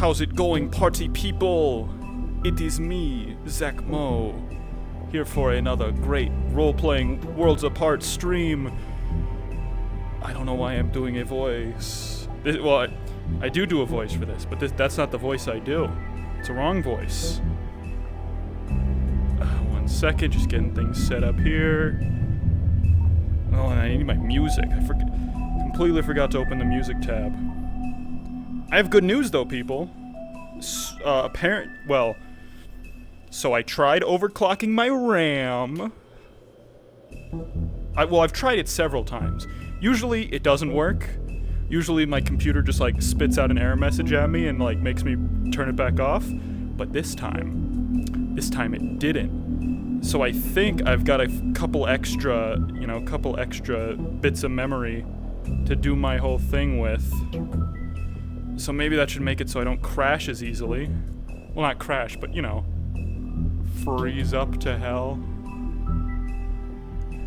How's it going, party people? It is me, Zach Mo, here for another great role-playing Worlds Apart stream. I don't know why I'm doing a voice. Well, I do a voice for this, but that's not the voice I do. It's a wrong voice. 1 second, just getting things set up here. Oh, and I need my music. Completely forgot to open the music tab. I have good news though, people. So I tried overclocking my RAM. I've tried it several times. Usually it doesn't work. Usually my computer just like spits out an error message at me and like makes me turn it back off. But this time it didn't. So I think I've got a couple extra bits of memory to do my whole thing with. So maybe that should make it so I don't crash as easily. Well, not crash, but, freeze up to hell.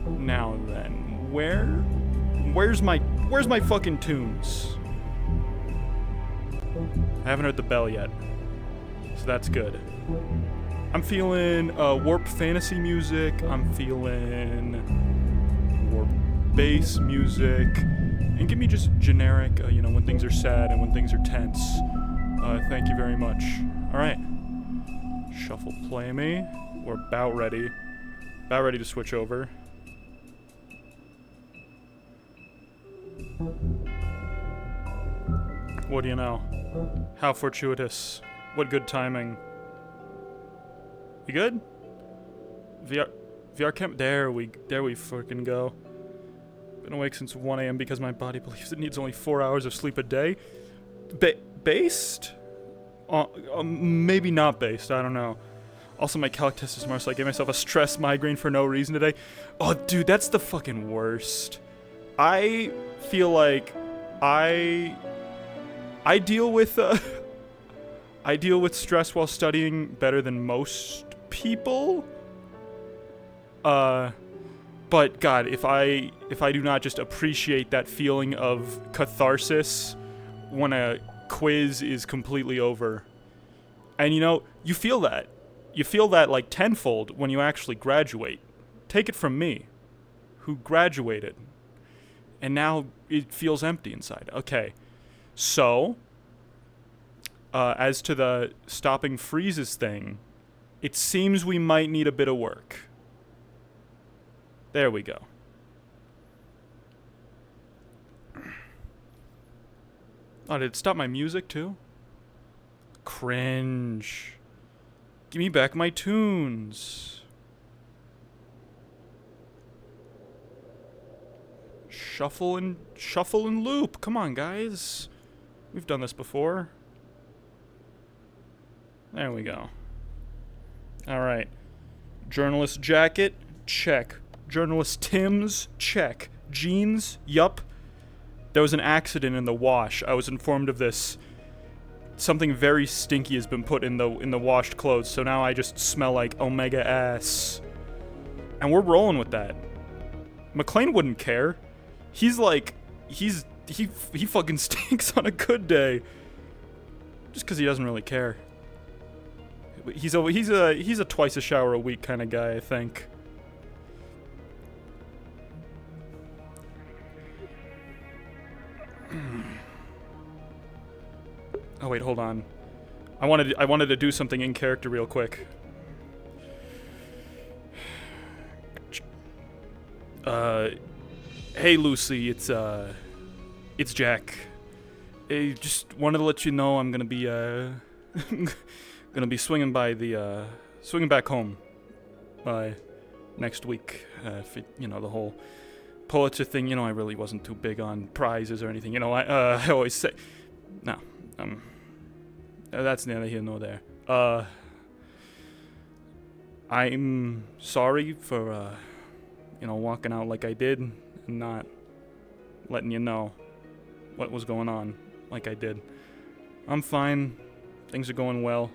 Now then, where's my fucking tunes? I haven't heard the bell yet, so that's good. I'm feeling warp fantasy music. I'm feeling warp bass music. And give me just generic, when things are sad and when things are tense. Thank you very much. Alright. Shuffle play me. We're about ready. About ready to switch over. What do you know? How fortuitous. What good timing. You good? VR cam. There we freaking go. Been awake since 1 a.m. because my body believes it needs only 4 hours of sleep a day. Based? Maybe not based, I don't know. Also, my calc test is tomorrow, so I gave myself a stress migraine for no reason today. Oh, dude, that's the fucking worst. I feel like I deal with stress while studying better than most people. But God, if I do not just appreciate that feeling of catharsis when a quiz is completely over, And you know, you feel that. You feel that like tenfold when you actually graduate. Take it from me, who graduated. And now it feels empty inside. Okay. So, as to the stopping freezes thing, it seems we might need a bit of work. There we go. Oh, did it stop my music too? Cringe. Give me back my tunes. Shuffle and loop. Come on, guys. We've done this before. There we go. All right. Journalist jacket, check. Journalist Tim's, check. Jeans, yup. There was an accident in the wash. I was informed of this. Something very stinky has been put in the washed clothes, so now I just smell like Omega ass. And we're rolling with that. McLean wouldn't care. He's like, he fucking stinks on a good day. Just because he doesn't really care. He's a twice a shower a week kind of guy, I think. Oh wait, hold on. I wanted to do something in character real quick. Hey Lucy, it's Jack. I just wanted to let you know I'm gonna be gonna be swinging back home by next week. For, you know, the whole Pulitzer thing. You know, I really wasn't too big on prizes or anything. You know, I always say no. That's neither here nor there. I'm sorry for you know, walking out like I did and not letting you know what was going on like I did. I'm fine. Things are going well.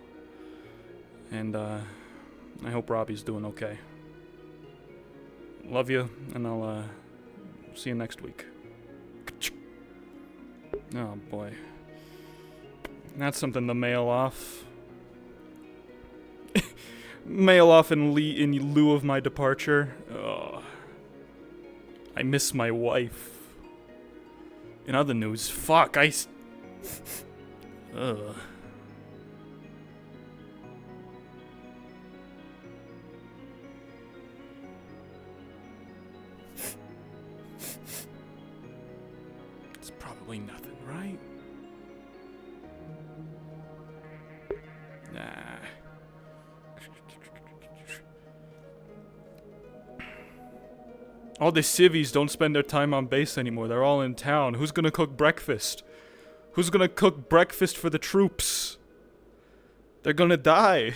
And I hope Robbie's doing okay. Love you, and I'll see you next week. Oh boy. That's something to mail off. Mail off in lieu of my departure. Oh. I miss my wife. In other news, fuck, ugh. It's probably nothing, right? Nah. All the civvies don't spend their time on base anymore. They're all in town. Who's gonna cook breakfast? Who's gonna cook breakfast for the troops? They're gonna die.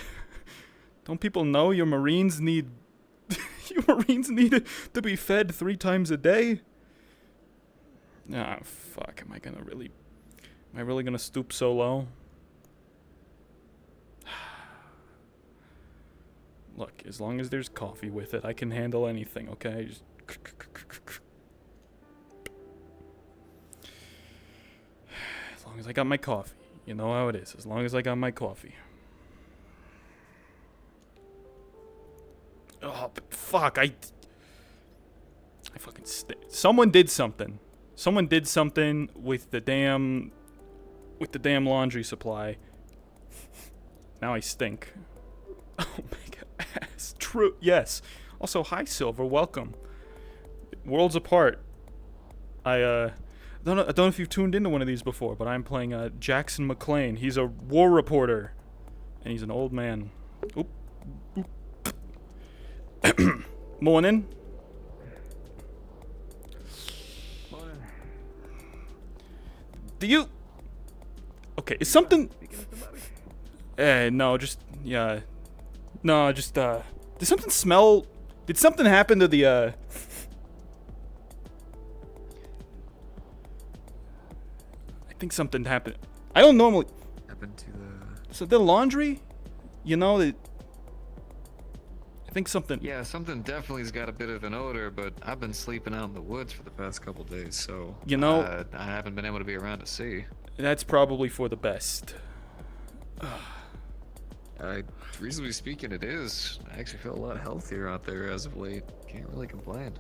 Don't people know your Marines need... your Marines need to be fed 3 times a day? Ah, fuck. Am I really gonna stoop so low? Look, as long as there's coffee with it, I can handle anything, okay? Just... As long as I got my coffee. You know how it is. As long as I got my coffee. Oh, but fuck, I fucking someone did something. Someone did something with the damn laundry supply. Now I stink. Oh my god, ass. True. Yes. Also, hi Silver, welcome. Worlds apart. I don't know if you've tuned into one of these before, but I'm playing Jackson Mclean. He's a war reporter, and he's an old man. Oop. Morning. Morning. Do you... Okay, is something... no, just... Yeah. No, just, did something smell... Did something happen to the, I think something happened. I don't normally... Happened to the... So the laundry? You know, I think something... Yeah, something definitely's got a bit of an odor, but I've been sleeping out in the woods for the past couple days, so... You know... I haven't been able to be around to see. That's probably for the best. Reasonably speaking, it is. I actually feel a lot healthier out there as of late. Can't really complain.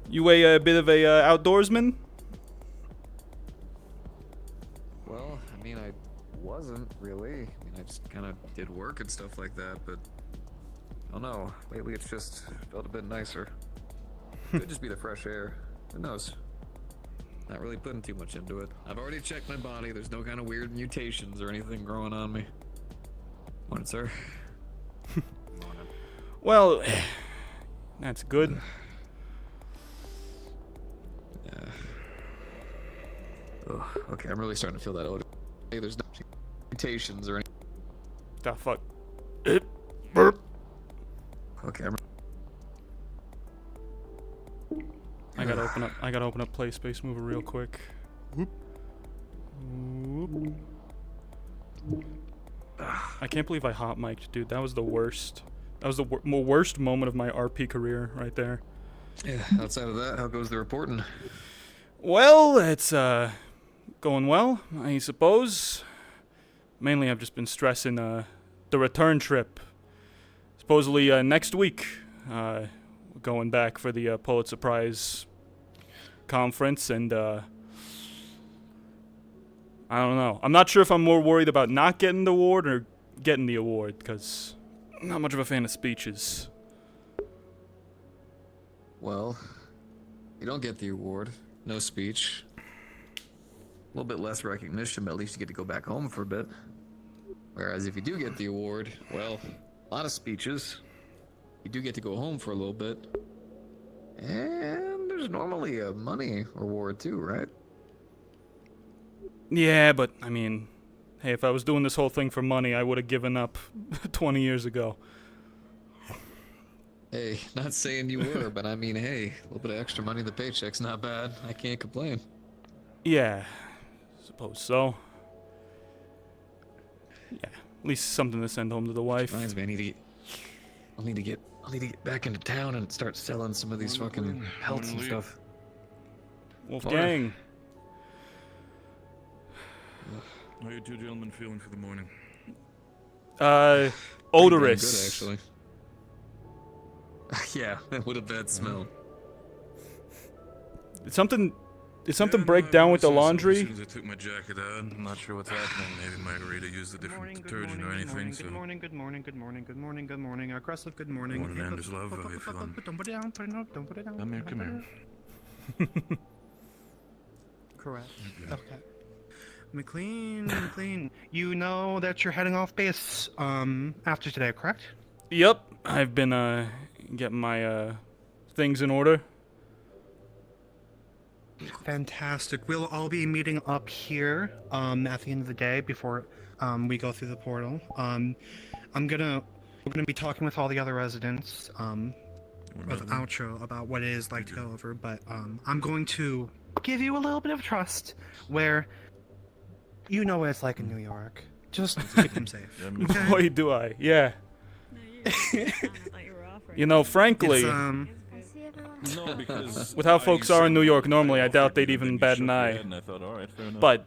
You a bit of a outdoorsman? Well, I mean, I wasn't really. I mean, I just kind of did work and stuff like that, but I don't know. Lately, it's just felt a bit nicer. Could just be the fresh air. Who knows? Not really putting too much into it. I've already checked my body. There's no kind of weird mutations or anything growing on me. Morning, sir. Morning. Well, that's good. Yeah. Oh, okay, I'm really starting to feel that odor. Hey, there's no mutations or anything. The fuck? Burp. Okay, I gotta open up Play Space Mover real quick. Whoop. Whoop. I can't believe I hot mic'd, dude. That was the worst. That was the worst moment of my RP career right there. Yeah, outside of that, how goes the reporting? Well, it's going well, I suppose. Mainly I've just been stressing the return trip. Supposedly next week, going back for the Pulitzer Prize conference, and I don't know. I'm not sure if I'm more worried about not getting the award or getting the award, because I'm not much of a fan of speeches. Well, you don't get the award, no speech. A little bit less recognition, but at least you get to go back home for a bit. Whereas if you do get the award, well, a lot of speeches. You do get to go home for a little bit. And there's normally a money reward too, right? Yeah, but, I mean, hey, if I was doing this whole thing for money, I would have given up 20 years ago. Hey, not saying you were, but I mean, hey, a little bit of extra money in the paycheck's not bad. I can't complain. Yeah, suppose so. Yeah, at least something to send home to the wife. Reminds me, I'll need to get back into town and start selling some of these fucking pelts and stuff. Wolfgang. How are you two gentlemen feeling for the morning? Odorous. Good, actually. Yeah, with a bad smell. Did something break down with the laundry? As soon as I took my jacket out, I'm not sure what's happening. Maybe Margarita used a different detergent or anything. Good morning. Aggressive good morning. Morning, Anders Love. How you feeling? Don't put it down, don't put it down. Come here. Correct. Okay. McLean, you know that you're heading off base after today, correct? Yep, I've been getting my things in order. Fantastic. We'll all be meeting up here at the end of the day before we go through the portal. We're gonna be talking with all the other residents with outro about what it is like to go over, but I'm going to give you a little bit of trust where you know what it's like in New York. Just keep them safe. Okay? Boy, do I. Yeah. You know, frankly, No, because with how folks are in New York normally, I doubt they'd even bat an eye. And I thought, all right, fair enough. But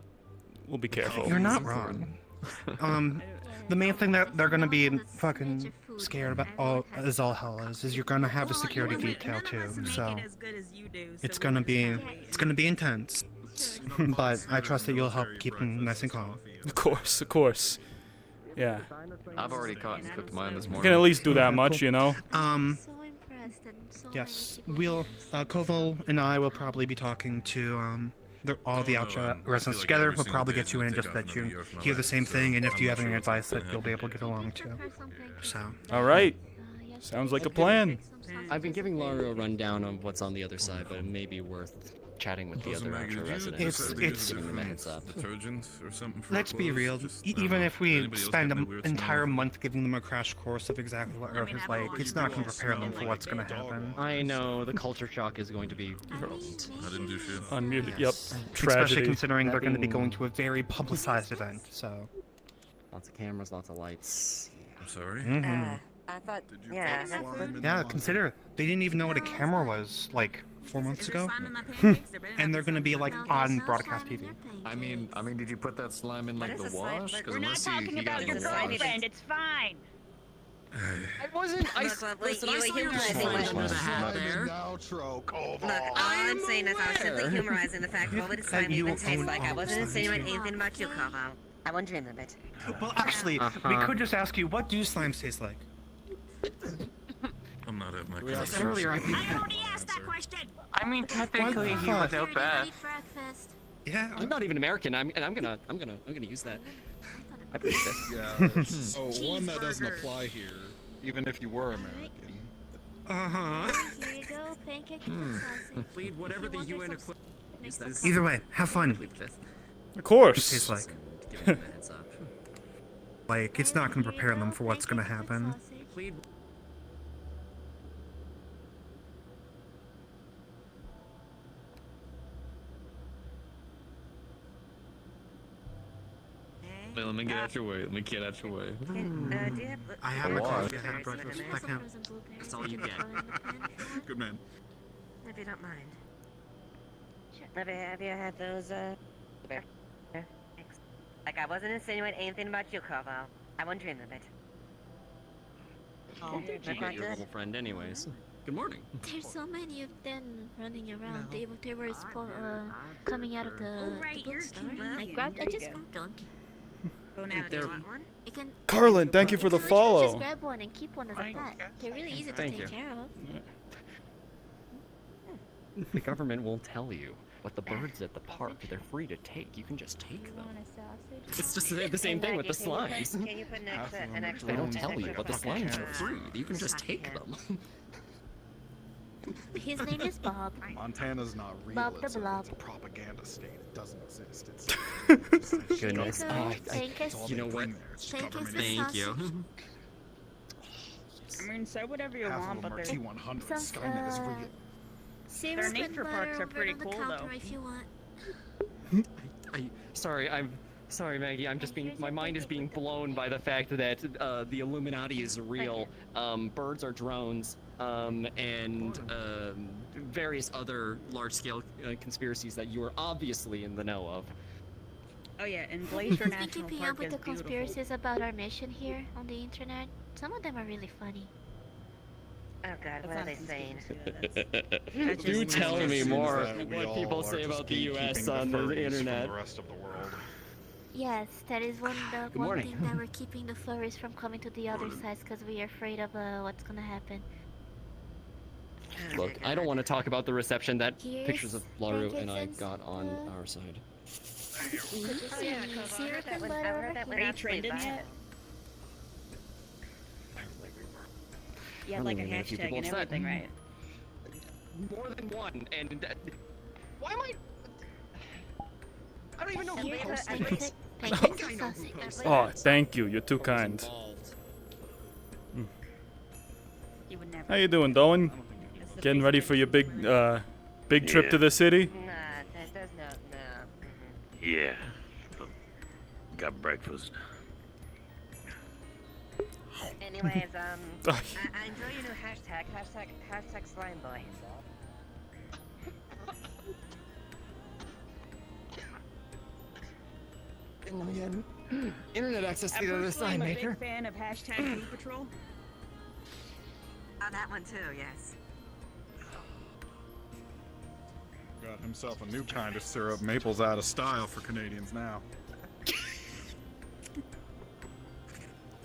we'll be careful. You're not wrong. The main thing that they're gonna be fucking scared about all hell is you're gonna have a security detail too. So it's gonna be intense. But I trust that you'll help keep them nice and calm. Of course. Yeah. I've already caught and cooked mine this You morning. can at least do that much, you know? Yes, Koval and I will probably be talking to all the Outro residents together. We'll probably get you in just so that you hear the same thing, and if you have any advice that you'll be able to get along to. So. All right. Sounds like a plan. I've been giving Laura a rundown of what's on the other side, but it may be worth chatting with the other Outro residents. It's giving them a heads up. Detergent or something for Let's be real. Even if we spend an entire month giving them a crash course of exactly what Earth is like, it's not going to prepare them for what's going to happen. I know, the culture shock is going to be relevant. I didn't do shit. Unmuted. Yes. Yep. Especially Tragedy. considering they're going to be going to a very publicized event, so. Lots of cameras, lots of lights. I'm sorry. I thought, Did you yeah, put that's slime in the Yeah, line? consider they didn't even know what a camera was like 4 months ago, and they're gonna be like on broadcast TV. I mean, did you put that slime in What like is the a slime? wash? Like, Because We're not unless talking he got about it your in the wash. girlfriend. It's fine. I wasn't. I. Look, wait, Listen, I you saw were your humorizing slime what- under the hat Slime there. in the outro, Koval. Look, all I'm saying is I was simply aware. humorizing the fact what would slime you even taste own like. I all wasn't slime. insinuating anything about you, Koval. I won't dream of it. Well, actually, we could just ask you, what do slimes taste like? I'm not at my We asked conversation. earlier, I think. I already asked that question. I mean, technically, he fuck? was out bad. Yeah. I'm not even American. I'm gonna use that. I believe this. Yeah. So one that doesn't apply here, even if you were American. Uh-huh. Here you go, pancake Plead whatever the UN equivalent. Use that. Either way, have fun. Plead the fifth. Of course. Tastes like. Give them a heads up. Like, it's not gonna prepare them for what's gonna happen. Plead. Wait, let me get out your way. Let me get out your way. Do you have... I have my Why? coffee, I have breakfast. I can't. That's all you get. Good man. If you don't mind. Have you had those, bear? Thanks. Like, I wasn't insinuating anything about you, Koval. I won't dream of it. Oh, you got your little friend, anyways. Good morning. There's so many of them running around. They were coming out of the right, you're bookstore. Canadian. I There just you go. grabbed one. Go now. They're- You want one? You can. Carlin, thank you for the Just follow. grab one and keep one as a pet. They're really easy to Thank take you. care of. The government won't tell you. But the birds at the park, they're free to take. You can just take them. It's just the same thing with the slimes. Can you put an extra, an extra... They don't an tell you, extra but the fucking, slimes are free. You can just suck take hand? them. His name is Bob. Montana's not real. Bob the it's a Blob. propaganda state. It doesn't exist. It's Goodness. Take Oh, us- take us- all you they know bring what? there. It's Take us government the aid. Thank you. I mean, say whatever you Half want, of them but are they're T100. Some, Skynet is real. Syrup Their nature and parks butter are pretty over cool, on the counter though. if you want. Sorry, Maggie. I'm just being. My mind is being blown by the fact that the Illuminati is real. Birds are drones. And various other large-scale conspiracies that you are obviously in the know of. Oh yeah, and Glacier Been National keeping Park up with is the beautiful. conspiracies about our mission here on the internet. Some of them are really funny. Oh god, what are they saying? That's Do just tell weird. me more That we what all people are say just about the U.S. gatekeeping on the furries from internet. the rest of the world. Yes, that is one Good morning. thing that we're keeping the furries from coming to the other sides because we are afraid of what's gonna happen. Look, I don't want to talk about the reception that Here's pictures of Laru and I Frankincense, got on our side. Could you see yeah, Koval, syrup I've and heard butter that over one Are here? you absolutely trending vile. yet? You had like a Apparently we made a few hashtag people and upset. everything, right? More than one, and why am I don't even know who Here's posted a- this. Pancakes I think I and know who sausage. posted Oh, this. thank you. You're too I was kind. involved. You would never. How you doing, Doan? It's the Getting face ready that for your makes big, you big trip to the city? Nah, that does not, no. Yeah. Got breakfast. Anyways, Oh, I enjoy your new hashtag slime boy. Internet access to I the other personally side, am a maker. big fan of hashtag Food Patrol. Oh, that one too, yes. Got himself a new kind of syrup. Maple's out of style for Canadians now.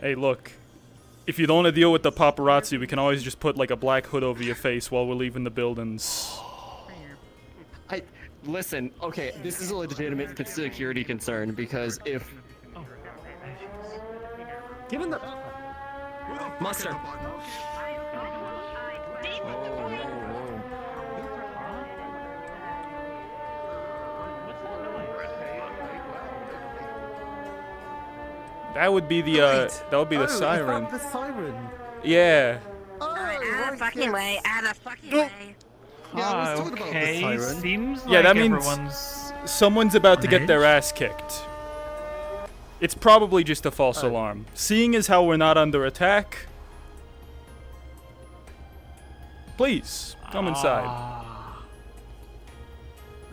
Hey, look. If you don't want to deal with the paparazzi, we can always just put like a black hood over your face while we're leaving the buildings. Listen, okay, this is a legitimate security concern because if given the Muster. That would be the that would be the siren. The siren. Yeah. Out of fucking way, out of fucking way. Yeah, I was talking about the siren. Seems Yeah, like that means everyone's someone's about to on get their edge. ass kicked. It's probably just a false alarm. Seeing as how we're not under attack, Please, come inside.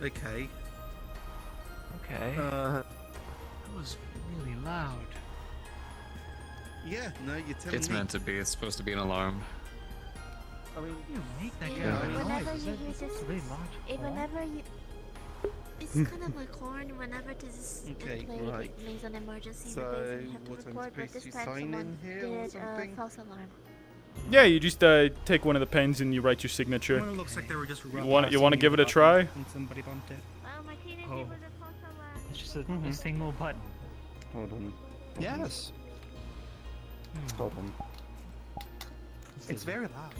Okay. Okay. Uh, That was really loud. yeah, no, you're telling It's me. meant to be. It's supposed to be an alarm. I mean, You make that Yeah, kind of whenever noise. you Is hear it this, really large? whenever you, it's kind of like horn. Whenever this is Okay, played, right. it means an emergency. So, because you have to what, I'm report, but supposed this to time sign someone in here or did something? false alarm. Yeah, you just take one of the pens and you write your signature. Well, it looks like they were just You wanna give it a try? And somebody bumped it. Oh, my teenager Oh. was a false alarm. It's just a single button. Hold on. Yes. Hold on. It's very loud.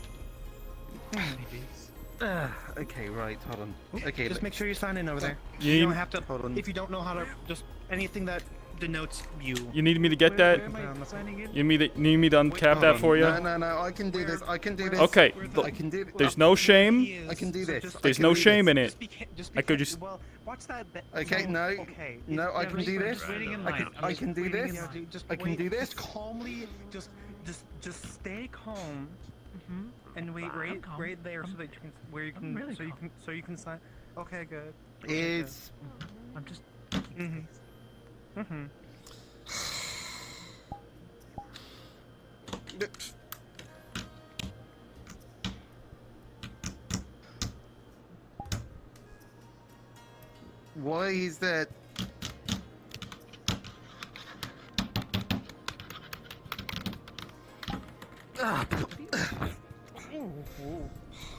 Okay, right, hold on. Okay, just make sure you sign in over there. You You need- don't have to. Hold on. If you don't know how to, just anything that denotes you. You need me to get that? You need me to uncap that for you? No, I can do this. I can do this. Okay, I can do this. there's no shame. I can do this. There's no shame in it. I could just. Well, watch that. Okay, no. Okay. No, I can do this. waiting in I line. can do this. I can do this. Just calmly, just stay calm. And wait right there so that you can really so you can sign. Okay, good. Is I'm just. why is that?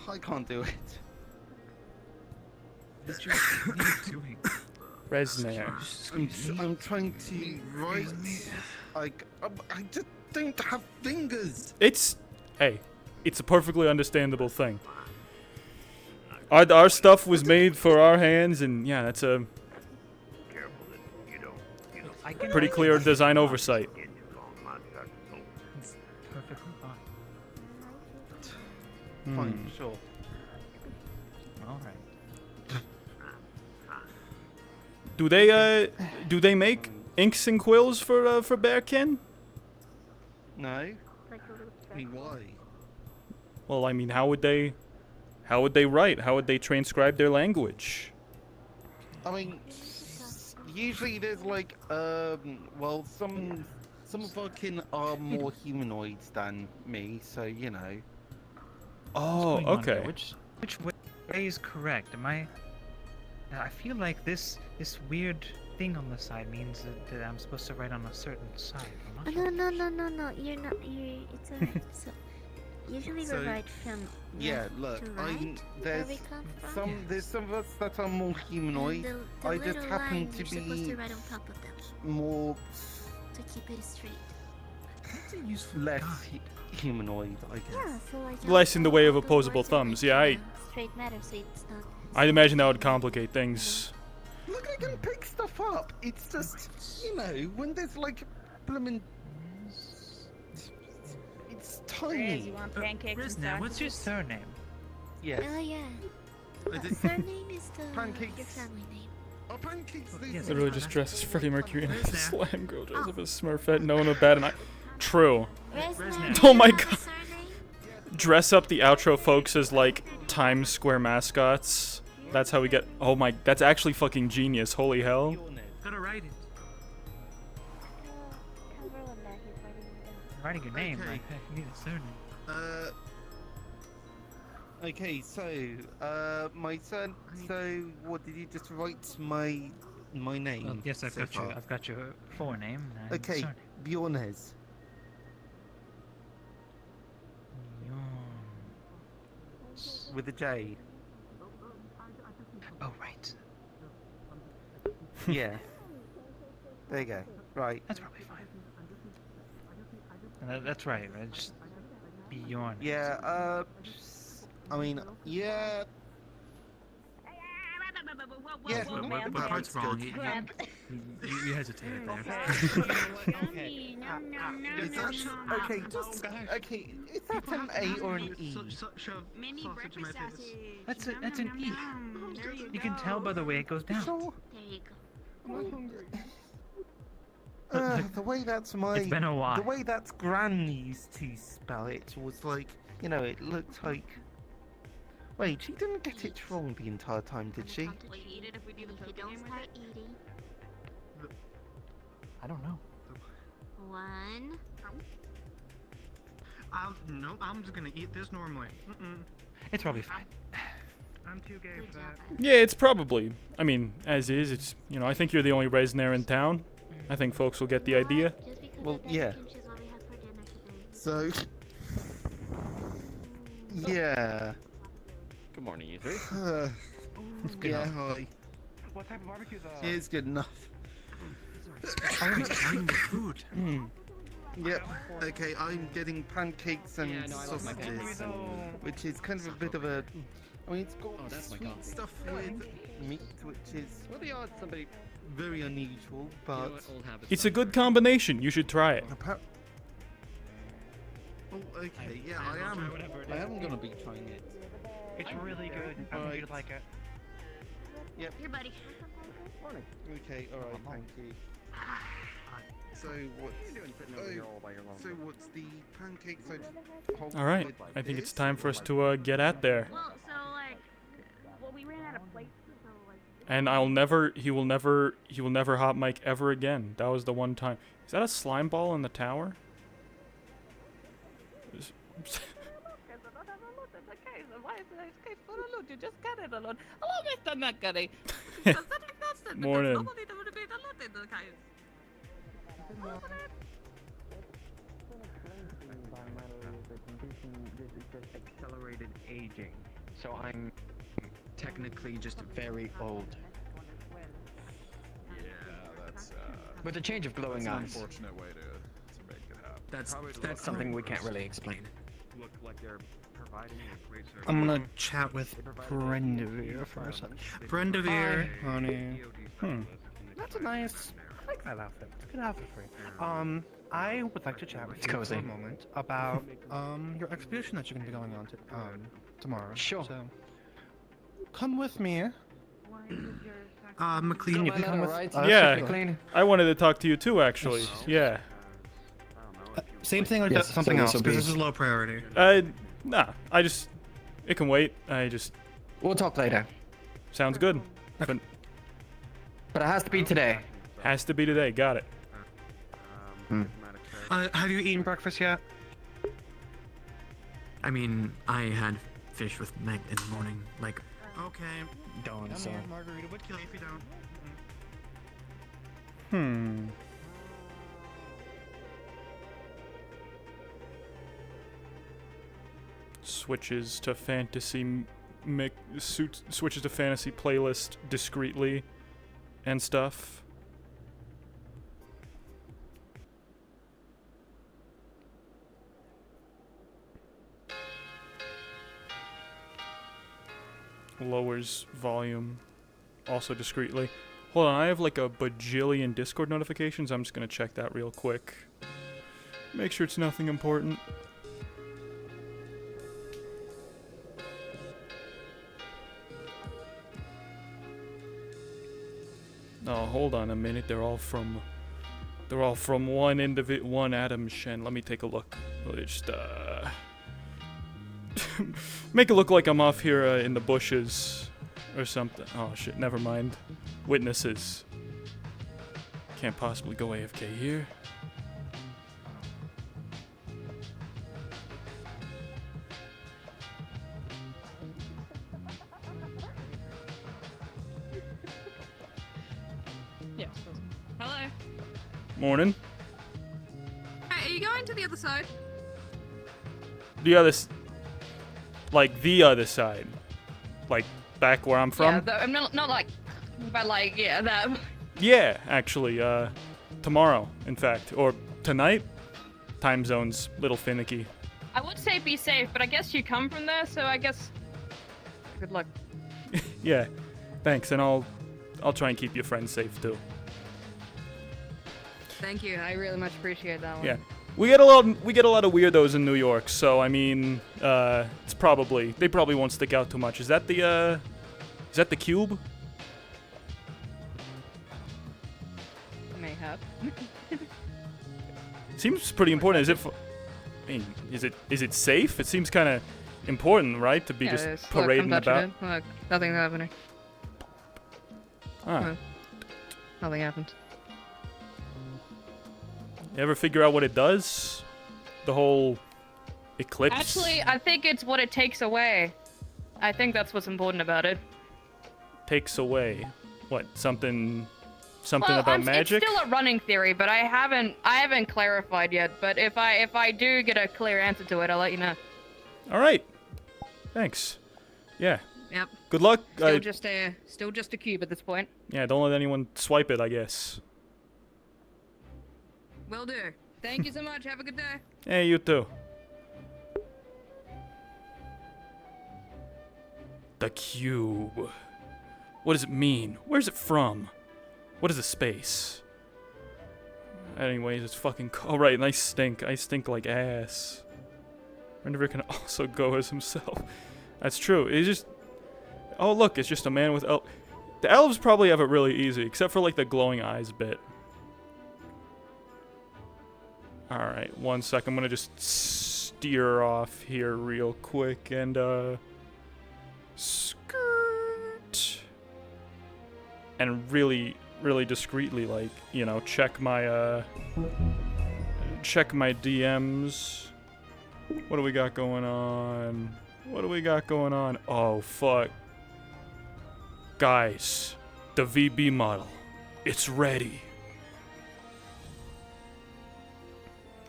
I can't do it. What are you doing? Resnair. I'm trying to write. I just don't have fingers. Hey, it's a perfectly understandable thing. Our stuff was made for our hands, and yeah, that's a pretty clear design oversight. It's perfectly fine. Fine, sure. Alright. Do they make inks and quills for Bearkin? No. I mean, why? Well, I mean, how would they write? How would they transcribe their language? I mean, usually there's like, well, some of our kin are more humanoids than me, so you know. Oh, What's going on here? okay. Which way is correct? I feel like this weird thing on the side means that I'm supposed to write on a certain side. I'm not No, sure. no. You're not. It's alright. So, usually So, we write from Yeah, left look, to right. Where we come from. there's some of us that are more humanoid. And the I just little happen line to you're supposed be to write on top of them more to keep it straight. That's a useful less guide. humanoid, I guess. Yeah, so like Less in the way of all the opposable words are thumbs. like Yeah, in a straight matter, so it's not. I'd imagine that would complicate things. Look, I can pick stuff up. It's just, you know, when there's like blooming, it's Riz, tiny. you want pancakes and Rizna, what's your sausages? surname? Yes. Oh yeah. I did- Surname is the Pancakes. your family name. Are pancakes these? Yes. Literally just dresses Freddie Mercury in a Resna. slam girl dress of a Smurfette, no one would bat an eye. True. Resna, Oh do my you have a God. surname? Dress up the outro folks as like Times Square mascots. That's how we get. Oh my, that's actually fucking genius. Holy hell. Gotta write it. I'm writing your name. Okay. I need a surname. Okay, so, my son, so, what, did you just write my name? Well, yes, so far? I've got your forename. And Okay, surname. Bjornes. With a J. Oh right. Yeah. There you go. Right. That's probably fine. And that's right. Just Bjorn. Yeah, I mean, yeah. Yeah, Whoa, what man, part's wrong? You hesitated there. Yummy, nom, nom, nom, Is nom, that, nom. okay, just, okay, is that an A or an E? Mini breakfast sausage. That's an E. Nom, there You can tell by the way it goes down. So, There you go. I'm hungry. The way that's It's been a while. the way that's Gran used to spell it was like, you know, it looked like Wait, she didn't get it wrong the entire time, did she? We eat it if we do the poker Don't game with start it. eating. I don't know. 1. No, I'm just gonna eat this normally. It's probably fine. I'm too gay for that. Yeah, it's probably. I mean, as is, it's. I think you're the only resin there in town. I think folks will get the idea. Just because Well, of that yeah. kimchi is what we had for dinner today. So, yeah. Good morning, you three. Yeah, hi. What type of barbecue though? It's good enough. I'm eating the food. Yep. Okay, I'm getting pancakes and Yeah, no, I love my sausages, pancakes. which is kind of a bit of a. I mean, it's got Oh, that's my sweet coffee. stuff with meat, which is What are the odds somebody? very unusual, You but. know what, old habits It's a die good hard. combination. You should try it. Oh, okay, yeah, I am gonna be trying it. It's really good. I think you'd like it. Yep. Here, buddy. Okay, alright, thank you. So what's so what's the pancakes? I just hold All right. with I think it's this? time for us to get at there. Well, so like, we ran out of plates, so like. And he will never hot mic ever again. That was the one time. Is that a slime ball in the tower? Is- You just got it alone. Hello, Mr. McGurry. Morning. Accelerated aging. So I'm technically just very old. Yeah, that's With a change of glowing an eyes. unfortunate way to make it happen. That's something we can't really explain. Look like they're providing a great service. I'm gonna chat with Brendavere for a second. Brendavere, honey. That's a nice. I like that outfit. It's a good outfit for you. I would like to chat with It's you cozy. for a moment about your exhibition that you're gonna be going on to tomorrow. Sure. So, come with me. McLean, you can come with us. Yeah, McLean. I wanted to talk to you too, actually. Yeah. Same thing or Yes, something so else, this'll because be- this is low priority. Nah. It can wait. We'll talk later. Sounds good. But But it has to be today. has to be today. Got it. Have you eaten breakfast yet? I mean, I had fish with Meg in the morning, like Okay. dawn. Come So here, Margarita would kill you if you don't. Hmm. Switches to fantasy switches to fantasy playlist discreetly and stuff. Lowers volume also discreetly. Hold on, I have like a bajillion Discord notifications. I'm just gonna check that real quick. Make sure it's nothing important. Oh, hold on a minute. They're all from one Adam Shen. Let me take a look. Let me just make it look like I'm off here in the bushes or something. Oh shit, never mind. Witnesses. Can't possibly go AFK here. Yeah. Hello. Morning. Hey, are you going to the other side? The other the other side. Like back where I'm from? Yeah, I'm not like, but like, yeah, that. Yeah, actually, tomorrow, in fact, or tonight. Time zone's a little finicky. I would say be safe, but I guess you come from there, so I guess. Good luck. Yeah, thanks, and I'll try and keep your friends safe too. Thank you. I really much appreciate that one. Yeah, we get a lot of weirdos in New York, so I mean, they probably won't stick out too much. Is that the cube? Mayhap. Seems pretty important. Is it? I mean, is it safe? It seems kind of. important, right? To be Yeah, just it is. parading Look, I'm about. touching it. Look, nothing's happening. Ah. Look, nothing happened. You ever figure out what it does? The whole eclipse? Actually, I think it's what it takes away. I think that's what's important about it. Takes away. What? Something Well, about magic? It's still a running theory, but I haven't clarified yet. But if I do get a clear answer to it, I'll let you know. All right. Thanks. Yeah. Yep. Good luck. Still just a cube at this point. Yeah, don't let anyone swipe it, I guess. Will do. Thank you so much. Have a good day. Hey, you too. The cube. What does it mean? Where's it from? What is a space? Anyways, it's fucking. Oh right, and I stink. I stink like ass. Renderer can also go as himself. That's true. It's just. Oh look, it's just a man with elf. The elves probably have it really easy, except for like the glowing eyes bit. All right, 1 sec. I'm gonna just steer off here real quick and skirt. And really discreetly, like, you know, check my DMs. What do we got going on? What do we got going on? Oh, fuck. Guys, the VB model. It's ready.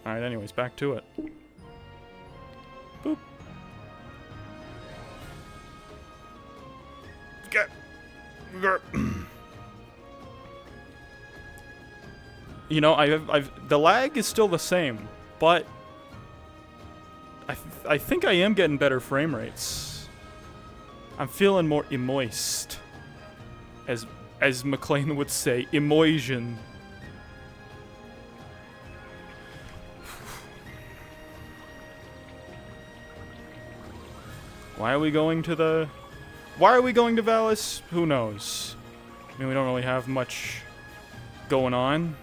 Alright, anyways, back to it. Boop. Get. You know, the lag is still the same, but I think I am getting better frame rates. I'm feeling more emoist, as McLean would say, emotion. Why are we going to Valis? Who knows? I mean, we don't really have much going on.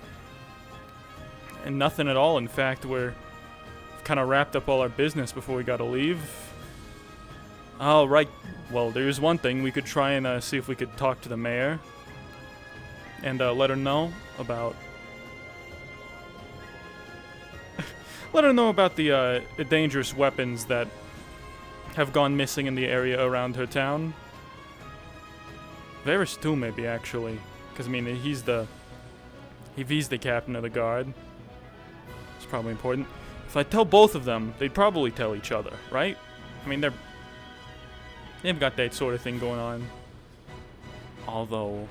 And nothing at all. In fact, we've kind of wrapped up all our business before we gotta leave. Oh, right. Well, there's one thing. We could try and see if we could talk to the mayor. And let her know about... let her know about the dangerous weapons that have gone missing in the area around her town. Varys too, maybe, actually. Because, I mean, if he's the captain of the guard. It's probably important. If I tell both of them, they'd probably tell each other, right? I mean, they've got that sort of thing going on. Although,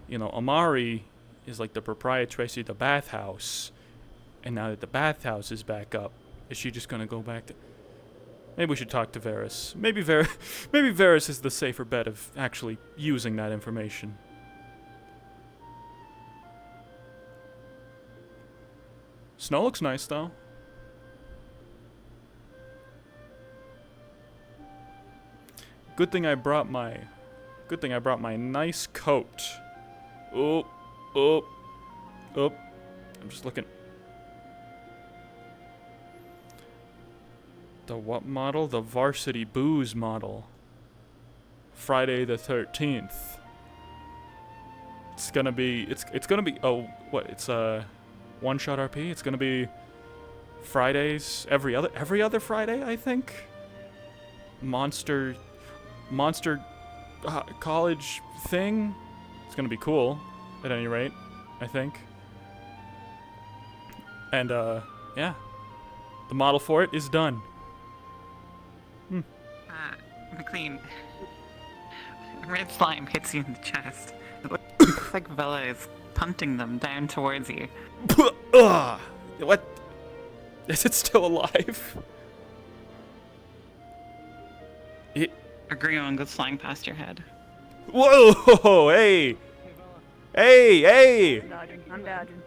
you know, Amari is like the proprietress of the bathhouse. And now that the bathhouse is back up, is she just gonna go back to... Maybe we should talk to Varys. Maybe Varys is the safer bet of actually using that information. Snow looks nice, though. Good thing I brought my nice coat. Oh. I'm just looking. The what model? The Varsity Booze model. Friday the 13th. It's gonna be. Oh, what? It's one-shot RP. It's gonna be Fridays, every other Friday, I think. Monster college thing. It's gonna be cool, at any rate, I think. And yeah, the model for it is done. McLean, red slime hits you in the chest. It looks like Vela is punting them down towards you. What? Is it still alive? A Grion goes flying past your head. Whoa! Hey! Hey! I'm dodging.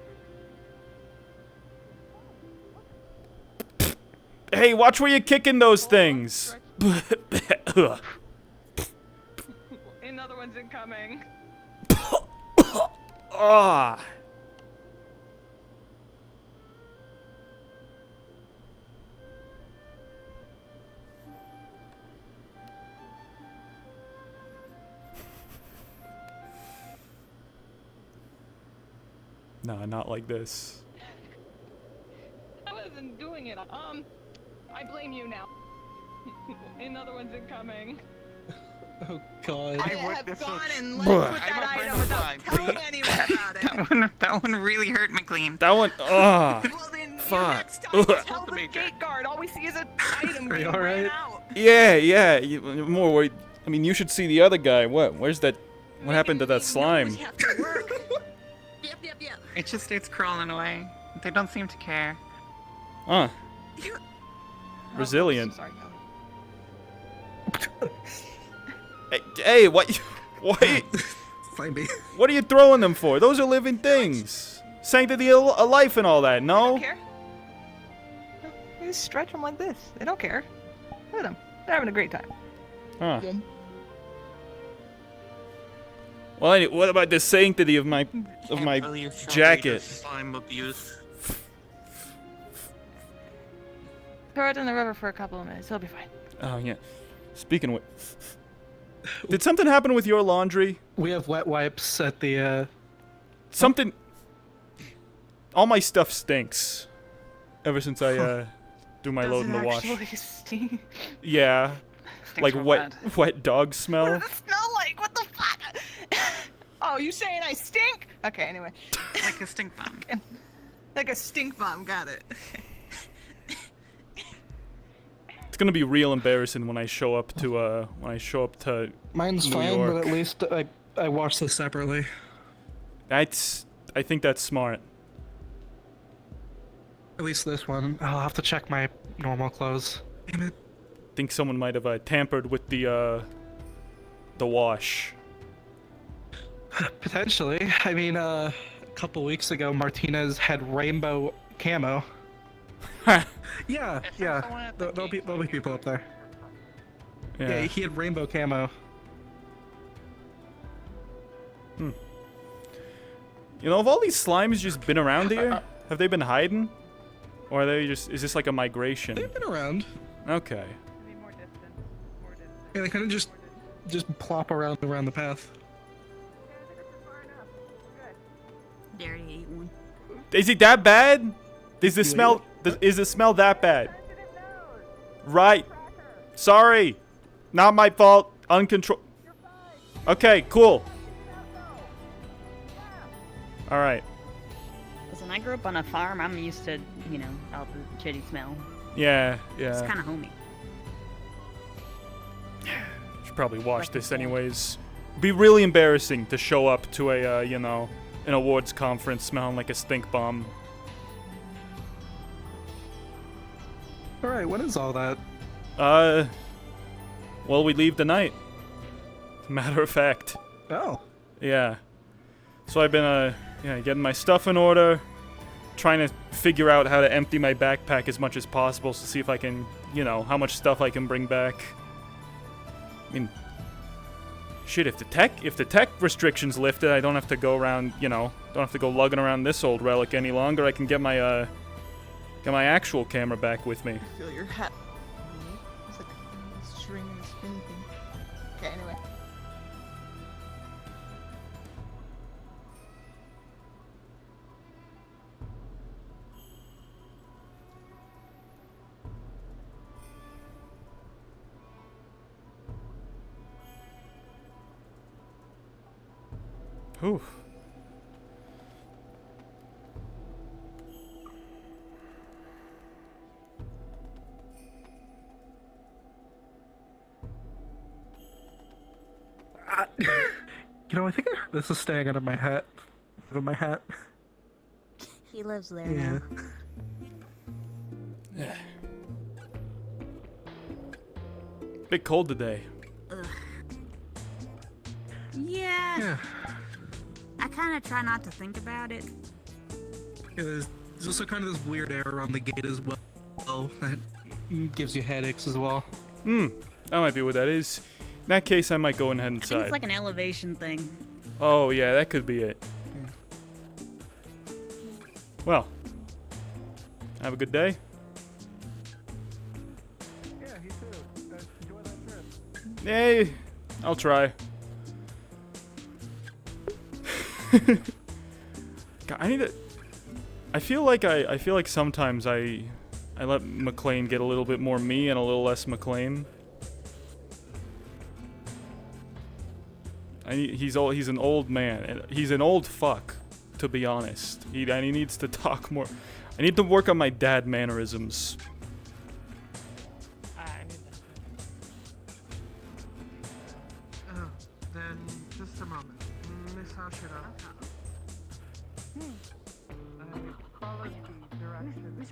Hey, watch where you're kicking those things! Another one's incoming. Ah! Nah, not like this. I wasn't doing it. I blame you now. Another one's incoming. Oh God. I have gone and left with that item without telling anyone about it. That one really hurt McLean. That one, Well then, fuck. next time, tell the gate guard. All we see is an item Are you being all ran right? out. Yeah, you're more worried. I mean, you should see the other guy. Where's that? What happened to that slime? Have to work. Yep. It just starts crawling away. They don't seem to care. Huh. Resilient. Sorry, Hey, what? Find me. What are you throwing them for? Those are living things. Sanctity of life and all that, I no? don't care. You just stretch them like this. They don't care. Look at them. They're having a great time. Huh. Well, anyway, what about the sanctity of my jacket? Slime abuse. Throw it in the river for a couple of minutes. He'll be fine. Oh yeah. Speaking of which, did something happen with your laundry? We have wet wipes at the. Something. All my stuff stinks. Ever since I do my load in the wash. Yeah. Like wet dog smell. What does it smell like? What the fuck? Oh, you saying I stink? Okay, anyway. Like a stink bomb. Like a stink bomb, got it. It's gonna be real embarrassing when I show up to Mine's New fine, York. but at least I wash this separately. I think that's smart. At least this one. I'll have to check my normal clothes. Damn it. Think someone might have tampered with the wash. Potentially. I mean, a couple weeks ago, Martinez had rainbow camo. Yeah. There'll be people up there. Yeah, he had rainbow camo. You know, have all these slimes just been around here? Have they been hiding? Or are they just, is this like a migration? They've been around. Okay. Yeah, they kind of just plop around the path. They already ate one. Is it that bad? Is the smell, is the smell that bad? Right. Sorry. Not my fault. Uncontrolled. Okay, cool. Alright. Listen, I grew up on a farm. I'm used to, you know, all the shitty smell. Yeah. It's kind of homey. Should probably watch this anyways. Be really embarrassing to show up to a, you know, an awards conference smelling like a stink bomb. Alright, what is all that? Well, we leave tonight. Matter of fact. Oh. Yeah. So I've been, getting my stuff in order, trying to figure out how to empty my backpack as much as possible to see if I can, you know, how much stuff I can bring back. I mean, shit, if the tech restrictions lifted, I don't have to go around, you know, don't have to go lugging around this old relic any longer. I can get my actual camera back with me. Feel your hat. It's like a string and a spin thing. Okay, anyway. Whew. You know, I think this is staying out of my hat. Out of my hat. He lives there Yeah. now. Yeah. Bit cold today. Ugh. Yeah. I kind of try not to think about it. Yeah, there's also kind of this weird air around the gate as well that gives you headaches as well. That might be what that is. In that case, I might go and head I think inside. it's like an elevation thing. Oh, yeah, that could be it. Well, have a good day. Yeah, you too. Enjoy that trip. Hey, I'll try. God, I need to. I feel like sometimes I let McLean get a little bit more me and a little less McLean. He's an old man, and he's an old fuck, to be honest. And he needs to talk more. I need to work on my dad mannerisms. Oh, then just a moment. Miss Hashira. I followed the directions.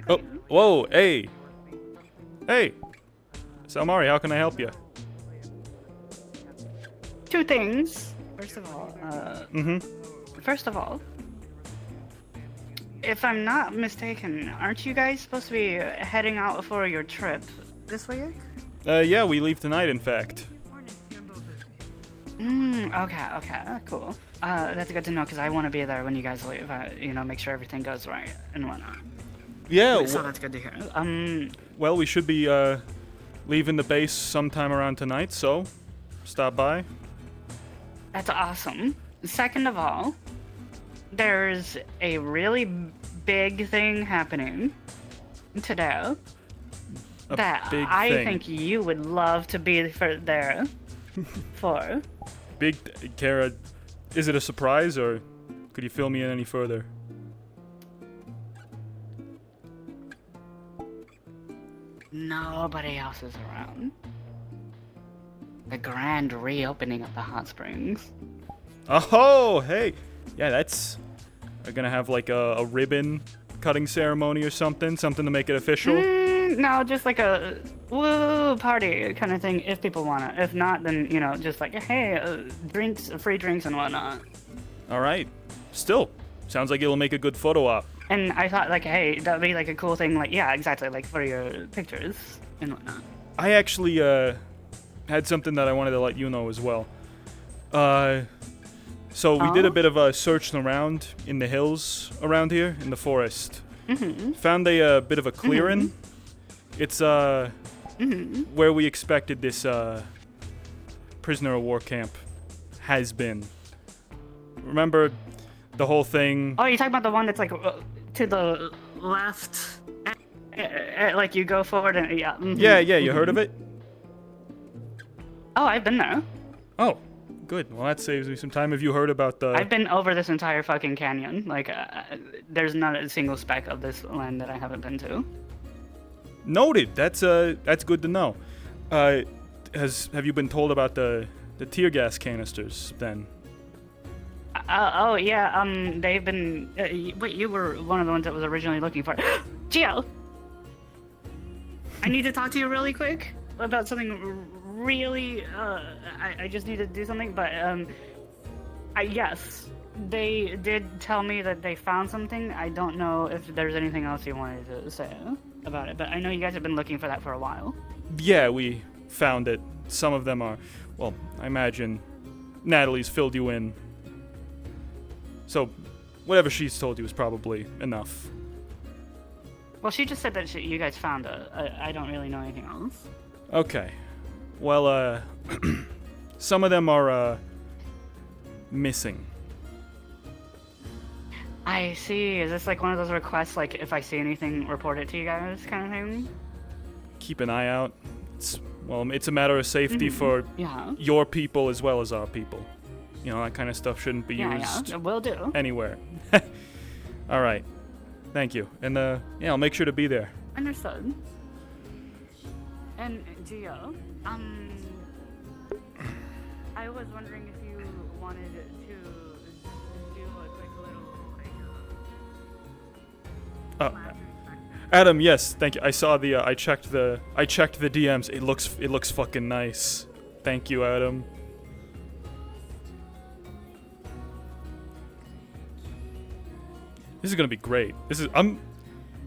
Oh, whoa, hey. Hey. Salmari, how can I help you? Two things. First of all, if I'm not mistaken, aren't you guys supposed to be heading out for your trip this week? Yeah, we leave tonight, in fact. Okay, cool. That's good to know because I want to be there when you guys leave. You know, make sure everything goes right and whatnot. Yeah. So that's good to hear. Well, we should be leaving the base sometime around tonight, so stop by. That's awesome. Second of all, there's a really big thing happening today that I think you would love to be there for. Big Kara, is it a surprise or could you fill me in any further? Nobody else is around. The grand reopening of the hot springs. Oh, hey. Yeah, that's... Are gonna have like a ribbon cutting ceremony or something? Something to make it official? No, just like a woo party kind of thing if people want it. If not, then, you know, just like, hey, drinks, free drinks and whatnot. Alright. Still, sounds like it'll make a good photo op. And I thought, like, hey, that'd be like a cool thing, like, yeah, exactly, like for your pictures and whatnot. I actually had something that I wanted to let you know as well. So we did a bit of searching around in the hills around here, in the forest. Found a bit of a clearing. It's where we expected this prisoner of war camp has been. Remember the whole thing? Oh, you're talking about the one that's like to the left, like you go forward and yeah. Yeah, you heard of it? Oh, I've been there. Oh, good. Well, that saves me some time. Have you heard about the... I've been over this entire fucking canyon. Like, there's not a single speck of this land that I haven't been to. Noted. That's good to know. Have you been told about the tear gas canisters then? Oh yeah. They've been. Wait, you were one of the ones that was originally looking for. Gio, I need to talk to you really quick about something. Really, I just need to do something. But yes, they did tell me that they found something. I don't know if there's anything else you wanted to say about it. But I know you guys have been looking for that for a while. Yeah, we found it. Some of them are. Well, I imagine Natalie's filled you in. So, whatever she's told you is probably enough. Well, she just said that you guys found it. I don't really know anything else. Okay. Well, some of them are, missing. I see. Is this like one of those requests, like, if I see anything, report it to you guys kind of thing? Keep an eye out. It's a matter of safety for your people as well as our people. You know, that kind of stuff shouldn't be used Yeah, will do. anywhere. All right. Thank you. And, I'll make sure to be there. Understood. And, Gio, I was wondering if you wanted to do a quick little, Adam, yes, thank you. I saw the, I checked the DMs. It looks fucking nice. Thank you, Adam. This is gonna be great. I'm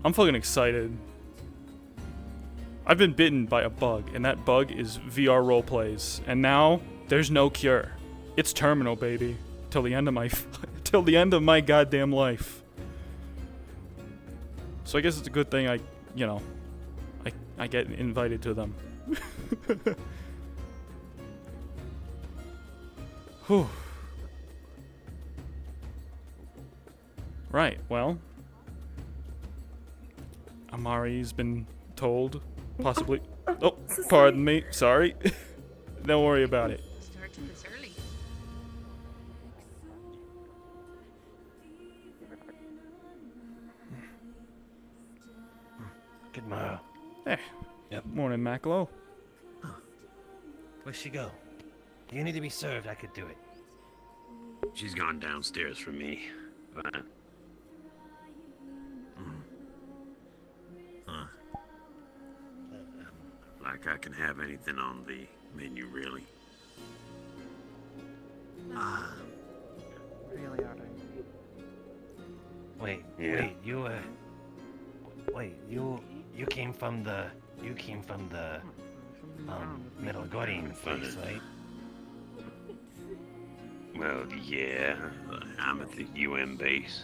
fucking excited. I've been bitten by a bug, and that bug is VR roleplays. And now there's no cure. It's terminal, baby, till the end of my goddamn life. So I guess it's a good thing I get invited to them. Whew. Right, well. Amari's been told, possibly. Oh, pardon me. Sorry. Don't worry about it. Started this early. Good morrow. Hey. Yep. Morning, Maclo. Where'd she go? You need to be served. I could do it. She's gone downstairs for me. Fine. Huh. Like I can have anything on the menu, really. Really are Wait, Yeah. wait, you came from the Middle Gordian place, right? Well, yeah. I'm at the UN base.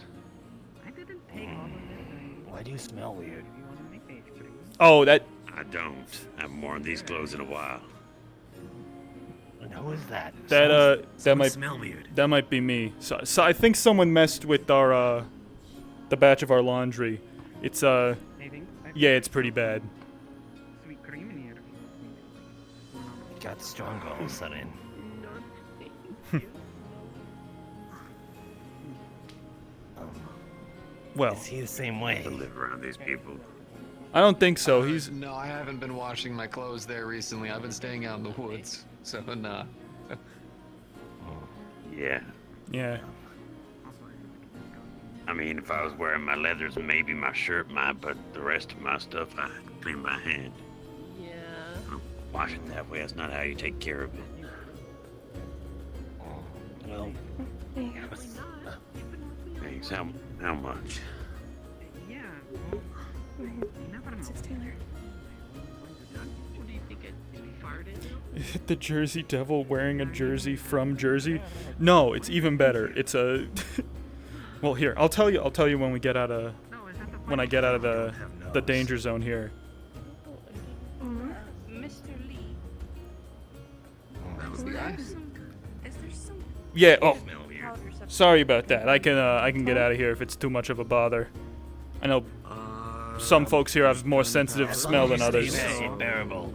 Why do you smell weird? Oh, that. I don't. I haven't worn these clothes in a while. And who is that? That might smell weird. That might be me. So I think someone messed with our the batch of our laundry. It's yeah, it's pretty bad. Sweet cream in here. It got stronger all of a sudden. Well, is he the same way? To live around these people. I don't think so. He's No, I haven't been washing my clothes there recently. I've been staying out in the woods, so nah. Yeah. Yeah. I mean, if I was wearing my leathers, maybe my shirt might, but the rest of my stuff, I clean by hand. Yeah. I don't wash it that way. That's not how you take care of it. Well, Thanks. How much? Yeah. Taylor. What do you think? I farted? the Jersey Devil wearing a jersey from Jersey. No, it's even better. It's a. Well, here I'll tell you when we get out of when I get out of the danger zone here. Mr. Lee. That was the guy. Is there some Yeah. Oh, powder substance? sorry about that. I can get out of here if it's too much of a bother. I know some folks here have more sensitive smell than others. Bearable.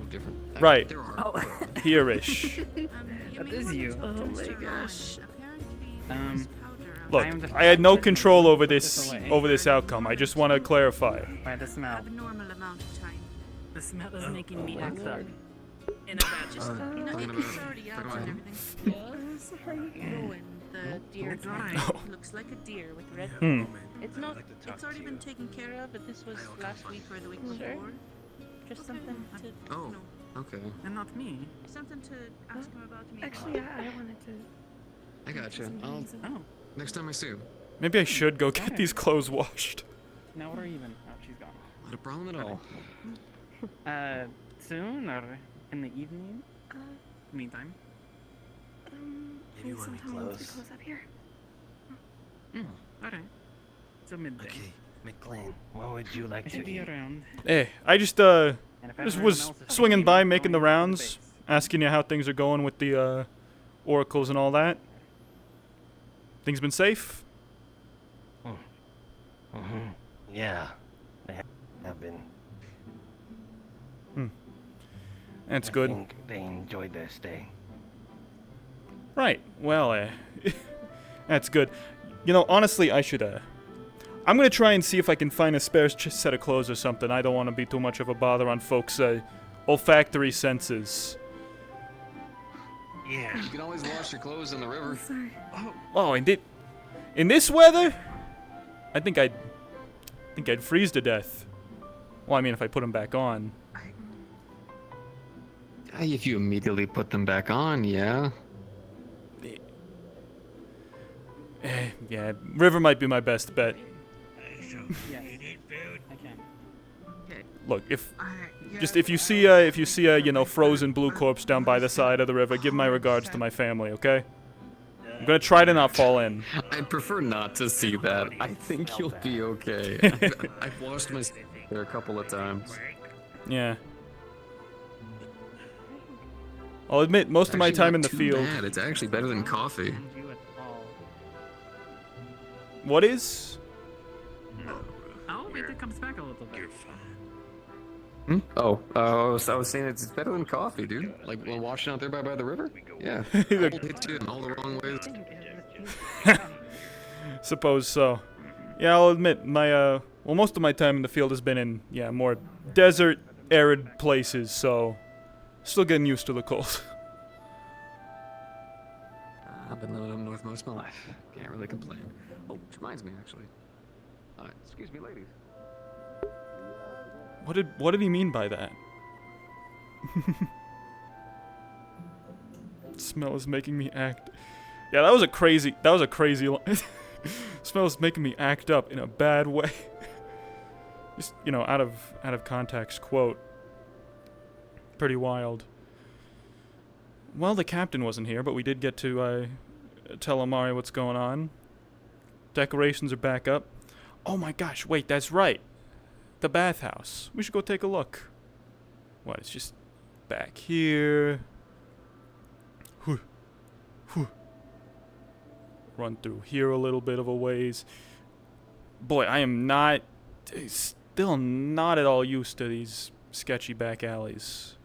Right. Oh. Here-ish. That is you. Oh my gosh. Look, I had no control over this outcome. I just want to clarify. By the smell. Abnormal amount of time. The smell is making me act up. In a bad, just it's already out and everything. Oh, and the deer looks like a deer with red. It's not. It's already been taken care of, but this was last week or the week before. Just something to. Oh, okay. And not me. Something to ask him about. Actually, yeah, I wanted to. I gotcha. Next time I see him. Maybe I should go get these clothes washed. Now we're even. Oh, she's gone. Not a problem at all. Soon or in the evening? Meantime. Maybe when we close. Up here. Alright. So midday. Okay, McLean, what would you like I to should be eat? around. Hey, I just was swinging by, making the rounds, asking you how things are going with the oracles and all that. Things been safe? Yeah, they have been. That's I good. think they enjoyed their stay. Right. Well, that's good. You know, honestly, I should. I'm gonna try and see if I can find a spare set of clothes or something. I don't want to be too much of a bother on folks' olfactory senses. Yeah. You can always wash your clothes in the river. Sorry. Oh, and in this weather, I think I'd freeze to death. Well, I mean, if I put them back on. If you immediately put them back on, yeah. Yeah, river might be my best bet. Yes. I can. Look, if you see a you know frozen blue corpse down by the side of the river, give my regards to my family, okay? I'm gonna try to not fall in. I'd prefer not to see that. I think you'll be okay. I've washed my there a couple of times. Yeah. I'll admit, most of my time in the field. Bad. It's actually better than coffee. What is? think it comes back a little bit. You're fine. I was saying it's better than coffee, dude. Like when washing out there by the river. Yeah. Cold hits you in all the wrong ways. Suppose so. Yeah, I'll admit, my, most of my time in the field has been in, more desert, arid places, so still getting used to the cold. I've been living up north most of my life. Can't really complain. Oh, which reminds me, actually. Excuse me, ladies. What did he mean by that? Smell is making me act. Yeah, that was a crazy line. Smell is making me act up in a bad way. Just, out of context quote. Pretty wild. Well, the captain wasn't here, but we did get to tell Amari what's going on. Decorations are back up. Oh my gosh, wait, that's right. The bathhouse. We should go take a look. What, it's just back here. Whew. Whew. Run through here a little bit of a ways. Boy, I am still not at all used to these sketchy back alleys.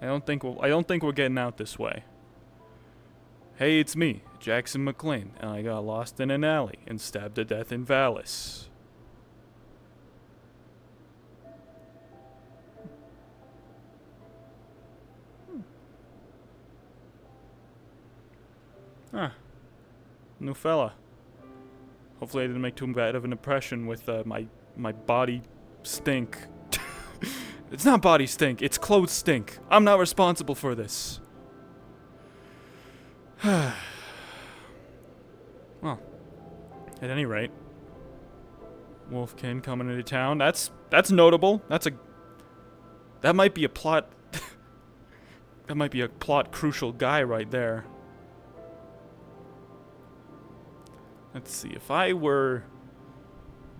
I don't think we're getting out this way. Hey, it's me, Jackson Mclean, and I got lost in an alley and stabbed to death in Vallis. Huh. New fella. Hopefully I didn't make too bad of an impression with my body stink. It's not body stink, it's clothes stink. I'm not responsible for this. Well, at any rate, Wolfkin coming into town. That's notable. That might be a plot. That might be a plot crucial guy right there. Let's see.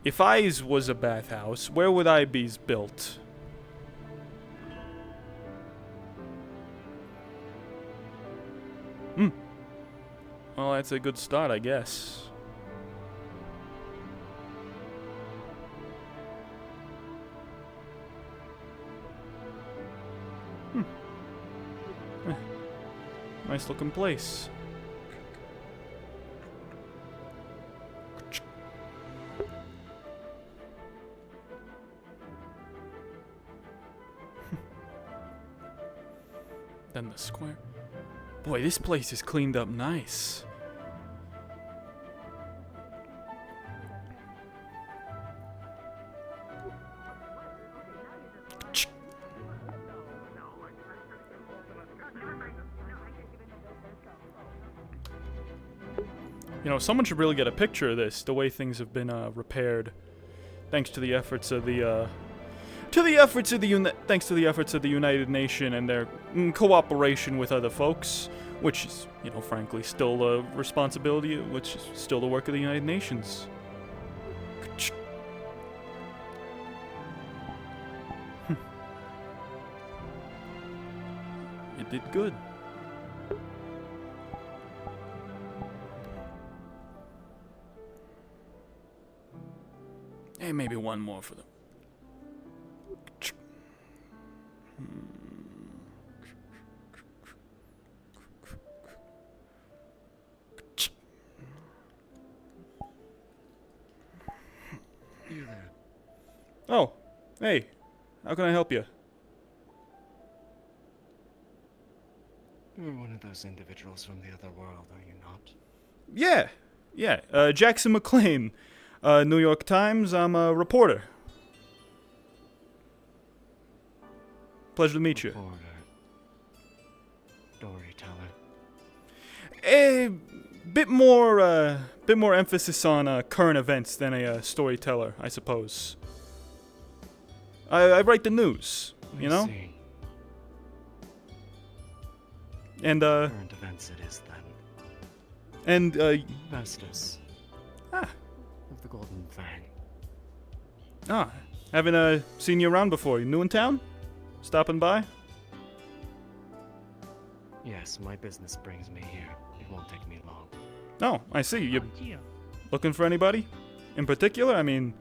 If I's was a bathhouse, where would I's built? Well, that's a good start, I guess. Nice looking place. Then the square. Boy, this place is cleaned up nice. Someone should really get a picture of this, the way things have been repaired, thanks to the efforts of the United Nations and their cooperation with other folks, which is, frankly, still a responsibility, which is still the work of the United Nations. You did good. Hey, maybe one more for them. You there? Oh, hey. How can I help you? You're one of those individuals from the other world, are you not? Yeah. Jackson Mclean. New York Times, I'm a reporter. Pleasure to meet you. Storyteller. A bit more emphasis on current events than a storyteller, I suppose. I write the news, you know? See. And current events it is then. And Festus. Ah. Of the Golden Fang. Ah, haven't seen you around before. You new in town? Stopping by? Yes, my business brings me here. It won't take me long. Oh, I see. You looking for anybody in particular? I mean,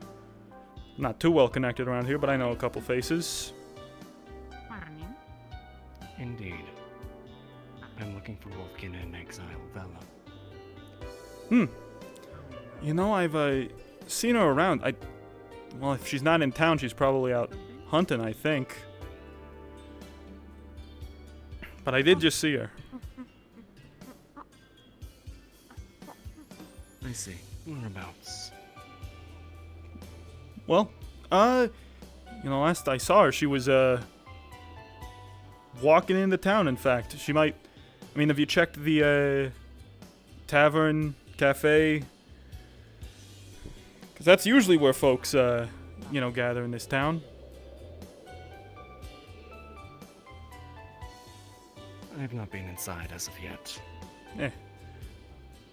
Not too well connected around here, but I know a couple faces. Indeed. I'm looking for Wolfkin in exile, Vela. You know, I've seen her around. Well, if she's not in town, she's probably out hunting, I think. But I did just see her. I see. Whereabouts? Well, you know, last I saw her, she was, walking into town, in fact. She might... I mean, have you checked the, tavern, cafe? Because that's usually where folks, you know, gather in this town. I've not been inside as of yet. Eh.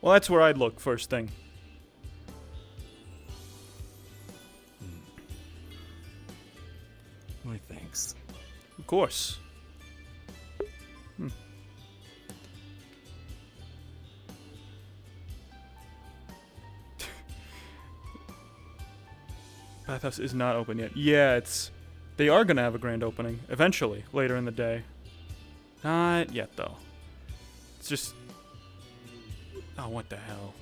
Well, that's where I'd look first thing. My thanks. Of course. Bathhouse is not open yet. Yeah, they are gonna have a grand opening eventually, later in the day. Not yet though. It's just... Oh, what the hell?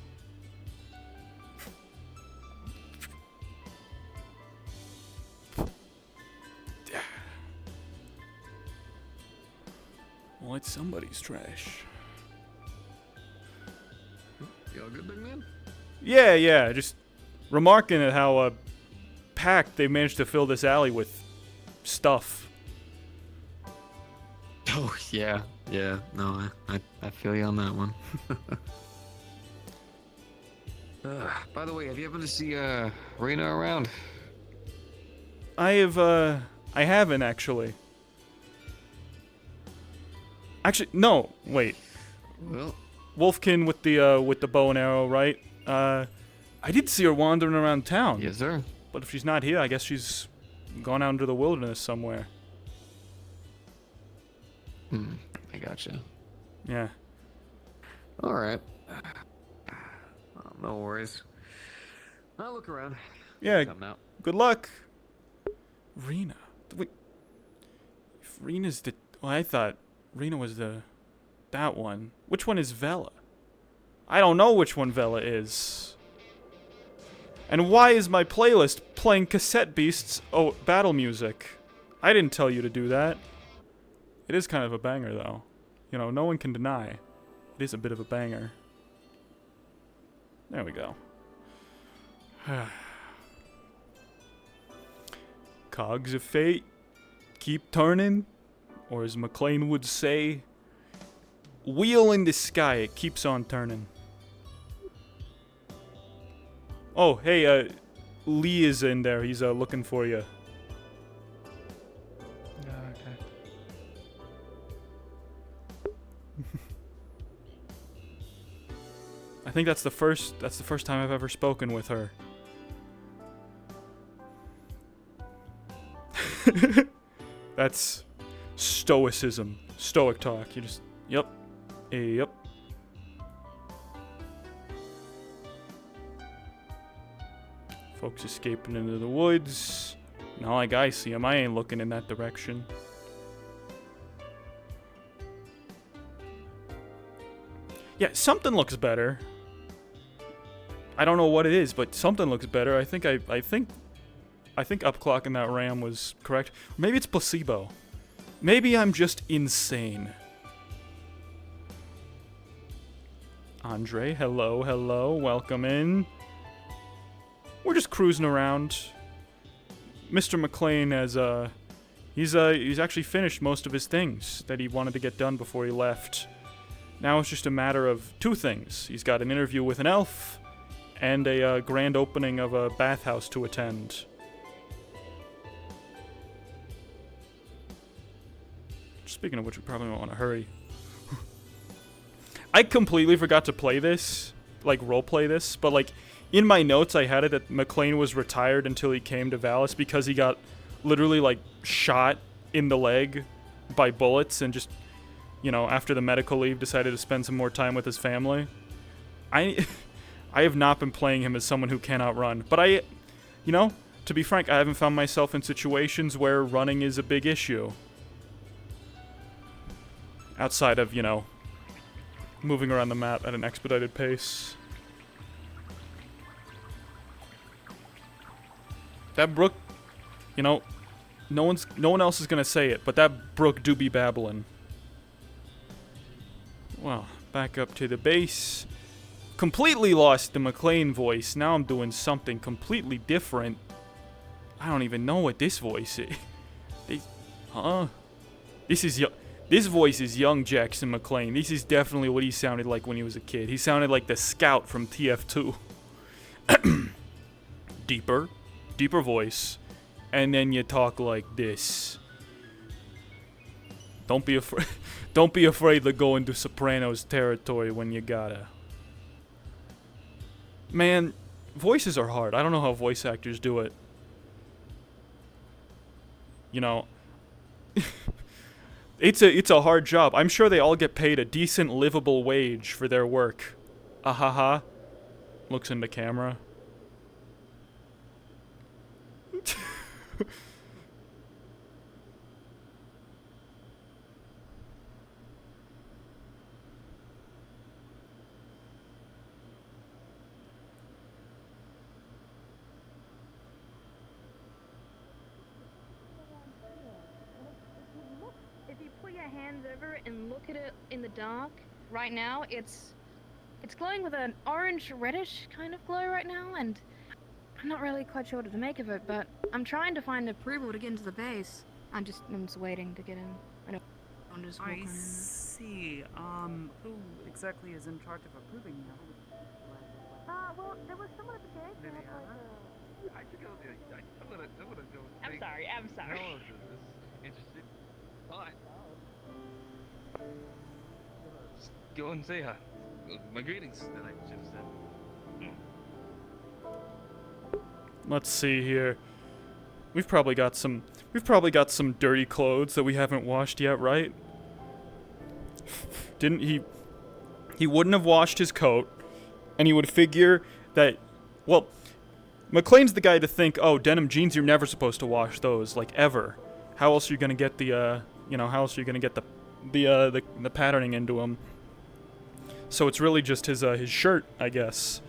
Well, it's somebody's trash. You all good, big man? Yeah, just remarking at how packed they managed to fill this alley with stuff. Oh, yeah. No, I feel you on that one. By the way, have you happened to see Rena around? I haven't actually. Actually, no. Wait. Well, Wolfkin with the bow and arrow, right? I did see her wandering around town. Yes, sir. But if she's not here, I guess she's gone out into the wilderness somewhere. I gotcha. Yeah. All right. No worries. I'll look around. Yeah. Come now. Good luck. Rena. Wait. If Rena's the... Well, I thought Rena was that one. Which one is Vela? I don't know which one Vela is. And why is my playlist playing Cassette Beasts battle music? I didn't tell you to do that. It is kind of a banger, though. You know, no one can deny. It is a bit of a banger. There we go. Cogs of fate keep turning, or as McLean would say, wheel in the sky, it keeps on turning. Oh, hey, Lee is in there. He's looking for you. Okay. I think that's the first time I've ever spoken with her. That's stoicism. Stoic talk. You just, yep. Yep. Folks escaping into the woods. Not like I see them. I ain't looking in that direction. Yeah, something looks better. I don't know what it is, but something looks better. I think upclocking that RAM was correct. Maybe it's placebo. Maybe I'm just insane. Andre, hello, welcome in. We're just cruising around. Mr. McLean has he's actually finished most of his things that he wanted to get done before he left. Now it's just a matter of two things. He's got an interview with an elf and a grand opening of a bathhouse to attend. Speaking of which, we probably want to hurry. I completely forgot to play this, like roleplay this, but like in my notes I had it that McLean was retired until he came to Valis because he got literally like shot in the leg by bullets and just, you know, after the medical leave decided to spend some more time with his family. I have not been playing him as someone who cannot run, but to to be frank, I haven't found myself in situations where running is a big issue. Outside of, you know, moving around the map at an expedited pace. That brook, you know, no one else is gonna say it, but that brook do be babbling. Well, back up to the base. Completely lost the Mclean voice. Now I'm doing something completely different. I don't even know what this voice is. This voice is young Jackson Mclean. This is definitely what he sounded like when he was a kid. He sounded like the scout from TF2. Deeper voice. And then you talk like this. Don't be afraid. Don't be afraid to go into Sopranos territory when you gotta. Man, voices are hard. I don't know how voice actors do it. You know, it's a hard job. I'm sure they all get paid a decent, livable wage for their work. Ahaha. Looks into camera. If you put your hands over it and look at it in the dark, right now it's glowing with an orange reddish kind of glow right now, and I'm not really quite sure what to make of it, but I'm trying to find approval to get into the base. I'm just waiting to get in. I don't I'm just I walking in. see. Who exactly is in charge of approving that? Well, there was someone at the gate. I should go there. I'm gonna go. I'm sorry. No, this is interesting. Alright. Go and say hi. My greetings that I should have said. Let's see here. We've probably got some dirty clothes that we haven't washed yet, right? Didn't he wouldn't have washed his coat, and he would figure that, well, Mclean's the guy to think, oh, denim jeans, you're never supposed to wash those, like, ever. How else are you gonna get the, how else are you gonna get the patterning into them? So it's really just his shirt, I guess.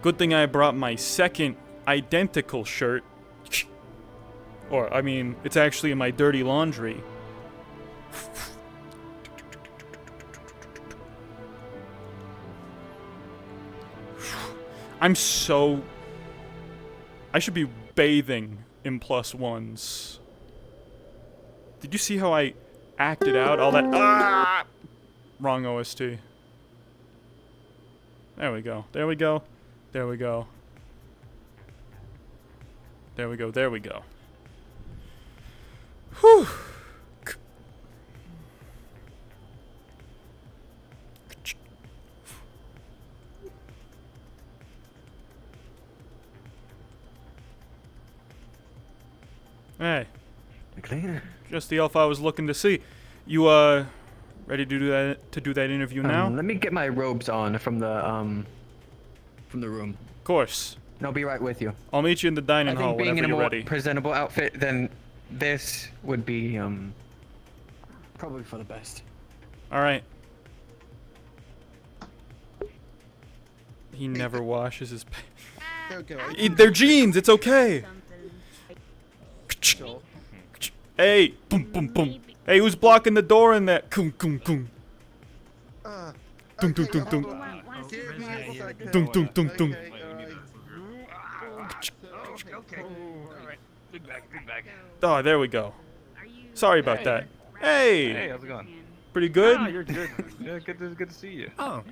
Good thing I brought my second identical shirt. Or, I mean, it's actually in my dirty laundry. I should be bathing in +1s. Did you see how I acted out all that? Wrong OST. There we go. There we go. There we go. There we go. There we go. Whew. Hey. Mclean? Just the elf I was looking to see. You ready to do that interview now? Let me get my robes on from the room. Of course. And I'll be right with you. I'll meet you in the dining hall being whenever in a you're more ready. presentable outfit than this would be probably for the best. All right. He never washes his They're jeans. It's okay. Hey, boom, boom, boom. Hey, who's blocking the door in there? Kum, kum, kum. Dum, dum, dum, dum. Dum, dum, dum, dum. Okay. Alright. Big back. Oh, there we go. Sorry about that. Hey. Hey, how's it going? Pretty good? Oh, you're good. Yeah, good to see you. Oh,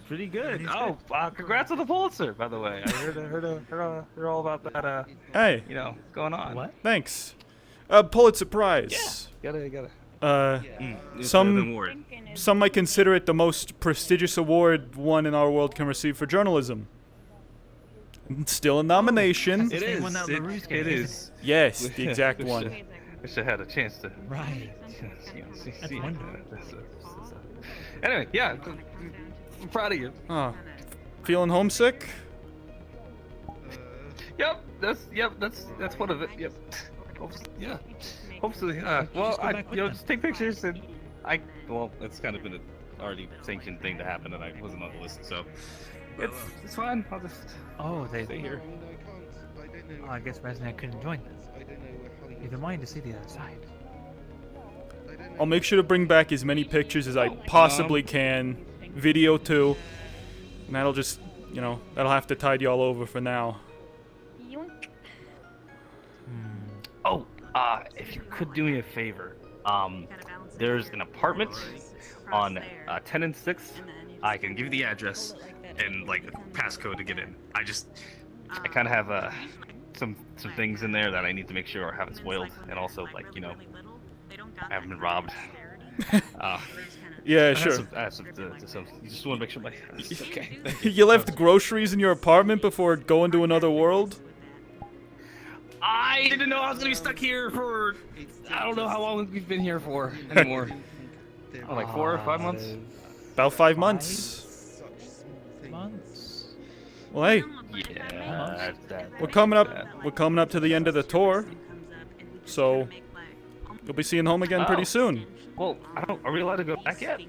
Pretty good. Oh, congrats on the Pulitzer, by the way. I heard all about that. Hey. Going on. What? Thanks. Pulitzer Prize. Yeah. Gotta. It's an award. Some might consider it the most prestigious award one in our world can receive for journalism. Still a nomination. It is. It is. Yes, the exact one. Wish I had a chance to. Right. See. Anyway, yeah. I'm proud of you. Oh, Feeling homesick? Yep, that's one of it. Yep. Yeah. Hopefully. Well, just take pictures and well, it's kind of been a already sanctioned thing to happen, and I wasn't on the list, so it's fine. I'll just stay here. Oh, I guess Resnick couldn't join them. If you mind to see the other side. I'll make sure to bring back as many pictures as I possibly can. Video too. And that'll just, that'll have to tide y'all over for now. Oh, if you could do me a favor, there's an apartment on 10 and 6. I can give you the address and like a passcode to get in. I kind of have some things in there that I need to make sure I haven't spoiled, and also like I haven't been robbed. Yeah, sure. I have some, you just want to make sure it's okay. You left groceries in your apartment before going to another world? I didn't know I was gonna be stuck here for I don't know how long we've been here for anymore. Like 4 or 5 months? About 5 months. Well, hey. Yeah. We're coming up to the end of the tour, so you'll be seeing home again pretty soon. Well, are we allowed to go back yet?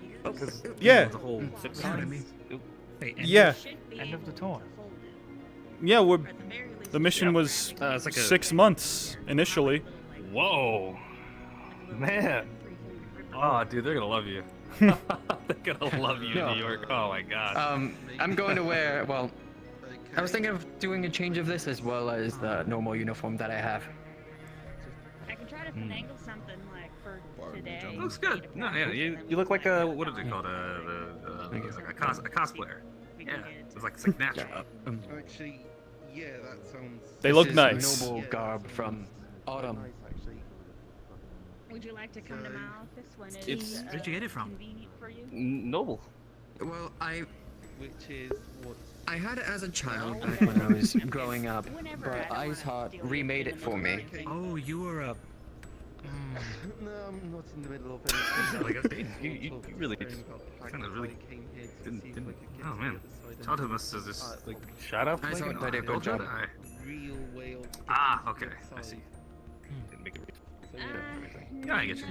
Yeah. The whole 6 months. Yeah. End of the tour. Yeah, the mission was it's like 6 months initially. Whoa, man! Oh, dude, they're gonna love you. They're gonna love you in New York. Oh my gosh. I'm going to wear. Well, I was thinking of doing a change of this as well as the normal uniform that I have. I can try to finagle something like for today. Looks good. No, yeah, you look like a what is it called? It's like a cosplayer. Yeah, it's like natural. Actually, yeah, that sounds. They look nice. Noble garb from Autumn. Would you like to come to my office when It's where'd you get it from? Convenient for you? Noble. Well, Which is what? I had it as a child back when I was growing up, but Iceheart remade it for me. Oh, you were a. No, I'm not in the middle of anything. You really kind of really didn't. Oh man, childhood must have just like shot up. I like thought I did a good job. Real whale. Okay, I see. Didn't make it. Yeah, I get you.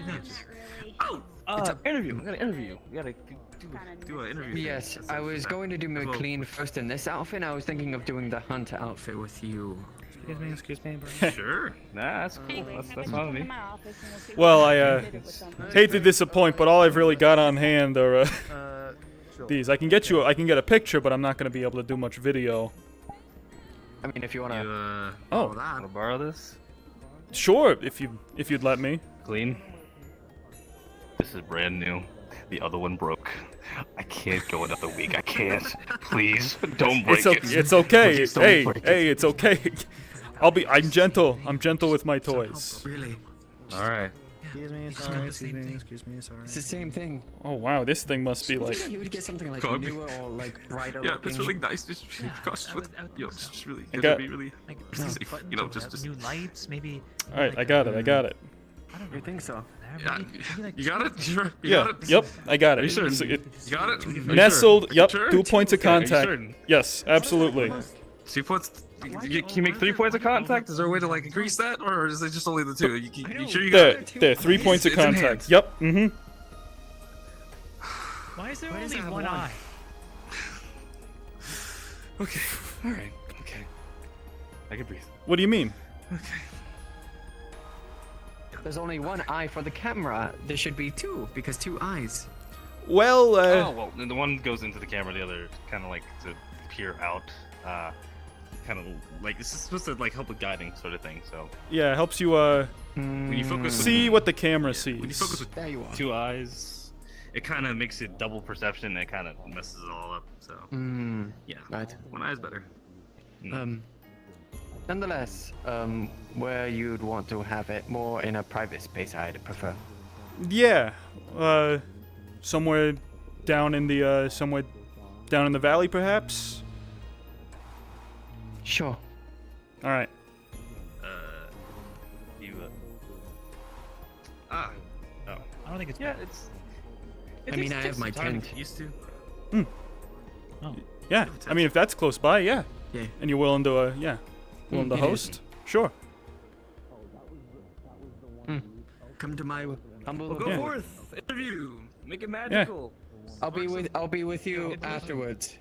Oh, interview. We got an interview. We gotta do an interview. Yes, I was going to do Mclean first in this outfit. I was thinking of doing the hunter outfit with you. Excuse me, bro. Sure. Nah, that's cool. That's fine with me. Well, I hate to disappoint, but all I've really got on hand are these. I can get a picture, but I'm not gonna be able to do much video. I mean, if you wanna. Wanna borrow this? Sure, if you'd let me. Clean. This is brand new. The other one broke. I can't go another week. I can't. Please, don't break it. It's okay. Please don't Hey, break hey, it. it's okay. I'm gentle. I'm gentle with my toys. Really? All right. Excuse me, sorry. It's the same thing. Oh wow, this thing must be like. You would get something like Copy. newer or like brighter Yeah, looking. it's really nice. Just cautious with, just really, I you got- be really safe. You know, just. New lights, maybe. All right, I got it. You think so? Yeah, you got it. You Yeah. got it. Yep. I got it. Are you certain? So You got it. Are you Nestled. sure? Yep. Sure? 2 points of Okay, are you contact. certain? Yes, absolutely. 2 points. Can you make 3 points of contact? Is there a way to like increase that, or is it just only the 2? You sure you got it? There. 3 points of It's in hand. contact. Yep. Mm-hmm. Why is there Why does only it have one one? eye? Okay. All right. Okay. I can breathe. What do you mean? Okay. There's only one eye for the camera. There should be 2 because 2 eyes. Well. Oh well, the one goes into the camera, the other kind of like to peer out. Kind of like this is supposed to like help with guiding sort of thing. So Yeah, it helps you when you focus see what the camera when you sees. focus with There you are. 2 eyes, it kind of makes it double perception. And it kind of messes it all up. So yeah, Right. 1 eye is better. Nonetheless, where you'd want to have it more in a private space, I'd prefer. Yeah. Somewhere down in the valley, perhaps. Sure. All right. You. Oh. I don't think it's Yeah, bad. it's. I mean, I have my tent. Used to. Oh. Yeah, I mean, if that's close by, yeah. Yeah. And you're willing to, willing to It is. host? Sure. Come to my humble. Well, go Yeah. forth. Interview. Make it magical. I'll be with you afterwards.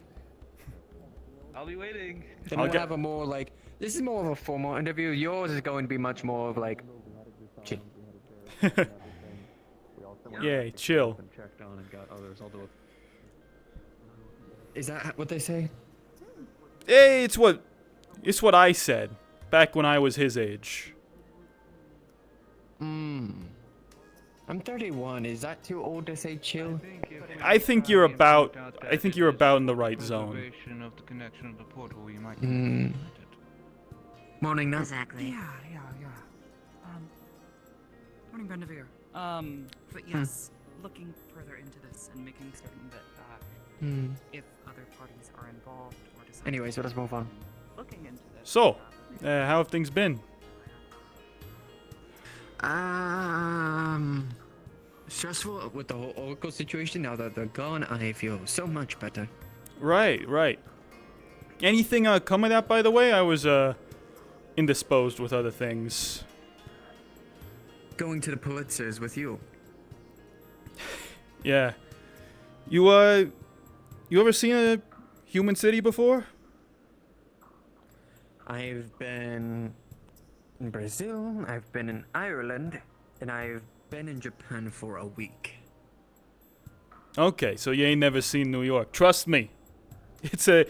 I'll be waiting. Then we'll have a more like. This is more of a formal interview. Yours is going to be much more of like. Chill. Yeah, chill. Checked on and got others. I'll do it. Is that what they say? Hey, it's what I said back when I was his age. I'm 31. Is that too old to say chill? I think you're about in the right zone. Of the connection of the portal, you might. Morning, now. Exactly. Yeah. Morning, Benevere. But yes, looking further into this and making certain that if other parties are involved or decide. Anyway, so let's move on. Looking into this. So, how have things been? Stressful with the whole Oracle situation. Now that they're gone, I feel so much better. Right. Anything come of that, by the way? I was indisposed with other things. Going to the Pulitzers with you. Yeah. You ever seen a human city before? I've been in Brazil, I've been in Ireland, and I've been in Japan for a week. Okay, so you ain't never seen New York. Trust me. It's a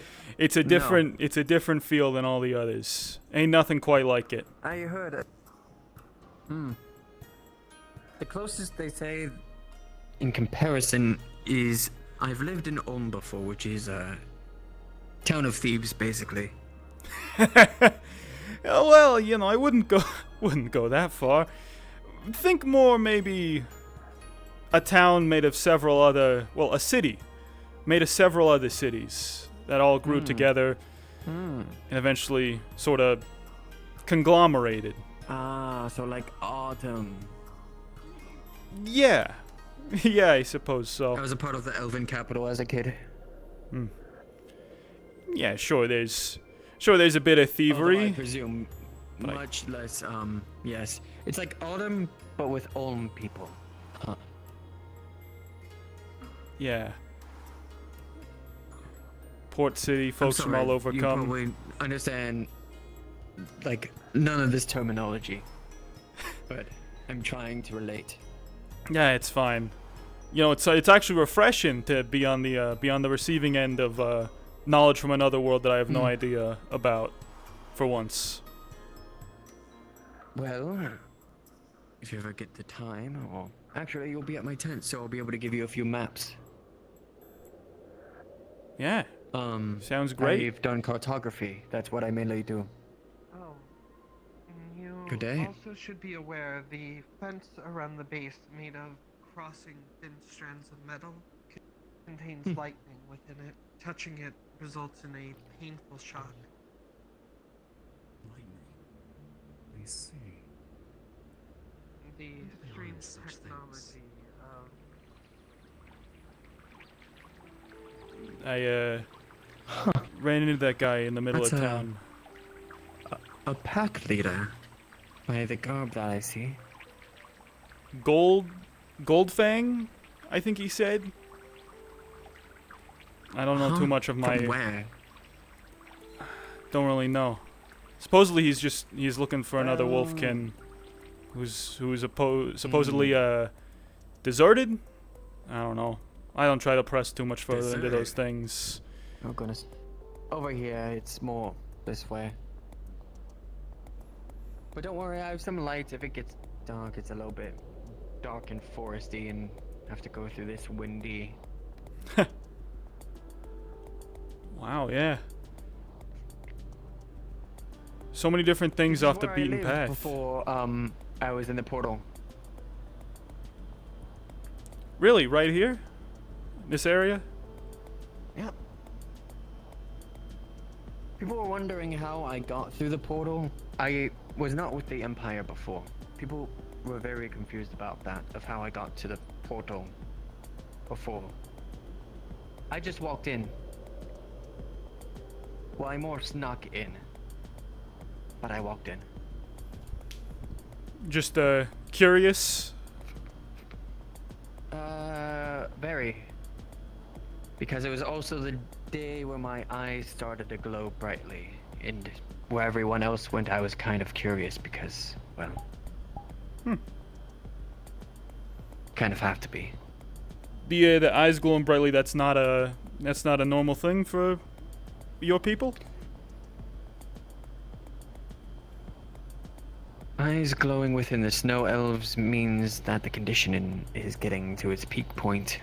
different feel than all the others. Ain't nothing quite like it. I heard it. The closest they say in comparison is I've lived in Ulm before, which is a town of thieves, basically. Well, I wouldn't go that far. Think more maybe a town made of several other, a city made of several other cities that all grew together and eventually sort of conglomerated. So like Autumn. Yeah. Yeah, I suppose so. I was a part of the Elven capital as a kid. Yeah, sure, there's a bit of thievery. Although I presume much less, yes. It's like Autumn, but with Ulm people. Huh. Yeah. Port City, folks from all over you come. probably understand, like, none of this terminology. But I'm trying to relate. Yeah, it's fine. It's actually refreshing to be on the receiving end of knowledge from another world that I have no idea about, for once. Well, if you ever get the time, or actually, you'll be at my tent, so I'll be able to give you a few maps. Yeah. Sounds great. I've done cartography. That's what I mainly do. Oh, and you Good day. also should be aware the fence around the base, made of crossing thin strands of metal, contains lightning within it. Touching it results in a painful shock. I see. The strange technology of I ran into that guy in the middle That's of town. A pack leader, by the garb that I see. Goldfang, I think he said. I don't know too much of my. From where? Don't really know. Supposedly he's looking for another wolfkin, who's supposedly deserted. I don't know. I don't try to press too much further into those things. Oh goodness. Over here, it's more this way. But don't worry, I have some lights. If it gets dark, it's a little bit dark and foresty, and have to go through this windy. Wow, yeah. So many different things off the beaten path. Before I was in the portal. Really, right here? This area? Yep. People were wondering how I got through the portal. I was not with the Empire before. People were very confused about that, of how I got to the portal before. I just walked in. Well, I more snuck in. But I walked in. Just curious. Very. Because it was also the day where my eyes started to glow brightly. And where everyone else went, I was kind of curious because, well... kind of have to be. The eyes glowing brightly, that's not a normal thing for your people? Eyes glowing within the snow elves means that the condition is getting to its peak point.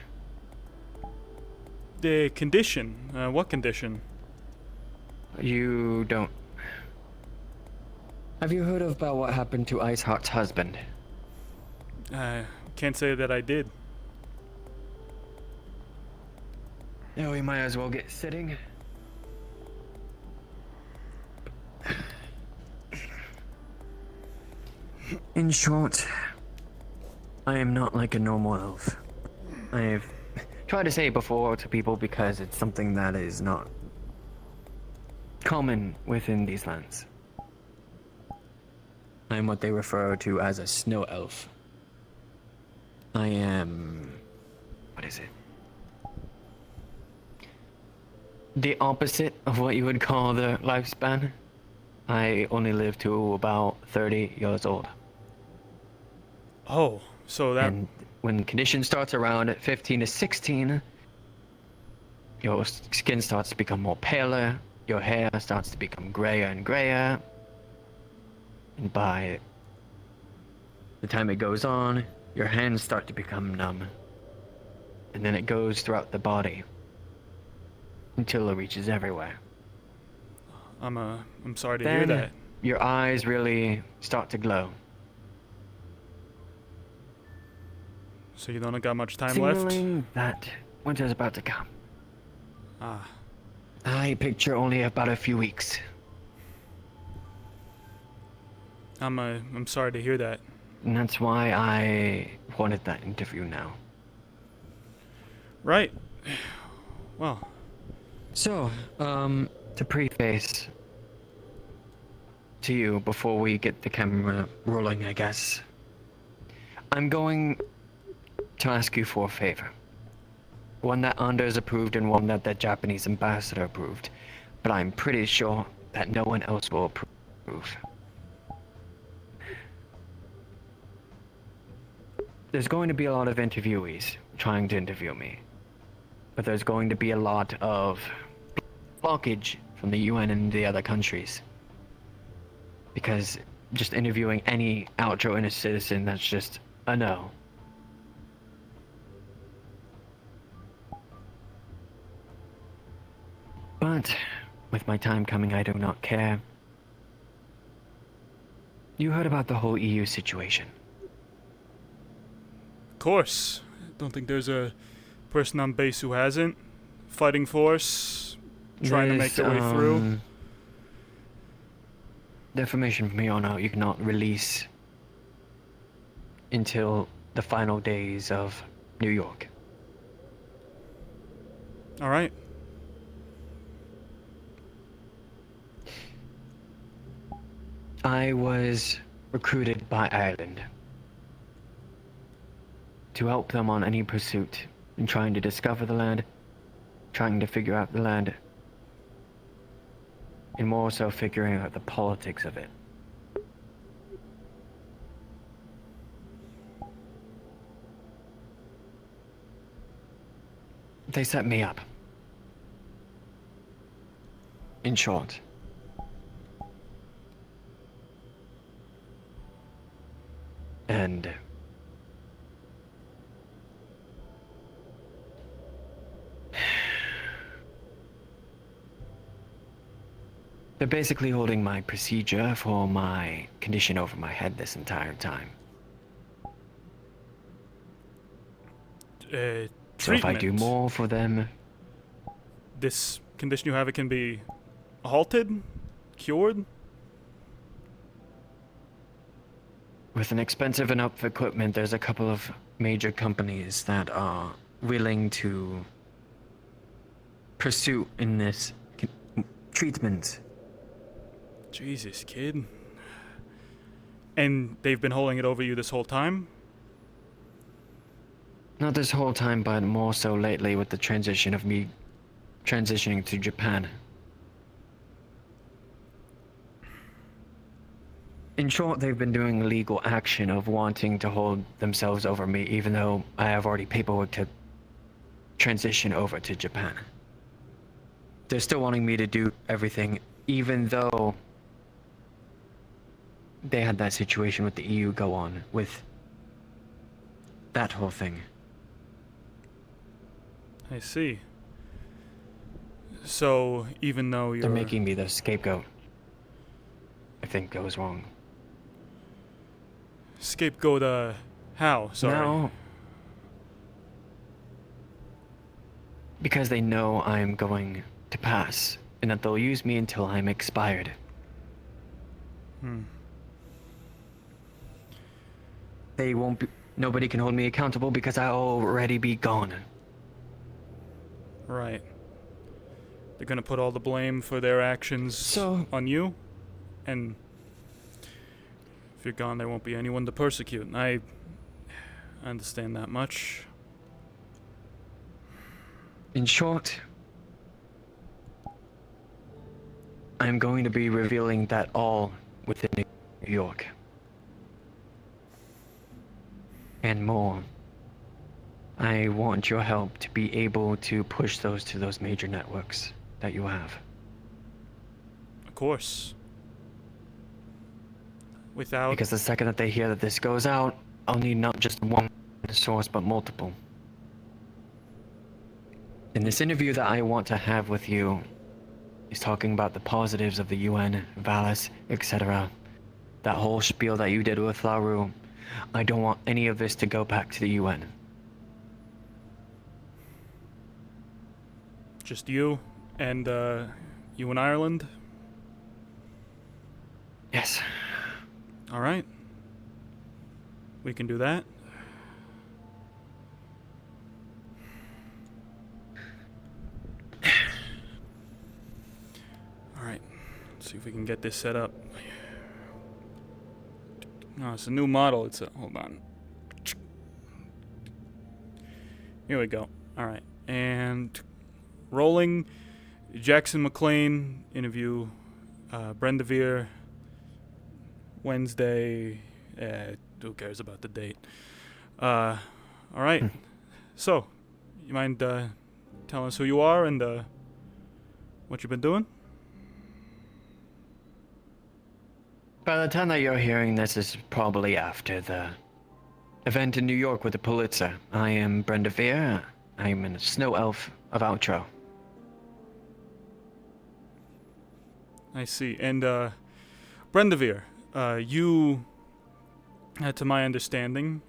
The condition? What condition? You don't... Have you heard about what happened to Iceheart's husband? Can't say that I did. Yeah, we might as well get sitting. In short, I am not like a normal elf. I've tried to say it before to people because it's something that is not common within these lands. I am what they refer to as a snow elf. I am... what is it? The opposite of what you would call the lifespan. I only live to about 30 years old. Oh, so that... And when condition starts around 15 to 16, your skin starts to become more paler, your hair starts to become grayer and grayer, and by the time it goes on, your hands start to become numb. And then it goes throughout the body until it reaches everywhere. I'm sorry to hear Then that. your eyes really start to glow. So you don't got much time Signaling left? that winter's about to come. Ah. I picture only about a few weeks. I'm sorry to hear that. And that's why I wanted that interview now. Right. Well. So, to preface to you before we get the camera rolling, I guess, I'm going to ask you for a favor. One that Anders approved and one that the Japanese ambassador approved. But I'm pretty sure that no one else will approve. There's going to be a lot of interviewees trying to interview me. But there's going to be a lot of blockage from the UN and the other countries. Because just interviewing any outro in a citizen, that's just a no. But with my time coming, I do not care. You heard about the whole EU situation. Of course. Don't think there's a person on base who hasn't. Fighting force, trying to make their way through. The information from here on out you cannot release until the final days of New York. Alright. I was recruited by Ireland to help them on any pursuit in trying to discover the land, trying to figure out the land, and more so figuring out the politics of it. They set me up. In short. And they're basically holding my procedure for my condition over my head this entire time. So if I do more for them... This condition you have, it can be halted? Cured? With an expensive enough equipment, there's a couple of major companies that are willing to pursue in this treatment. Jesus, kid. And they've been holding it over you this whole time? Not this whole time, but more so lately with the transition of me transitioning to Japan. In short, they've been doing legal action of wanting to hold themselves over me, even though I have already paperwork to transition over to Japan. They're still wanting me to do everything, even though they had that situation with the EU go on, with that whole thing. I see. So, even though you're... They're making me the scapegoat if things goes wrong. Scapegoat, how? Sorry. No. Because they know I'm going to pass, and that they'll use me until I'm expired. They won't be... Nobody can hold me accountable because I'll already be gone. Right. They're gonna put all the blame for their actions on you, and if you're gone, there won't be anyone to persecute. I understand that much. In short, I'm going to be revealing that all within New York. And more. I want your help to be able to push those to those major networks that you have. Of course. Without... Because the second that they hear that this goes out, I'll need not just one source, but multiple. In this interview that I want to have with you is talking about the positives of the UN, Valis, etc. That whole spiel that you did with Laru. I don't want any of this to go back to the UN. Just you and you in Ireland? Yes. All right. We can do that. All right. Let's see if we can get this set up. No, it's a new model. It's a... Hold on. Here we go. All right. And... rolling. Jackson Mclean interview. Brenda Veer. Wednesday. Who cares about the date? All right. So, you mind telling us who you are and what you've been doing? By the time that you're hearing this is probably after the event in New York with the Pulitzer. I am Brenda Veer. I'm a snow elf of Outro. I see. And Brenda Veer, you, to my understanding,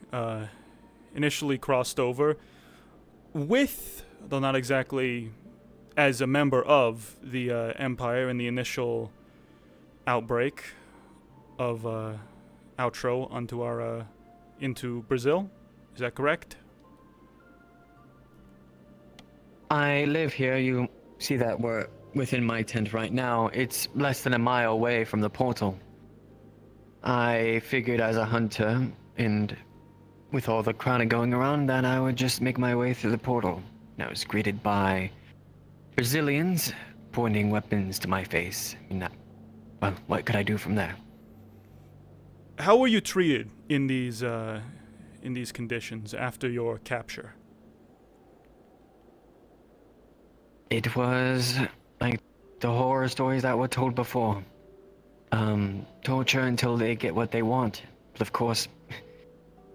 initially crossed over with, though not exactly as a member of the Empire in the initial outbreak of Outro onto our into Brazil. Is that correct? I live here. You see that we're within my tent right now. It's less than a mile away from the portal. I figured as a hunter, and with all the crowding going around, that I would just make my way through the portal. And I was greeted by Brazilians pointing weapons to my face. And well, what could I do from there? How were you treated in these conditions after your capture? It was like the horror stories that were told before. Torture until they get what they want. But of course,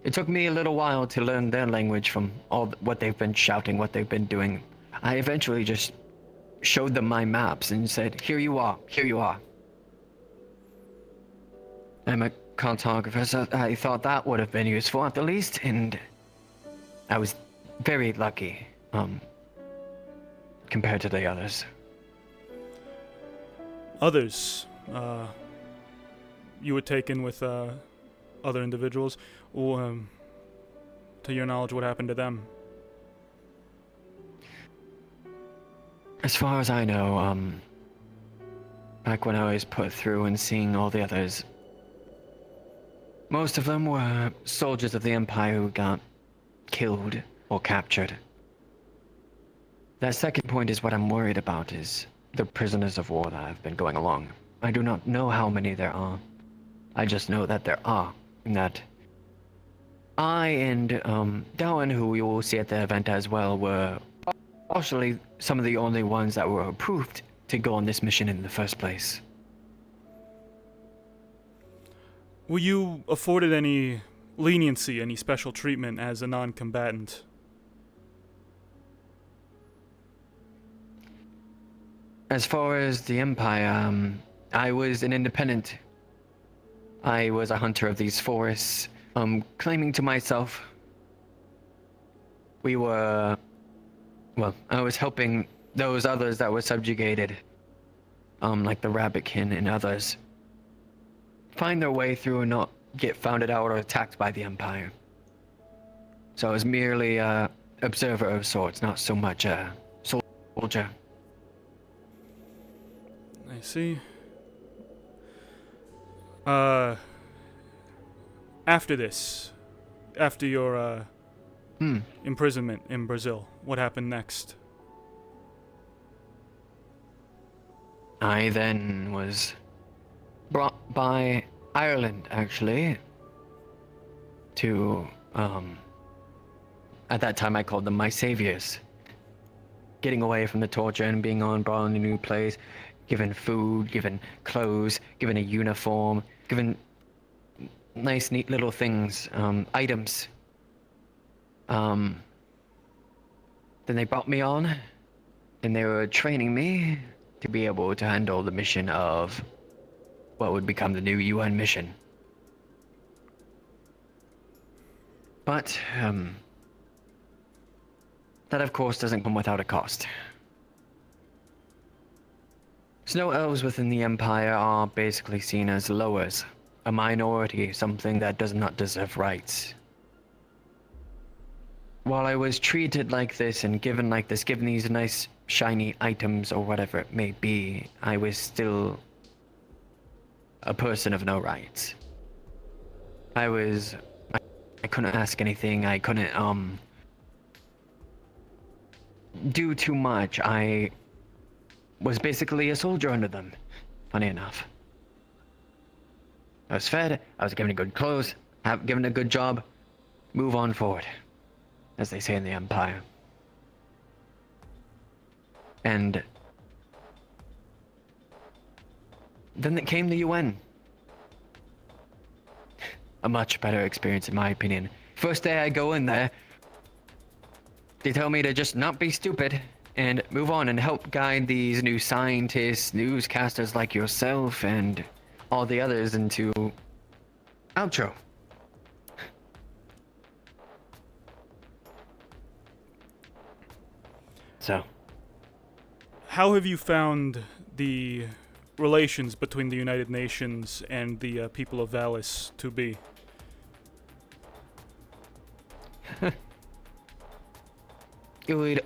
it took me a little while to learn their language from all what they've been shouting, what they've been doing. I eventually just showed them my maps and said, here you are, here you are. I'm a cartographer, so I thought that would have been useful at the least, and I was very lucky, compared to the others. Others, you were taken with other individuals. To your knowledge, what happened to them? As far as I know, back when I was put through and seeing all the others. Most of them were soldiers of the Empire who got killed or captured. That second point is what I'm worried about, is the prisoners of war that have been going along. I do not know how many there are. I just know that there are, and that I and Darwin, who we will see at the event as well, were partially some of the only ones that were approved to go on this mission in the first place. Were you afforded any leniency, any special treatment as a non-combatant? As far as the Empire, I was an independent. I was a hunter of these forests, claiming to myself. We were... Well, I was helping those others that were subjugated, like the Rabbitkin and others, find their way through and not get found out or attacked by the Empire. So I was merely a observer of sorts, not so much a soldier. I see. After this, after your imprisonment in Brazil, what happened next? I then was brought by Ireland, actually, to, at that time I called them my saviors. Getting away from the torture and being brought in a new place, given food, given clothes, given a uniform, given nice, neat little things, items. Then they brought me on, and they were training me to be able to handle the mission of what would become the new UN mission. But, that of course doesn't come without a cost. Snow elves within the Empire are basically seen as lowers, a minority, something that does not deserve rights. While I was treated like this and given like this, given these nice shiny items or whatever it may be, I was still a person of no rights. I couldn't ask anything, I couldn't do too much. I was basically a soldier under them, funny enough. I was fed, I was given good clothes, given a good job, move on forward, as they say in the Empire. And then came the UN. A much better experience in my opinion. First day I go in there, they tell me to just not be stupid and move on and help guide these new scientists, newscasters like yourself and all the others into outro. So, how have you found the relations between the United Nations and the people of Valis to be? It would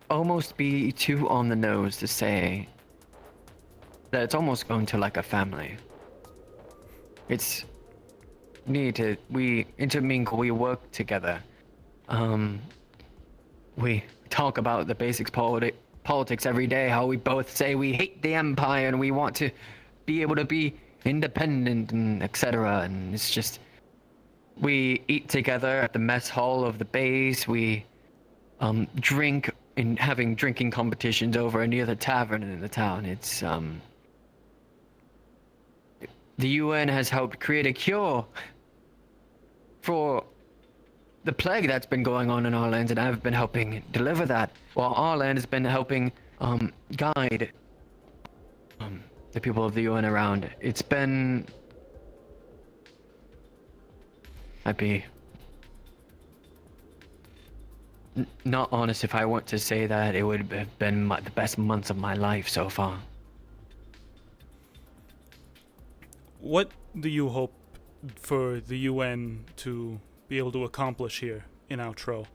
almost be too on the nose to say that it's almost going to like a family. It's we intermingle, we work together. We talk about the basics politics every day, how we both say we hate the Empire and we want to be able to be independent and etc. And it's just, we eat together at the mess hall of the base, we drink and having drinking competitions over near the tavern in the town. It's the UN has helped create a cure for the plague that's been going on in our lands, and I've been helping deliver that, while our land has been helping guide the people of the UN around. It's been... I'd be not honest if I want to say that it would have been the best months of my life so far. What do you hope for the UN to be able to accomplish here in Outro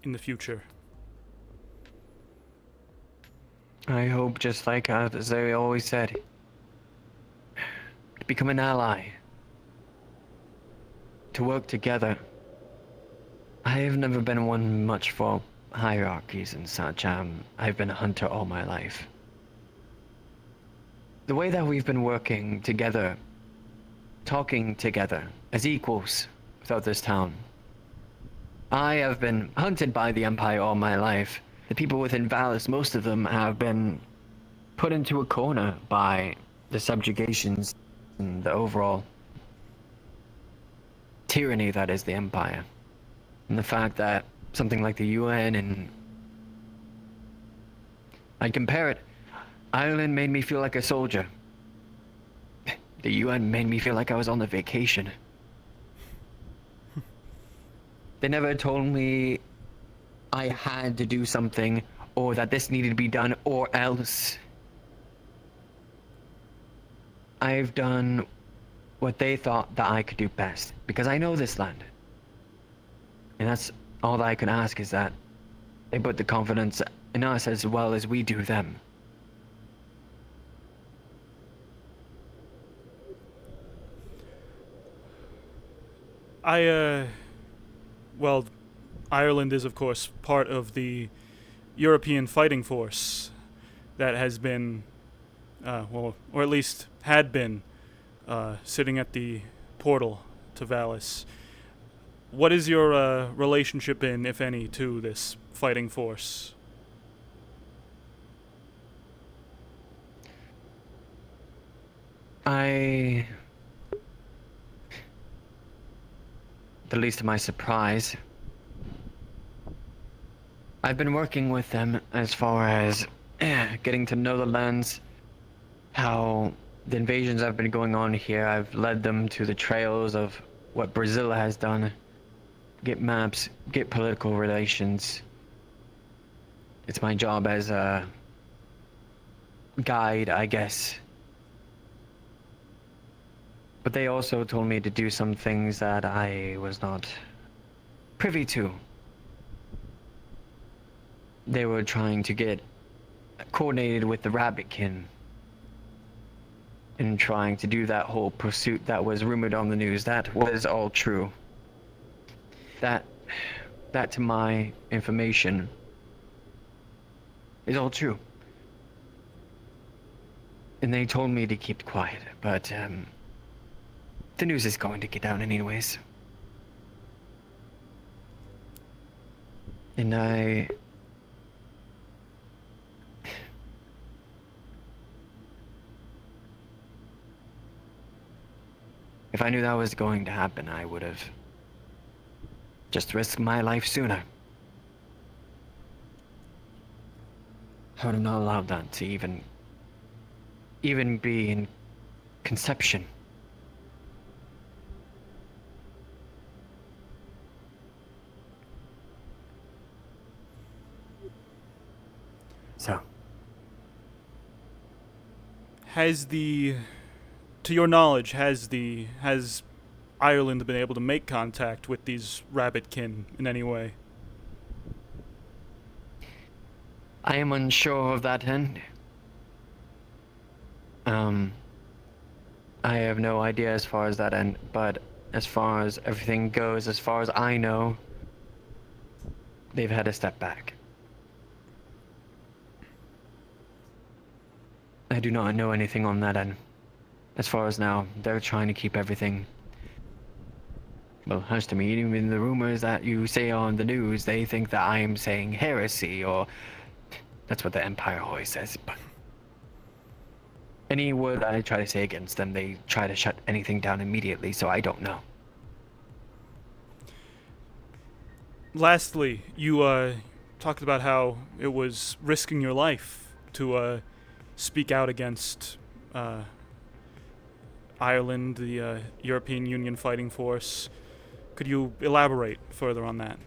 in the future? I hope, just like as they always said, to become an ally, to work together. I have never been one much for hierarchies and such. I've been a hunter all my life. The way that we've been working together, talking together as equals throughout this town. I have been hunted by the Empire all my life. The people within Valis, most of them have been put into a corner by the subjugations and the overall tyranny that is the Empire. And the fact that something like the UN and... I'd compare it. Ireland made me feel like a soldier. The UN made me feel like I was on a vacation. They never told me I had to do something, or that this needed to be done, or else. I've done what they thought that I could do best, because I know this land. And that's all that I can ask, is that they put the confidence in us as well as we do them. Well, Ireland is, of course, part of the European fighting force that has been, well, or at least had been, sitting at the portal to Valis. What is your relationship in, if any, to this fighting force? The least of my surprise, I've been working with them as far as getting to know the lands, how the invasions have been going on here. I've led them to the trails of what Brasil has done, get maps, get political relations. It's my job as a guide, I guess. But they also told me to do some things that I was not privy to. They were trying to get coordinated with the Rabbitkin and trying to do that whole pursuit that was rumored on the news. That was all true. That to my information is all true. And they told me to keep quiet, but the news is going to get out anyways. And if I knew that was going to happen, I would have just risked my life sooner. I would have not allowed that to even be in conception. So, to your knowledge, has Ireland been able to make contact with these Rabbitkin in any way? I am unsure of that end. I have no idea as far as that end, but as far as everything goes, as far as I know, they've had to step back. I do not know anything on that end. As far as now, they're trying to keep everything, well, hush to me. Even the rumors that you say on the news, they think that I am saying heresy, or that's what the Empire always says, but any word I try to say against them, they try to shut anything down immediately, so I don't know. Lastly, you talked about how it was risking your life to speak out against Ireland, the European Union fighting force. Could you elaborate further on that?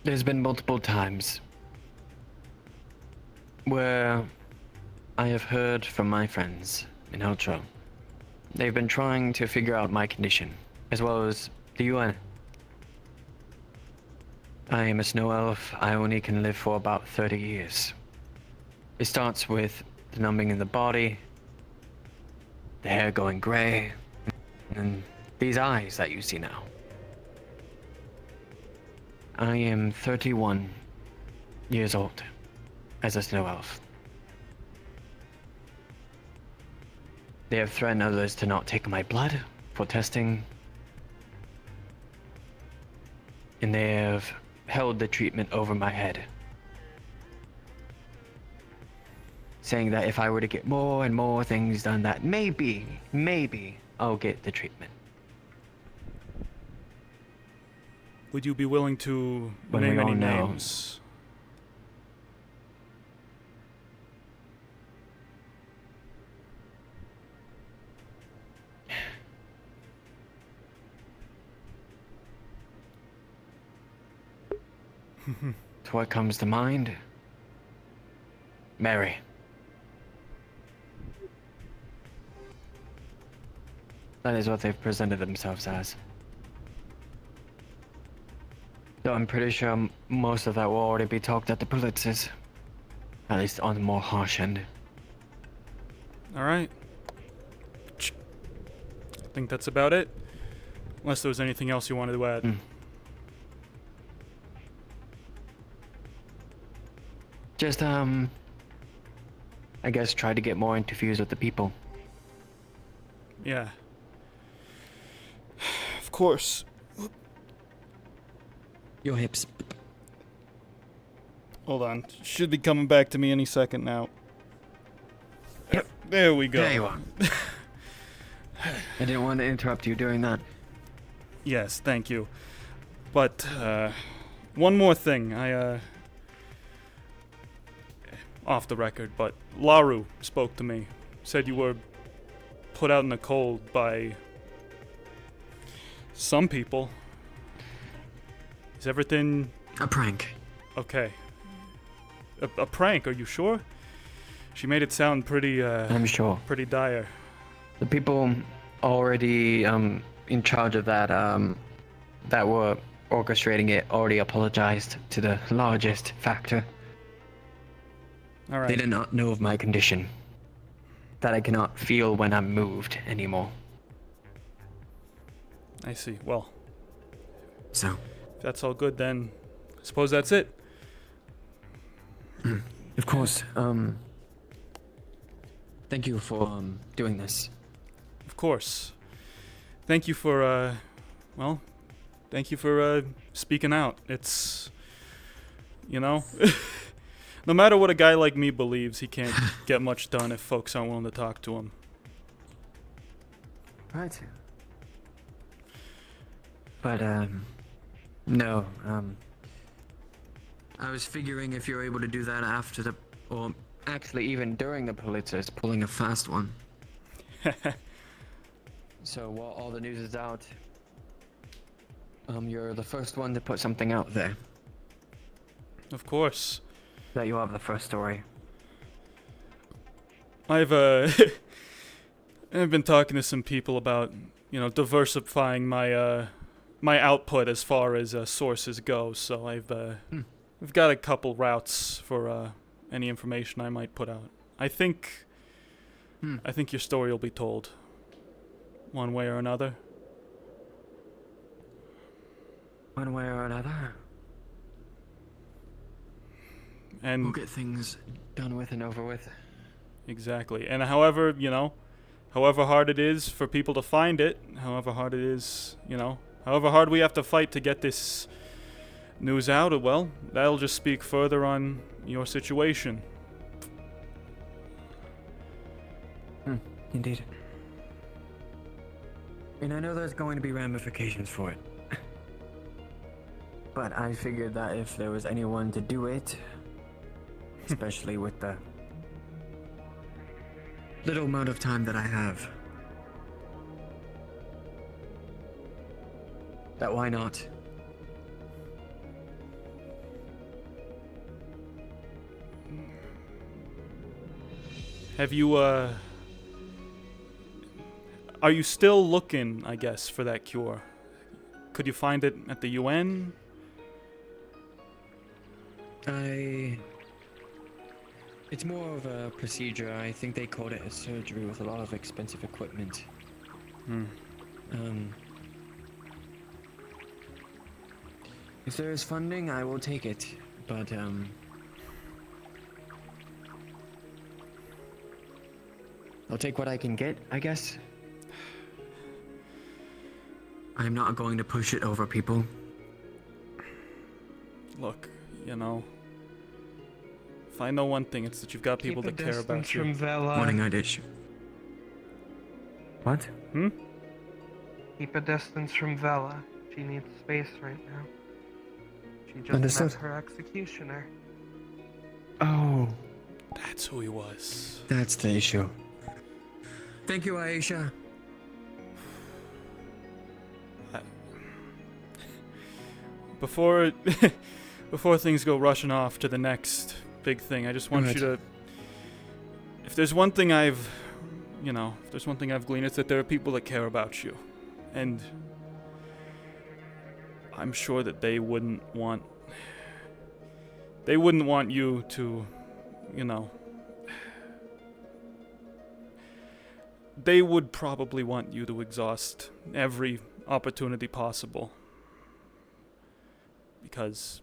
There's been multiple times where I have heard from my friends in Ultra. They've been trying to figure out my condition, as well as the UN. I am a snow elf. I only can live for about 30 years. It starts with the numbing in the body, the hair going gray, and these eyes that you see now. I am 31 years old as a snow elf. They have threatened others to not take my blood for testing, and they have held the treatment over my head, saying that if I were to get more and more things done, that maybe I'll get the treatment. Would you be willing to When name we all any know. names? To what comes to mind? Mary. That is what they've presented themselves as. Though I'm pretty sure most of that will already be talked at the Pulitzers. At least on the more harsh end. Alright. I think that's about it. Unless there was anything else you wanted to add. Just, I guess try to get more interviews with the people. Yeah. Of course. Your hips. Hold on. Should be coming back to me any second now. Yep. There we go. There you are. I didn't want to interrupt you doing that. Yes, thank you. But, one more thing. Off the record, but Laru spoke to me. Said you were put out in the cold by some people. Is everything... A prank. Okay. A prank, are you sure? She made it sound pretty, I'm sure. pretty dire. The people already in charge of that that were orchestrating it already apologized to the largest factor. All right. They did not know of my condition. That I cannot feel when I'm moved anymore. I see. Well, So, if that's all good, then I suppose that's it. of course, thank you for doing this. Of course. Thank you for, well, thank you for speaking out. It's, you know, no matter what a guy like me believes, he can't get much done if folks aren't willing to talk to him. Right. But, no, I was figuring if you're able to do that after the, or actually even during the Pulitzers, pulling a fast one. So while all the news is out, you're the first one to put something out there. Of course. That you'll have the first story. I've been talking to some people about, you know, diversifying my my output as far as sources go. So I've got a couple routes for any information I might put out. I think your story will be told, one way or another. One way or another. And we'll get things done with and over with. Exactly. And however, you know, however hard it is for people to find it, however hard it is, you know, however hard we have to fight to get this news out, well, that'll just speak further on your situation. Indeed. And I know there's going to be ramifications for it. But I figured that if there was anyone to do it, especially with the little amount of time that I have, that why not? Have you, are you still looking, I guess, for that cure? Could you find it at the UN? It's more of a procedure. I think they called it a surgery with a lot of expensive equipment. If there is funding, I will take it. But I'll take what I can get, I guess. I'm not going to push it over people. Look, you know, if I know one thing, it's that you've got people that care about you. Morning, I dish. What? Keep a distance from Vela. She needs space right now. She just Understood. met her executioner. Oh, That's who he was. that's the issue. Thank you, Aisha. Before things go rushing off to the next big thing, I just want you to. If there's one thing if there's one thing I've gleaned, it's that there are people that care about you, and I'm sure that they wouldn't want you to, they would probably want you to exhaust every opportunity possible. Because,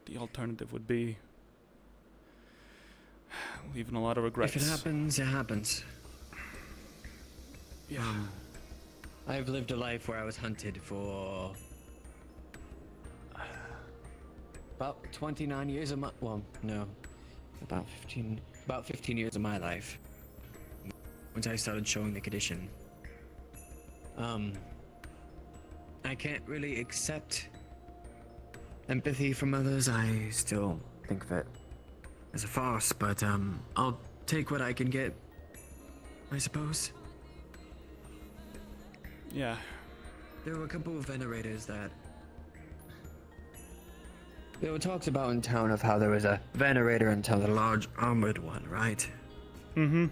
the alternative would be leaving a lot of regrets. If it happens, it happens. Yeah. I've lived a life where I was hunted for about 29 years of my, about 15 years of my life. Once I started showing the condition. I can't really accept empathy from others. I still think of it as a farce, but I'll take what I can get, I suppose. Yeah. There were a couple of venerators that there were talks about in town of how there was a venerator until the large armored one, right? Mm-hmm.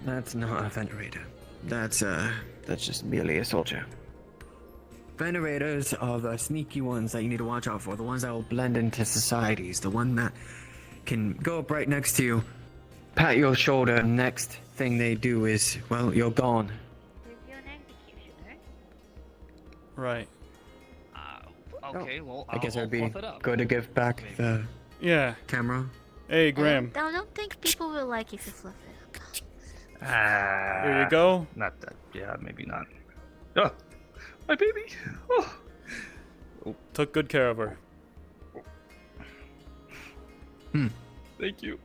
That's not a venerator. That's just merely a soldier. Venerators are the sneaky ones that you need to watch out for, the ones that will blend into societies, the one that can go up right next to you, pat your shoulder, and next thing they do is, well, you're gone. Right. Okay, well, I guess it would be fluff it up. good to give back the camera. Hey, Graham. I don't think people will like if you fluff it up. There you go. Not that. Yeah, maybe not. Oh, my baby. Oh. Took good care of her. Thank you.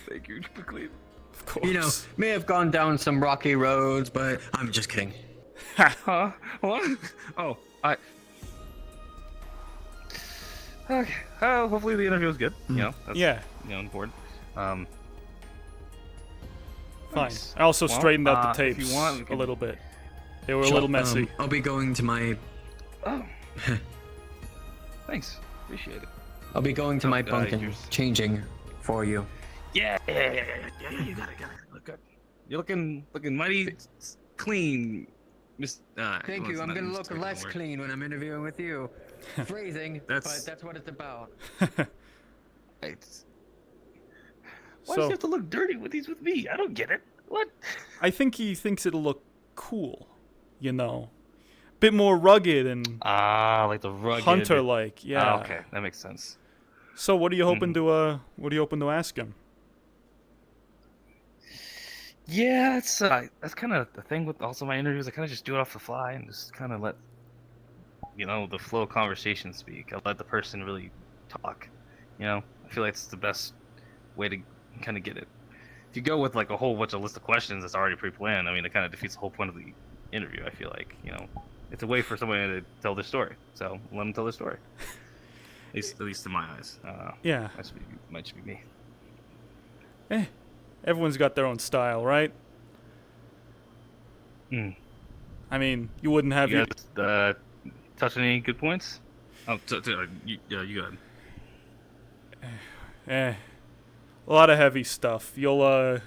Thank you, Mclean. Of course. You know, may have gone down some rocky roads, but I'm just kidding. Huh? What? Oh, okay. Hopefully the interview was good. You know. That's, important. Fine. Nice. I also Well, straightened out the if tapes you want, we a can- little bit. They were a little messy. I'll be going to my. Oh. Thanks. Appreciate it. I'll be going to my bunk and yours. changing for you. Yeah. You got it. Look good. You're looking mighty clean, Miss. Thank you. well, I'm it's gonna not- look it's not less word. clean when I'm interviewing with you. Phrasing, but That's- that's what it's about. Why does he have to look dirty when he's with me? I don't get it. What? I think he thinks it'll look cool, Bit more rugged and like the rugged hunter-like, yeah. Oh, okay, that makes sense. So what are you hoping to ask him? Yeah, that's kind of the thing with also my interviews. I kind of just do it off the fly and just kind of let the flow of conversation speak. I let the person really talk. I feel like it's the best way to kind of get it. If you go with like a whole bunch of list of questions that's already pre-planned, I mean, it kind of defeats the whole point of the interview. I feel like it's a way for somebody to tell their story. So let them tell their story. At least in my eyes. Yeah. Might just be me. Everyone's got their own style, right? I mean, you wouldn't have You guys touch any good points? Oh, you go ahead. A lot of heavy stuff. You'll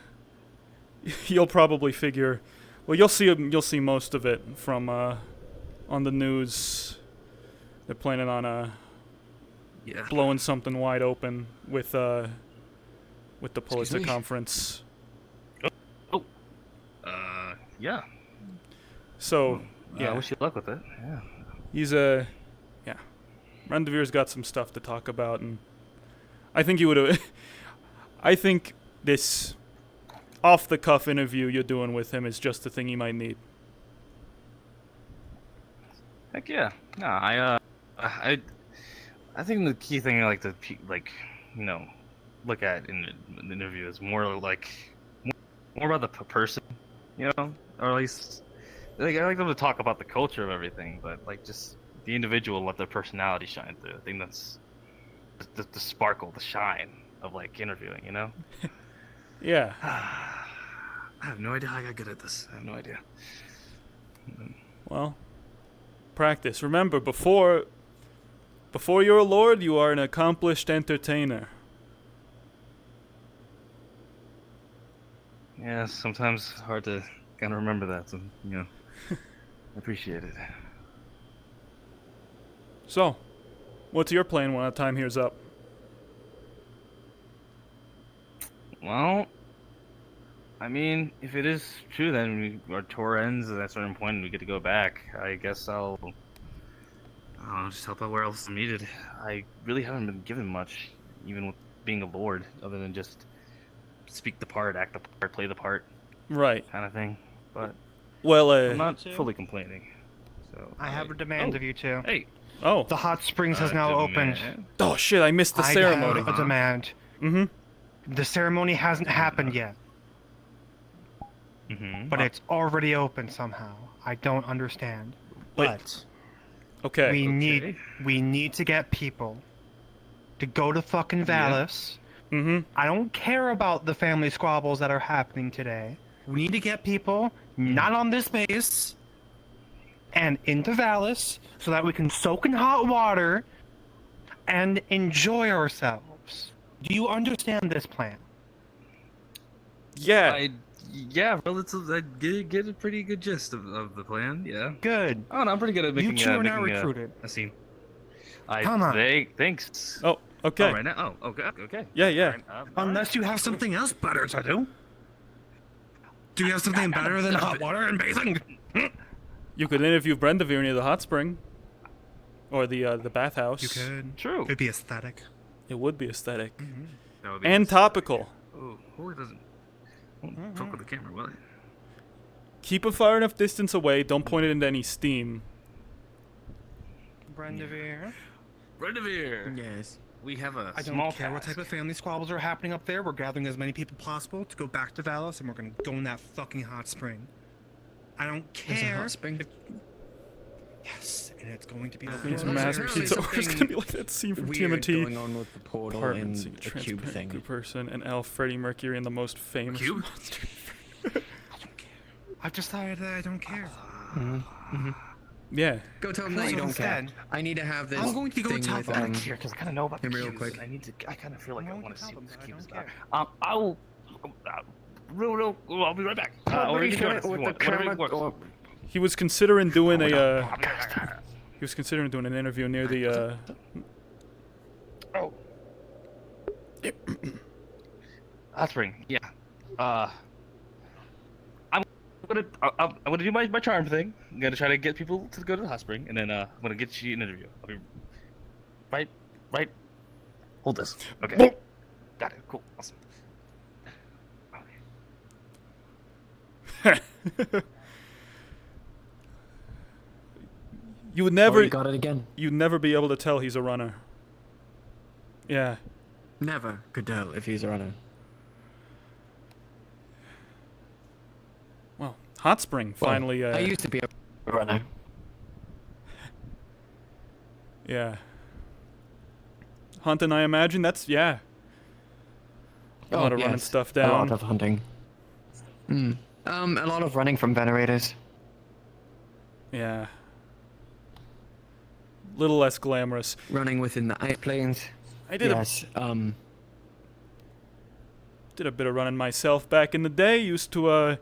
probably figure. Well, you'll see most of it from on the news. They're planning on Yeah. blowing something wide open with the Pulitzer me? Conference. Yeah. So, yeah. I wish you luck with it. Yeah. He's yeah. Rendevere's got some stuff to talk about, and I think he would have. I think this off-the-cuff interview you're doing with him is just the thing he might need. Heck yeah. No, I think the key thing I like to look at in an interview is more about the person, or at least I like them to talk about the culture of everything, but like just the individual and let their personality shine through. I think that's the sparkle, the shine of like interviewing, Yeah. I have no idea how I got good at this. I have no idea. Well, practice. Remember, before you're a lord, you are an accomplished entertainer. Yeah, sometimes hard to kind of remember that, so, I appreciate it. So, what's your plan when our time here's up? Well, I mean, if it is true, then our tour ends at a certain point and we get to go back. I guess I'll just help out where else I'm needed. I really haven't been given much, even with being a lord, other than just speak the part, act the part, play the part. Right. Kind of thing. But well, I'm not fully complaining. So I have a demand of you two. Hey. Oh. The hot springs has now opened. Oh shit! I missed the ceremony. I have a demand. Mm-hmm. The ceremony hasn't happened yet. But it's already open somehow. I don't understand. But okay. We need to get people to go to fucking Vallis. I don't care about the family squabbles that are happening today. We need to get people not on this base and into Vallis so that we can soak in hot water and enjoy ourselves. Do you understand this plan? Yeah. Yeah, well, I get a pretty good gist of the plan. Yeah. Good. Oh, no, I'm pretty good at making. You two are now making recruited. A scene. Come on. Thanks. Oh, okay. Oh, right now. Oh, okay. Yeah. Right, Unless you have something else better to do. Do you have something better than hot water and bathing? You could interview Brendavere near the hot spring, or the bathhouse. You could. True. It'd be aesthetic. It would be aesthetic. That would be And topical. Oh, it doesn't. Won't fuck with the camera, will it? Keep it far enough distance away. Don't point it into any steam. Brendavere. Brendavere. Yes. We have a I don't small care what task. type of family squabbles are happening up there. We're gathering as many people possible to go back to Vallis, and we're gonna go in that fucking hot spring. I don't care. There's a hot spring? Yes, and it's going to be It's mass pizza. It's gonna be like that scene from TMNT. going on with the portal Apartments, and a a cube transparent thing. Good person, and Elf, Freddie Mercury, and the most famous Cube? monster. I've decided that I don't care. Yeah. Go tell him that you don't care. instead, I need to have this I'm going to go thing tell with them. Here, because I kind of know about the him real cubes. quick. I kind of feel like I want to see what this cube is about. care. I will. I'll be right back. He was considering doing he was considering doing an interview near the Hot spring. Yeah. I'm gonna do my charm thing. I'm gonna try to get people to go to the hot spring, and then I'm gonna get you an interview. I'll be right. Hold this. Okay. Got it. Cool. Awesome. You would never. Oh, you got it again. You'd never be able to tell he's a runner. Yeah. Never could tell if he's a runner. Well, hot spring finally. I used to be a runner. Yeah. Hunting, I imagine. That's a lot of running stuff down. A lot of hunting. A lot of running from venerators. Yeah. Little less glamorous. Running within the ice planes. I did yes. Did a bit of running myself back in the day. Used to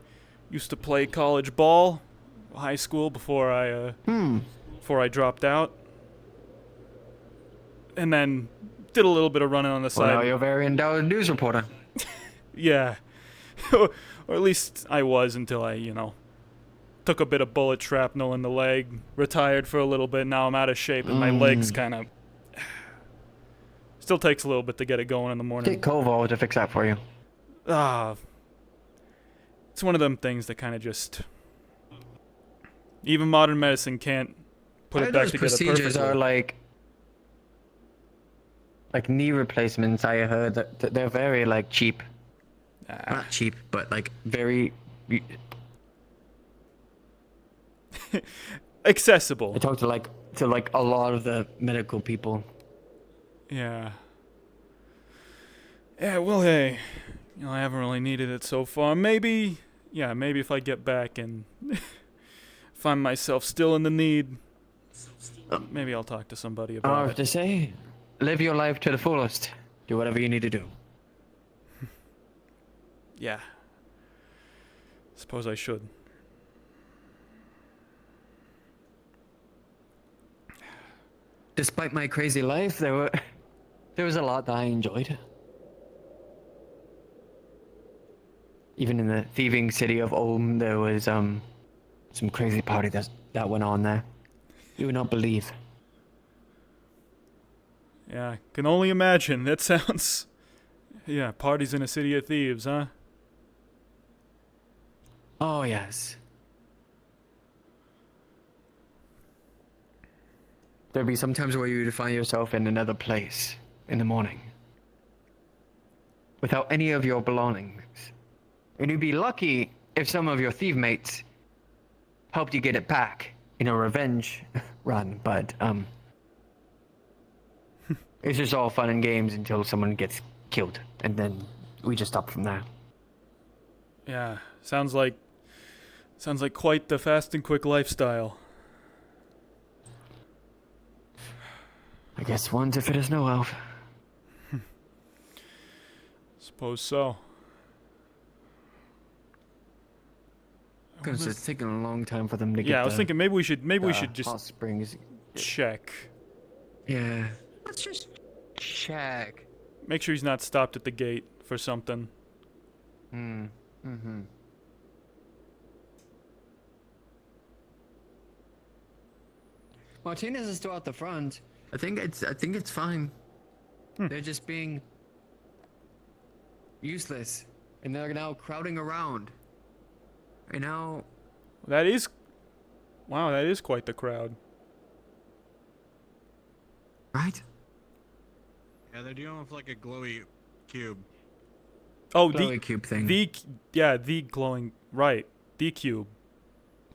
play college ball, high school before I dropped out. and then did a little bit of running on the Well, side. now you're a very endowed news reporter. Yeah. Or at least I was until I, took a bit of bullet shrapnel in the leg, retired for a little bit. Now I'm out of shape and my legs kind of... Still takes a little bit to get it going in the morning. Get Koval to fix that for you. It's one of them things that kind of just... Even modern medicine can't put it back together procedures perfectly. are like knee replacements. I heard that they're very cheap. Not cheap, but very accessible. I talked to a lot of the medical people. Yeah. Yeah, well, hey, I haven't really needed it so far. Maybe if I get back and find myself still in the need, maybe I'll talk to somebody about it. To say, live your life to the fullest. Do whatever you need to do. Yeah. Suppose I should. Despite my crazy life, there was a lot that I enjoyed. Even in the thieving city of Ulm, there was some crazy party that went on there. You would not believe. Yeah, can only imagine. That sounds... Yeah, parties in a city of thieves, huh? Oh, yes. There'd be some times where you would find yourself in another place in the morning. Without any of your belongings. And you'd be lucky if some of your thief mates helped you get it back in a revenge run, but, it's just all fun and games until someone gets killed, and then we just stop from there. Yeah, sounds like quite the fast and quick lifestyle. I guess one's if it is no elf. Suppose so. Because it's taking a long time for them to get. Yeah, I was thinking maybe we should just hot springs. check. Yeah. Let's just check. Make sure he's not stopped at the gate for something. Martinez is still at the front. I think it's fine. They're just being useless, and they're now crowding around. Wow, that is quite the crowd. Right? Yeah, they're dealing with a glowy cube. Oh, glowy cube thing. The glowing, right? The cube.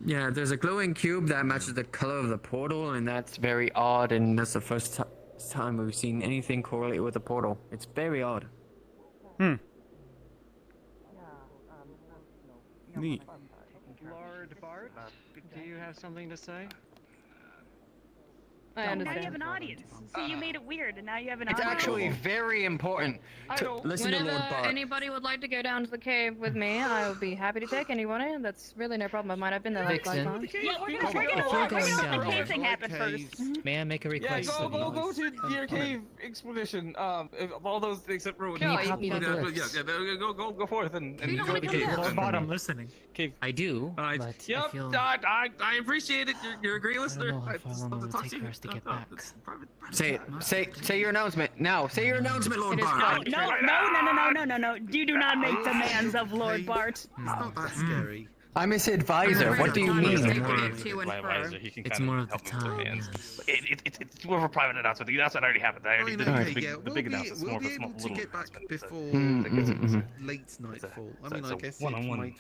Yeah, there's a glowing cube that matches the color of the portal, and that's very odd, and that's the first time we've seen anything correlate with the portal. It's very odd. Neat. Lord Bart, do you have something to say? I understand. Now you have an audience. See, you made it weird, and now you have an It's audience. actually very important to listen to Whenever Lord Bart. anybody would like to go down to the cave with me, I will be happy to take anyone in. That's really no problem of mine. I've been there like 5 times. Yeah, we're gonna let the cave thing happen first. May I make a request? Yeah, go to your cave expedition. All those except Ruin. Can you copy the Go forth and enjoy the cave. cave. Lord Bart, I'm listening. Cave. I do. But Yep. I feel I appreciate it. You're a great listener. how long it will take for us to get back. Say your announcement now. Say your announcement, Lord Bart. No. You do not make demands of Lord Bart. It's not that scary. I'm his advisor. What do you mean? It's more of the time. It's more of a private announcement. The announcement already happened. I already did the big announcement. It's more of a We'll be able to get back before late nightfall. I mean, I guess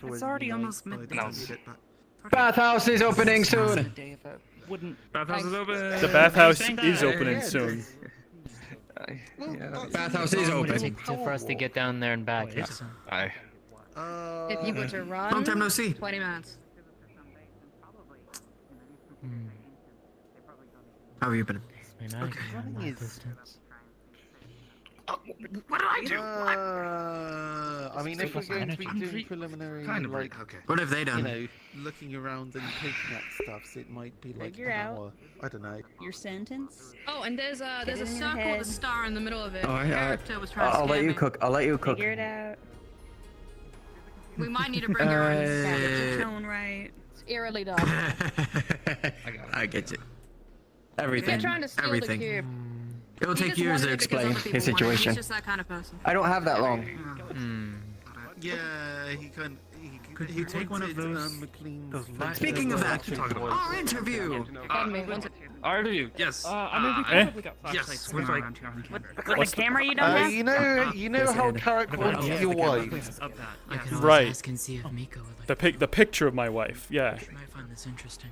It's already almost midnight. Bathhouse is opening soon. Bathhouse is open. The bathhouse is opening soon. Bathhouse is open. For us to get down there and back. Yes. Aye. If you were to run, Long time no see. 20 minutes. How have you been? Okay. What did I do? I mean, if we're going to be doing preliminary, like, What have they done? You know, looking around and taking at stuff, it might be like Figure an out hour. I don't know. your sentence. Oh, and there's a Get it in your circle head. with a star in the middle of it. Alright, Character was trying to I'll let scare you me. cook. I'll let you cook. Figure it out. We might need to bring your own. Get your tone right. It's eerily dumb. I get it. Everything. You're trying to steal the cube. It'll He take just years wanted to it because explain other people his wanted it. situation. He's just that kind of person. I don't have that long. Yeah, he kind. Could you take one of those? Speaking of that, our interview. Our interview, yes. I mean, we Eh? probably got Yes. flashlights Like, around here. What, What's the camera you don't have? You know how Carrick wants your wife. I can always Right. ask and see if Miko would like The picture of my wife. Yeah. She might find this interesting.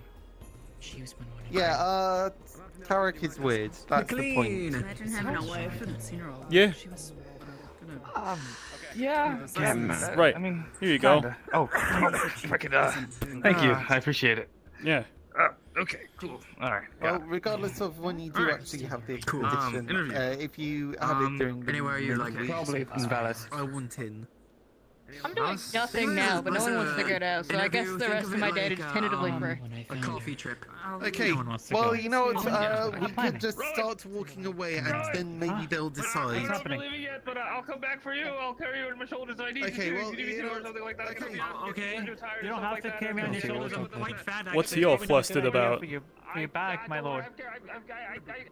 She's been wanting Yeah, Carrick is weird. That's the point. Imagine having a wife. I haven't seen her a lot. Yeah. She was Yeah. Right. I mean, Here you go. kinda. Oh, thank you. I appreciate it. Yeah. Okay, cool. All right. Well, regardless of when you do Alright. actually have the Cool. expedition, Interview. if you have it during the anywhere you like. Probably invalid. I want in. I'm doing nothing now, but no one wants to figure it out, so I guess the rest of my day is tentatively free. A coffee trip. Okay, well, you know what, we could just start walking away and then maybe they'll decide. I'm not believing yet, but I'll come back for you. I'll carry you on my shoulders. I need Okay, you well, to you know, or something like that. Okay. I'm too tired You or don't something have like to that. carry me on your Okay, shoulders. I'm okay. quite fat. What's he all flustered about? For your bag, my lord.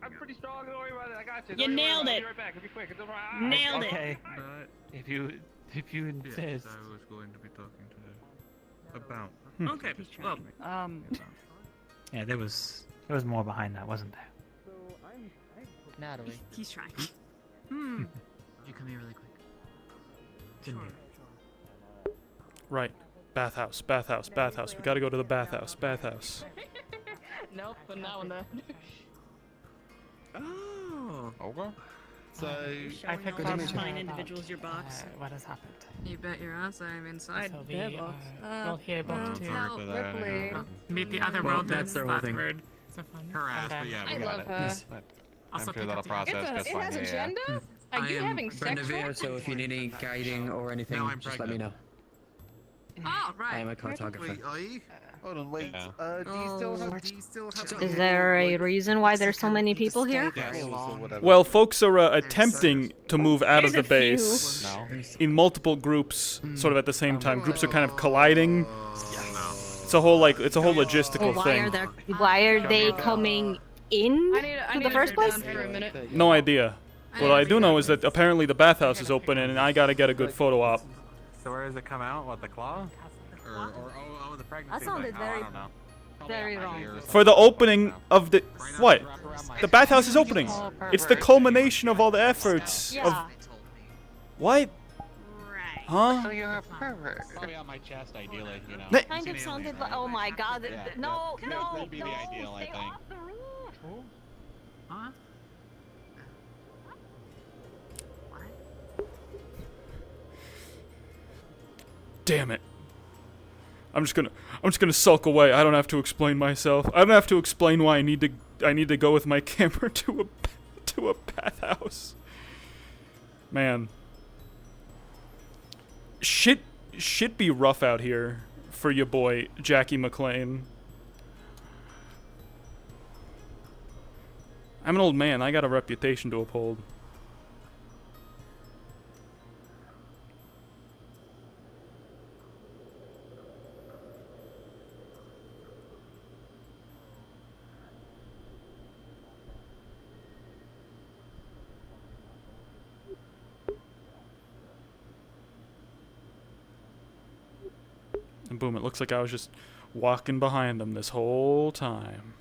I'm pretty strong. Don't worry about it. I got you. You Don't worry nailed about it. I'll be right back. It'll be quick. It's all right. Nailed it. Okay. If you insist. I was going to be talking to her about. Okay. Well, yeah, there was more behind that, wasn't there? Natalie. He's trying. Could you come here really quick? Couldn't do. Right. Bathhouse. Bathhouse. Bathhouse. We gotta go to the bathhouse. Bathhouse. Nope, but now and then. Oh. Okay. So, I picked up fine individuals your box. What has happened? You bet your ass I'm inside So their we box. will hear about it. Tell Ripley. Meet the other Well, world that's their whole thing. word. Her ass, but yeah, I we got love it. her. Also I'm sure pick that'll up the- process just It has fine. agenda? Are you having sex with? so if you need any guiding or anything, No, I'm just let me know. Oh, I am right. a cartographer. wait, are you? Hold on, wait. Yeah. Do you still have? Is there a reason why there's so many people here? Well, folks are attempting to move out of the There's a base No. in multiple groups, sort of at the same time. Groups are kind of colliding. It's a whole logistical thing. Why are they coming in to the first place? No idea. What I do know is that apparently the bathhouse is open and I gotta get a good photo op. So where does it come out? What, the claw? Or the pregnancy? That sounded thing? Oh, I very- don't know. Very wrong. For the opening of the what? The bathhouse is opening. It's the culmination of all the efforts of Yeah. what? Right. Huh? you're a pervert. Probably on my chest, ideally, you know. Ne- Kind of sounded like, oh my god, Yeah. no, no, That'd be the no, ideal, I stay think. off the roof. Huh? Damn it. I'm just gonna sulk away. I don't have to explain myself. I don't have to explain why I need to go with my camera to a bathhouse. Man. Shit be rough out here for your boy Jackie McLean. I'm an old man. I got a reputation to uphold. And boom, it looks like I was just walking behind them this whole time.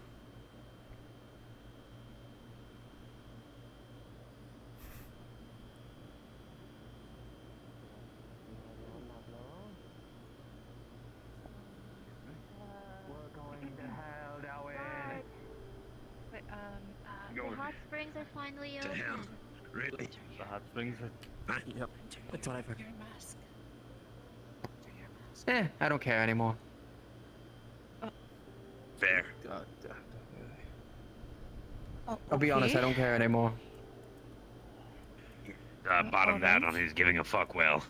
The hot springs are finally open. Really? The hot springs are... Yep. That's what I've heard. I don't care anymore. Fair. I'll be honest, I don't care anymore. Bottom that on who's giving a fuck well.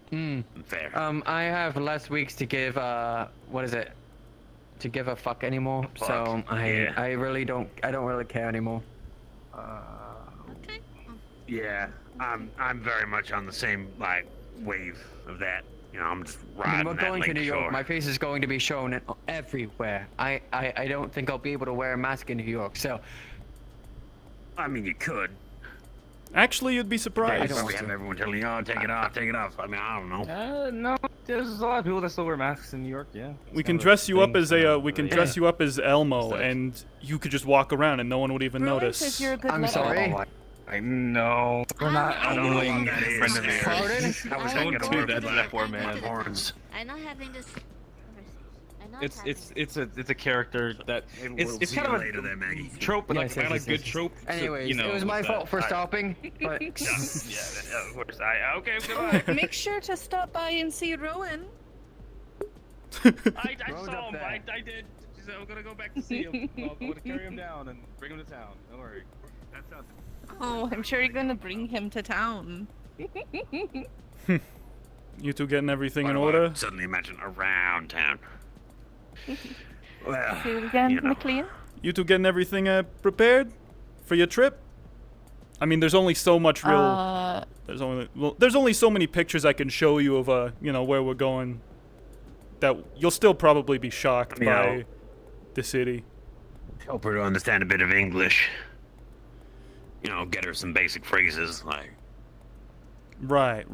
Fair. I have less weeks to give. What is it? To give a fuck anymore. So I really don't. I don't really care anymore. Yeah, I'm very much on the same wave of that. You know, I'm just I riding mean, we're that going to lake New York. shore. My face is going to be shown everywhere. I don't think I'll be able to wear a mask in New York. So. I mean, you could. Actually, you'd be I surprised. don't have everyone telling you, "Oh, take it off, take it off." I mean, I don't know. No, there's a lot of people that still wear masks in New York. Yeah. We can dress you up as dress you up as Elmo, and you could just walk around and no one would even notice. I'm sorry. I know. We're not annoying friend of yours. Pardon? I was going to do that to that poor man. Horns. I'm not having this conversation. It's a character that it's kind of a trope, but like not a good trope. Anyways, you know, it was my fault for stopping. But yeah, of course. Okay, goodbye. Make sure to stop by and see Rowan. I saw him. I did. She said I'm gonna go back to see him. I'm going to carry him down and bring him to town. Don't worry. That sounds. Oh, I'm sure you're gonna bring him to town. You two getting everything in order? Suddenly imagine around town. Well, Say it again, McLean. You two getting everything prepared for your trip? I mean, there's only so much real. There's only so many pictures I can show you of where we're going. That you'll still probably be shocked by the city. Help her to understand a bit of English. You know, get her some basic phrases like. Right.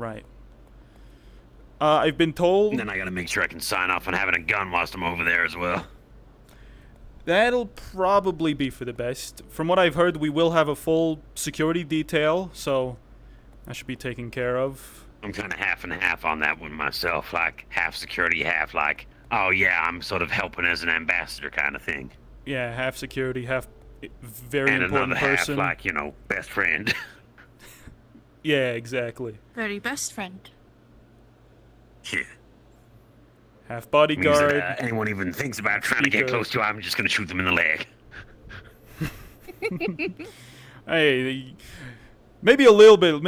I've been told. And then I gotta make sure I can sign off on having a gun whilst I'm over there as well. That'll probably be for the best. From what I've heard, we will have a full security detail, so that should be taken care of. I'm kind of half and half on that one myself, like half security, half like, oh yeah, I'm sort of helping as an ambassador kind of thing. Yeah, half security, half very and important another person. half, like, best friend. Yeah, exactly. Very best friend. Yeah. Half bodyguard. Means, anyone even thinks about trying to get close to, I'm just gonna shoot them in the leg. Hey, maybe a little bit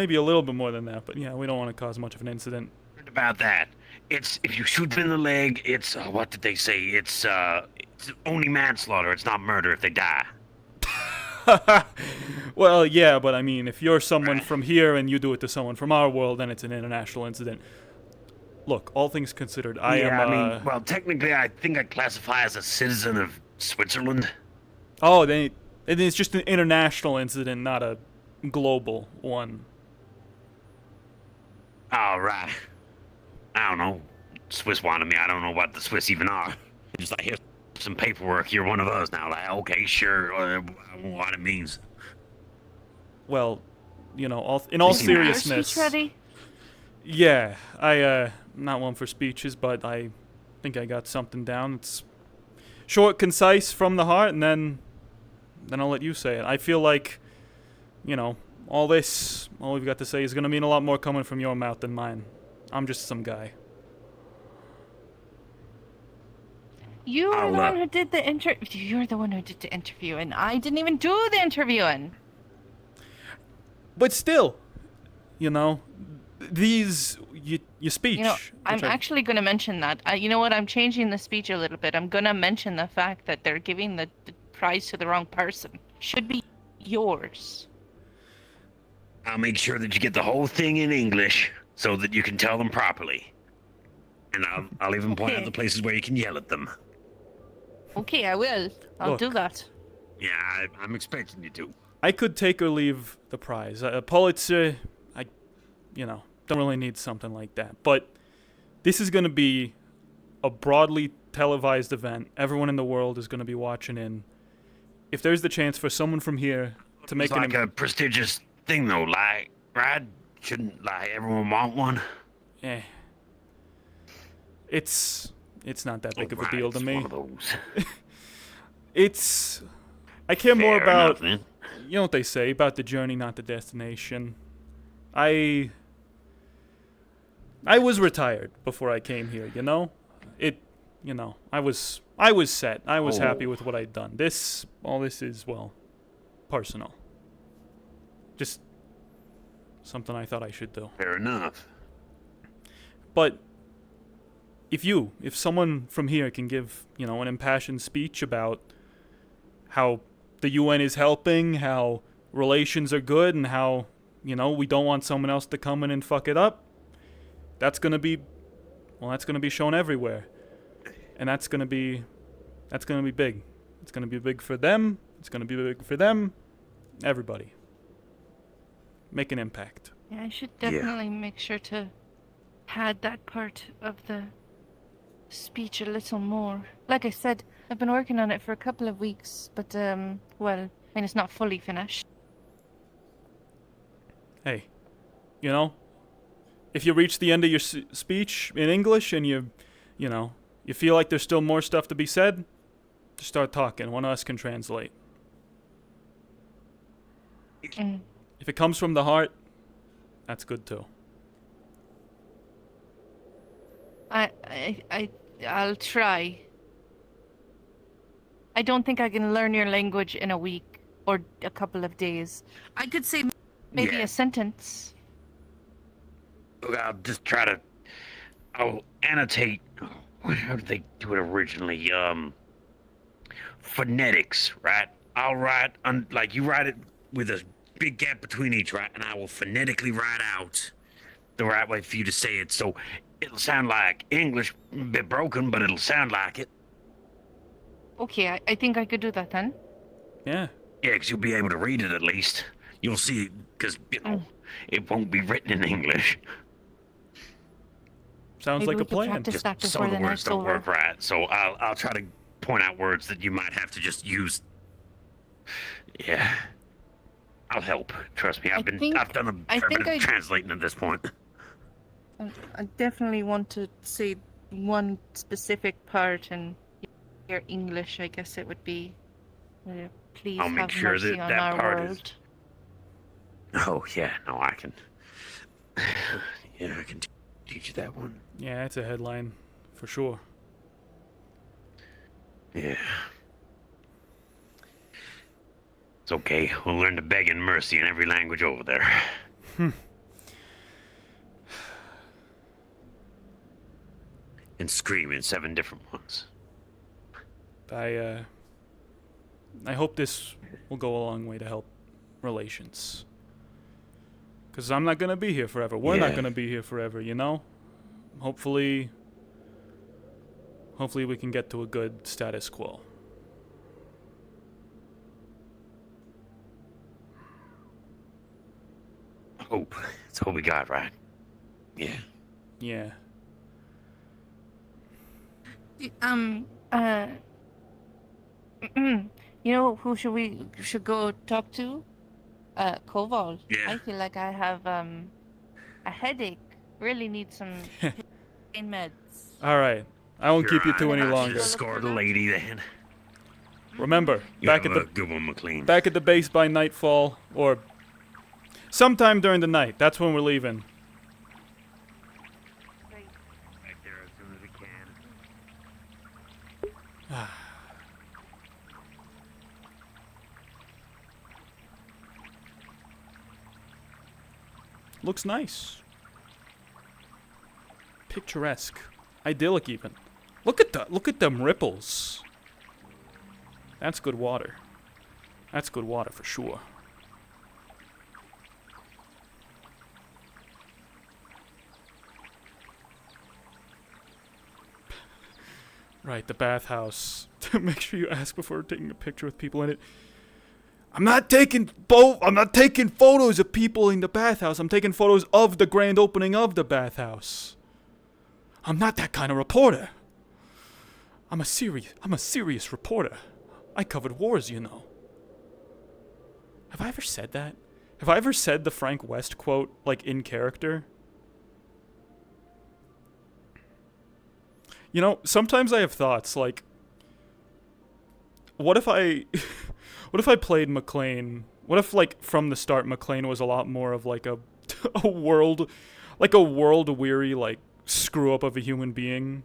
more than that, but yeah, we don't want to cause much of an incident. About that, it's if you shoot them in the leg, it's what did they say? It's only manslaughter. It's not murder if they die. Well, yeah, but I mean, if you're someone from here and you do it to someone from our world, then it's an international incident. Look, all things considered, I am. Well, technically, I think I classify as a citizen of Switzerland. Oh, then it's just an international incident, not a global one. All right. I don't know. Swiss wanted me. I don't know what the Swiss even are. Just like, here's some paperwork. You're one of us now. Like, okay, sure. I don't know what it means. Well, in all seriousness. Speech ready? Yeah, I'm not one for speeches, but I think I got something down. It's short, concise, from the heart, and then I'll let you say it. I feel like, all we've got to say is going to mean a lot more coming from your mouth than mine. I'm just some guy. You were the one who did the You're the one who did the interview, and I didn't even do the interviewing. But still, your speech. I'm actually going to mention that. You know what? I'm changing the speech a little bit. I'm going to mention the fact that they're giving the prize to the wrong person. Should be yours. I'll make sure that you get the whole thing in English so that you can tell them properly. And I'll even point out the places where you can yell at them. Okay, I will. I'll do that. Yeah, I'm expecting you to. I could take or leave the prize. Pulitzer, don't really need something like that. But this is going to be a broadly televised event. Everyone in the world is going to be watching in. If there's the chance for someone from here to make it's a prestigious thing, though, like, right? Shouldn't, everyone want one? Yeah. It's not that big of a deal to me. One of those. I care more about, enough, you know what they say, about the journey, not the destination. I was retired before I came here, I was set. I was happy with what I'd done. All this is, personal. Just something I thought I should do. Fair enough. But if someone from here can give, you know, an impassioned speech about how the UN is helping, how relations are good, and how, you know, we don't want someone else to come in and fuck it up, that's gonna be shown everywhere. And that's gonna be big. It's gonna be big for them, it's gonna be big for them, everybody. Make an impact. Yeah, I should definitely make sure to pad that part of the speech a little more. Like I said, I've been working on it for a couple of weeks, but, well, I mean, it's not fully finished. Hey, you know, if you reach the end of your speech in English and you know, you feel like there's still more stuff to be said, just start talking. One of us can translate. If it comes from the heart, that's good too. I'll try. I don't think I can learn your language in a week or a couple of days. I could say maybe a sentence. Look, I'll annotate. How did they do it originally? Phonetics, right? I'll write, like you write it with a big gap between each, right? And I will phonetically write out the right way for you to say it. So it'll sound like English, a bit broken, but it'll sound like it. Okay, I think I could do that then. Yeah. Yeah, because you'll be able to read it at least. You'll see, because, you know, it won't be written in English. Sounds like a plan. Just some of the words don't work right, so I'll try to point out words that you might have to just use. Yeah. I'll help. Trust me, I've done a fair bit of translating at this point. I definitely want to say one specific part in your English, I guess it would be. Please I'll make have sure mercy that on that our part world. Oh, yeah, no, I can. Yeah, I can teach you that one. Yeah, that's a headline for sure. Yeah. It's okay. We'll learn to beg and mercy in every language over there. And scream in 7 different ones. I hope this will go a long way to help relations. Because I'm not going to be here forever. We're not going to be here forever, you know? Hopefully we can get to a good status quo. Hope. It's all we got, right? Yeah. Yeah. You know who should go talk to? Koval. Yeah. I feel like I have a headache. Really need some pain meds. All right. I won't keep you two any longer. Score the lady then. Remember, You back have at a good one, McLean. back at the base by nightfall, or sometime during the night. That's when we're leaving. Back there as soon as we can. Looks nice. Picturesque. Idyllic even. Look at them ripples. That's good water. That's good water for sure. Right, the bathhouse. Make sure you ask before taking a picture with people in it. I'm not taking photos of people in the bathhouse. I'm taking photos of the grand opening of the bathhouse. I'm not that kind of reporter. I'm a serious reporter. I covered wars, you know. Have I ever said that? Have I ever said the Frank West quote, like, in character? You know, sometimes I have thoughts, like, what if I played McLean? What if, like, from the start, McLean was a lot more of, like, a world-weary, like, screw-up of a human being,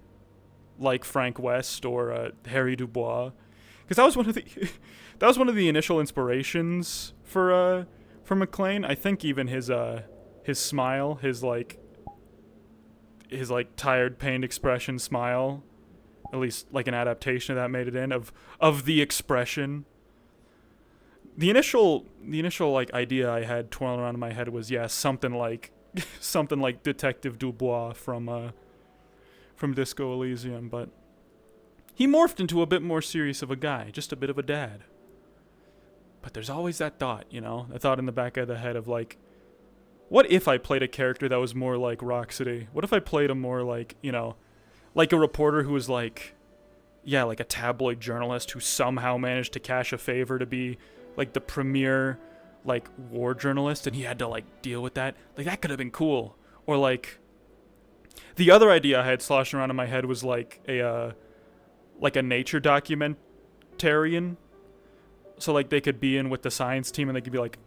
like Frank West or Harry Dubois? Because that was one of the initial inspirations for McLean. I think even his smile, his, like, his like tired, pained expression smile. At least like an adaptation of that made it in of the expression. The initial like idea I had twirling around in my head was something like Detective Dubois from Disco Elysium, but he morphed into a bit more serious of a guy, just a bit of a dad. But there's always that thought, a thought in the back of the head of like, what if I played a character that was more like Rocksteady? What if I played a more like, like a reporter who was like, like a tabloid journalist who somehow managed to cash a favor to be like the premier like war journalist, and he had to like deal with that. Like that could have been cool. Or like the other idea I had sloshing around in my head was like a nature documentarian. So like they could be in with the science team and they could be like,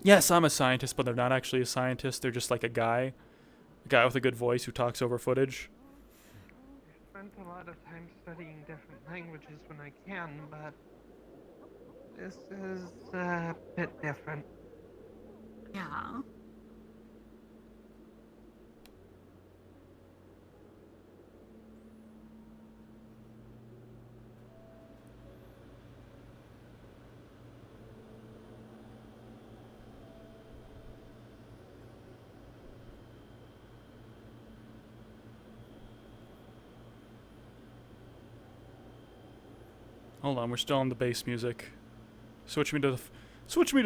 yes, I'm a scientist, but they're not actually a scientist. They're just like a guy with a good voice who talks over footage. I spent a lot of time studying different languages when I can, but this is a bit different. Yeah. Hold on, we're still on the bass music. Switch me to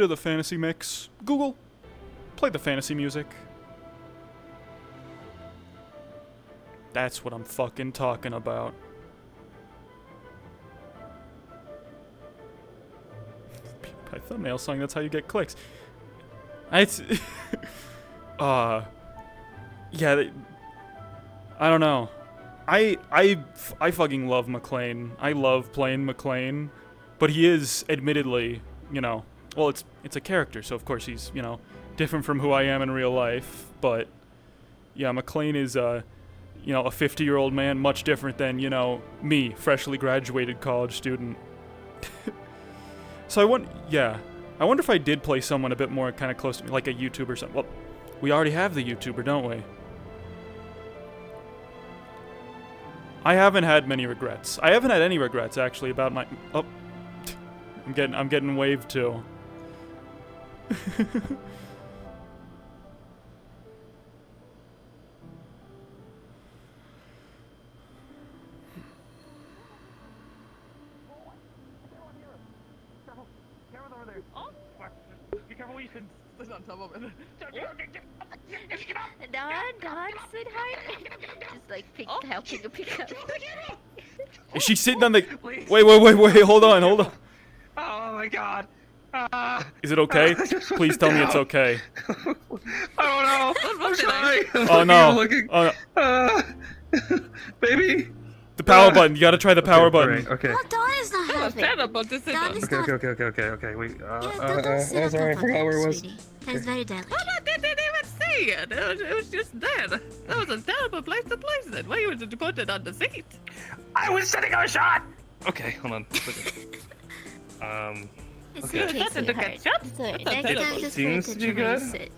the fantasy mix. Google, play the fantasy music. That's what I'm fucking talking about. By thumbnail song, that's how you get clicks. Yeah, I don't know. I fucking love McLean. I love playing McLean, but he is admittedly, well, it's a character, so of course he's, different from who I am in real life. But yeah, McLean is a 50-year-old man, much different than, me, freshly graduated college student. So I wonder if I did play someone a bit more kind of close to me, like a YouTuber or something. Well, we already have the YouTuber, don't we? I haven't had many regrets. I haven't had any regrets actually about my. Oh, I'm getting waved to. Be careful when you can sit on top of it. Dawn, sweetheart. Just like helping to pick up. Is she sitting on the? Wait! Hold on. Oh my god. Is it okay? Please tell me it's okay. Oh no! I'm trying. Oh no! Baby. The power button. You gotta try the power button. Right, okay. Well, Dawn is not having. Okay. Sorry, I forgot where it was. It's very delicate. Well, I didn't even see it. It was just there. That was a terrible place to place it. Why would you put it on the seat? I was setting a shot! Okay, hold on. It's Okay. okay, sweetheart. It's alright. Next time, just pay Seems to be attention when you good. sit.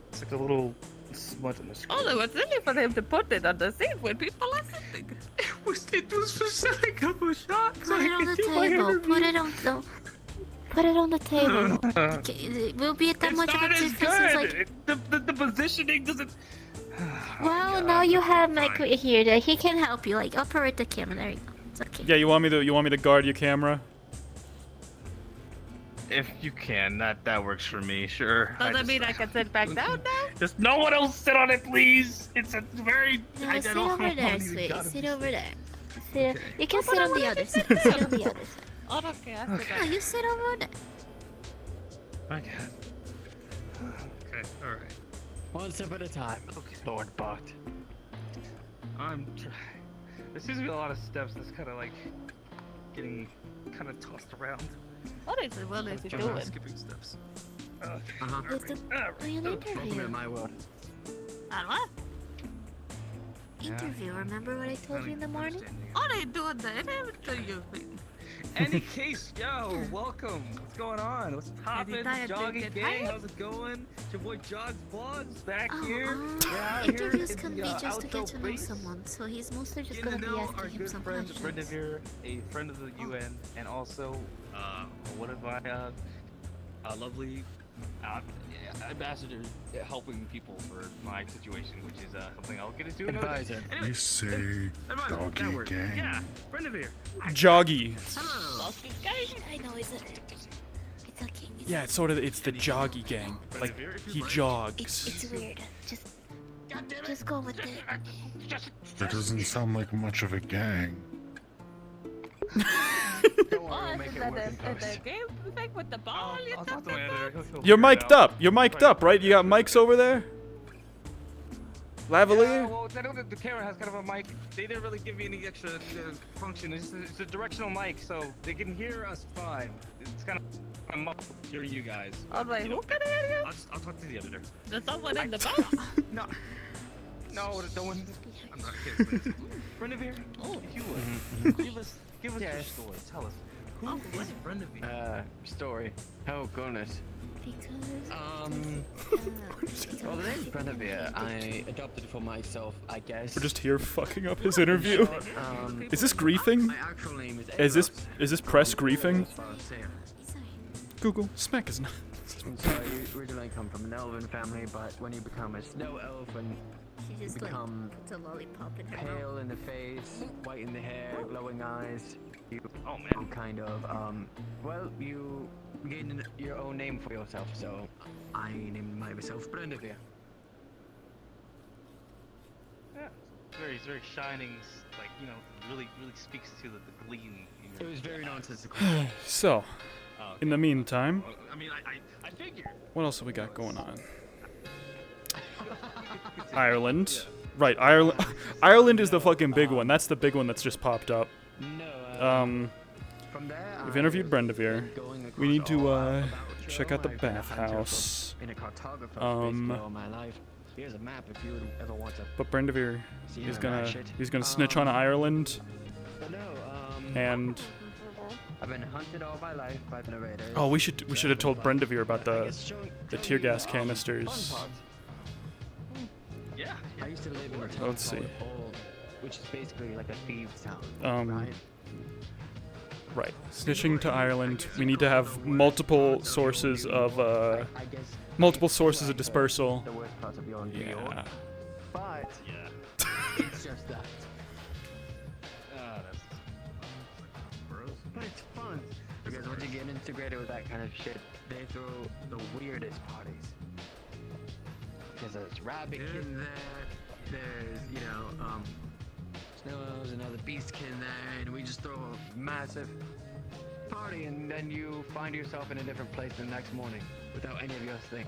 It's like a little smudge on the screen. Oh, it was silly for him to put it on the seat when people are sitting. It was for setting up a shot. Put it on the table. Put it on the table. Okay, will be that much of a difference. Like... The positioning doesn't. Well, now you have Mike here. That he can help you. Like operate the camera. There you go. It's okay. Yeah, you want me to guard your camera? If you can, that works for me. Sure. Does that mean I can sit back down now? Just no one else sit on it, please. It's a very. No, sit over there, sweetie. Sit over there. Sit. You can sit on the other side. Sit on the other side. Oh, okay. No, you sit over there. My God. Okay. All right. One step at a time, Lord Bot. I'm trying. There seems to be a lot of steps that's kind of like getting kind of tossed around. What is it? What is he I'm doing? skipping steps. Welcome to my world. And what? Interview. Remember what I told you in the morning? What are you doing there? I haven't told you. Any case, yo, welcome. What's going on? What's poppin'? tired, Jogging good, gang, right? how's it going? It's your boy Jogs Vlogs back Oh, here. We're out here interviews in can the be just to get outro to know base. someone, so he's mostly just Getting gonna to be know our asking him good some friend questions. Brendavir, a friend of the UN, and also one of my lovely ambassadors helping people for my situation, which is something I'll get into another day. Anyway, You say doggy that word. gang. Yeah, Brendavir. Joggy. I know, it's okay. Yeah, it's sort of it's the joggy gang. Like he jogs. It's weird. Just go with it. That doesn't sound like much of a gang. With the ball, I'll talk to my editor. He'll You're figure it mic'd out. up. You're mic'd up, right? You got mics over there? Lavalier? Yeah, well, I know that the camera has kind of a mic. They didn't really give me any extra function. It's a directional mic, so they can hear us fine. It's kind of I'm up hearing you guys. I'm like, You know, who can hear you? I'll talk to the editor. There's someone in the boat. No, no one. I'm not kidding. Brendavir, if you would give us your story. Tell us. Who is Brendavir? Story. Oh goodness. Well, the name's Brendavir. I adopted it for myself, I guess. We're just here fucking up his interview. Is this griefing? My actual name is Is this press griefing? Google, smack his nuts. So I originally come from an elven family, but when you become a snow elf and you become puts a lollipop in her pale in the face, white in the hair, glowing eyes, you kind of well, you gain your own name for yourself. So I named myself Brendavir. Yeah, it's very shining. Like really speaks to the gleam. It was very nonsensical. So, in the meantime, I mean, I figured. what else have we got going on? Ireland. Right, Ireland. Ireland is the fucking big one. That's the big one that's just popped up. We've interviewed Brendavir. We need to check out the bathhouse. Here's a map if you would ever want to. But Brendavir is gonna snitch on Ireland. And I've been hunted all my life by the raiders. oh, we should have told Brendavir about the tear gas canisters. Yeah. I used to live in a town Let's see. called Old, which is basically like a thieves' town. Right. Snitching to Ireland. We need to have multiple sources of dispersal. The worst parts of your Yeah. But it's just that. That's gross. But it's fun because once you get integrated with that kind of shit, they throw the weirdest parties. Because there's rabbit kin there, there's snows and other beastkin there, and we just throw a massive party, and then you find yourself in a different place the next morning without any of your things.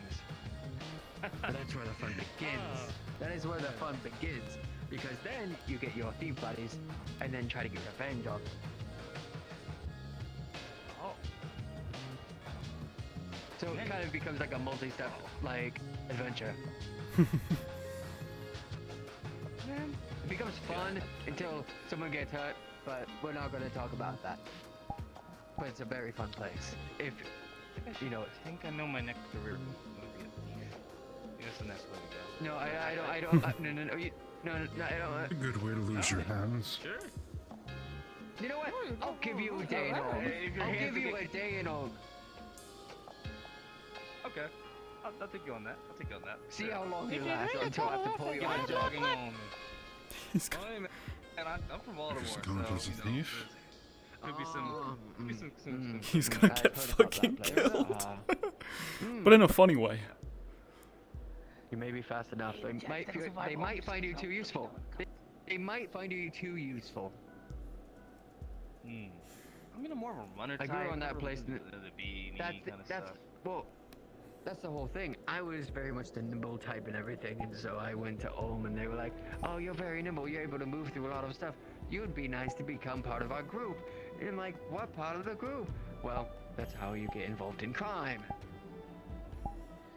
But that's where the fun begins. That is where the fun begins, because then you get your thief buddies, and then try to get revenge on them. So it kind of becomes like a multi-step, adventure. It becomes fun until someone gets hurt, but we're not going to talk about that. But it's a very fun place. If you know it. I think I know my next career. I guess the next way to go. No, I don't. No, I don't. A good way to lose your hands. Sure. You know what? I'll give you a day in all. I'll give you a day in all. Okay. I'll take you on that. See how long you last until I have to pull you out of jogging on. He's And I'm from Baltimore, Going as a thief? Could be some. He's gonna get fucking killed. But in a funny way. You may be fast enough. They might find you too useful. They might find you too useful. I'm more of a runner type. I grew on that place. The beanie kind of stuff. Well, that's the whole thing. I was very much the nimble type and everything, and so I went to Ulm, and they were like, "Oh, you're very nimble. You're able to move through a lot of stuff. You'd be nice to become part of our group." And I'm like, "What part of the group?" Well, that's how you get involved in crime.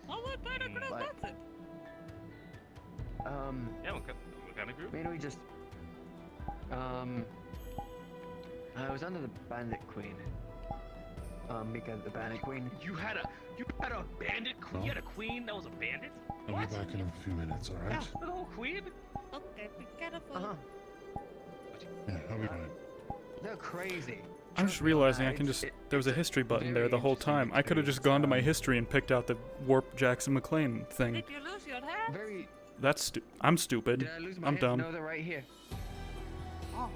Oh, what kind of group that's it? Yeah, what kind of group? Mainly just, I was under the Bandit Queen. Mika the Bandit Queen. You had a bandit queen? You had a queen that was a bandit? I'll be back in a few minutes, alright? The whole queen? Okay, be careful. Yeah, I'll be right. They're crazy. I'm just realizing I can just... There was a history button there the whole time. I could have just gone to my history and picked out the Warp Jackson Mclean thing. Did you lose your hat? That's I'm stupid. Did I lose my I'm head? dumb. No, they're right here. Oh.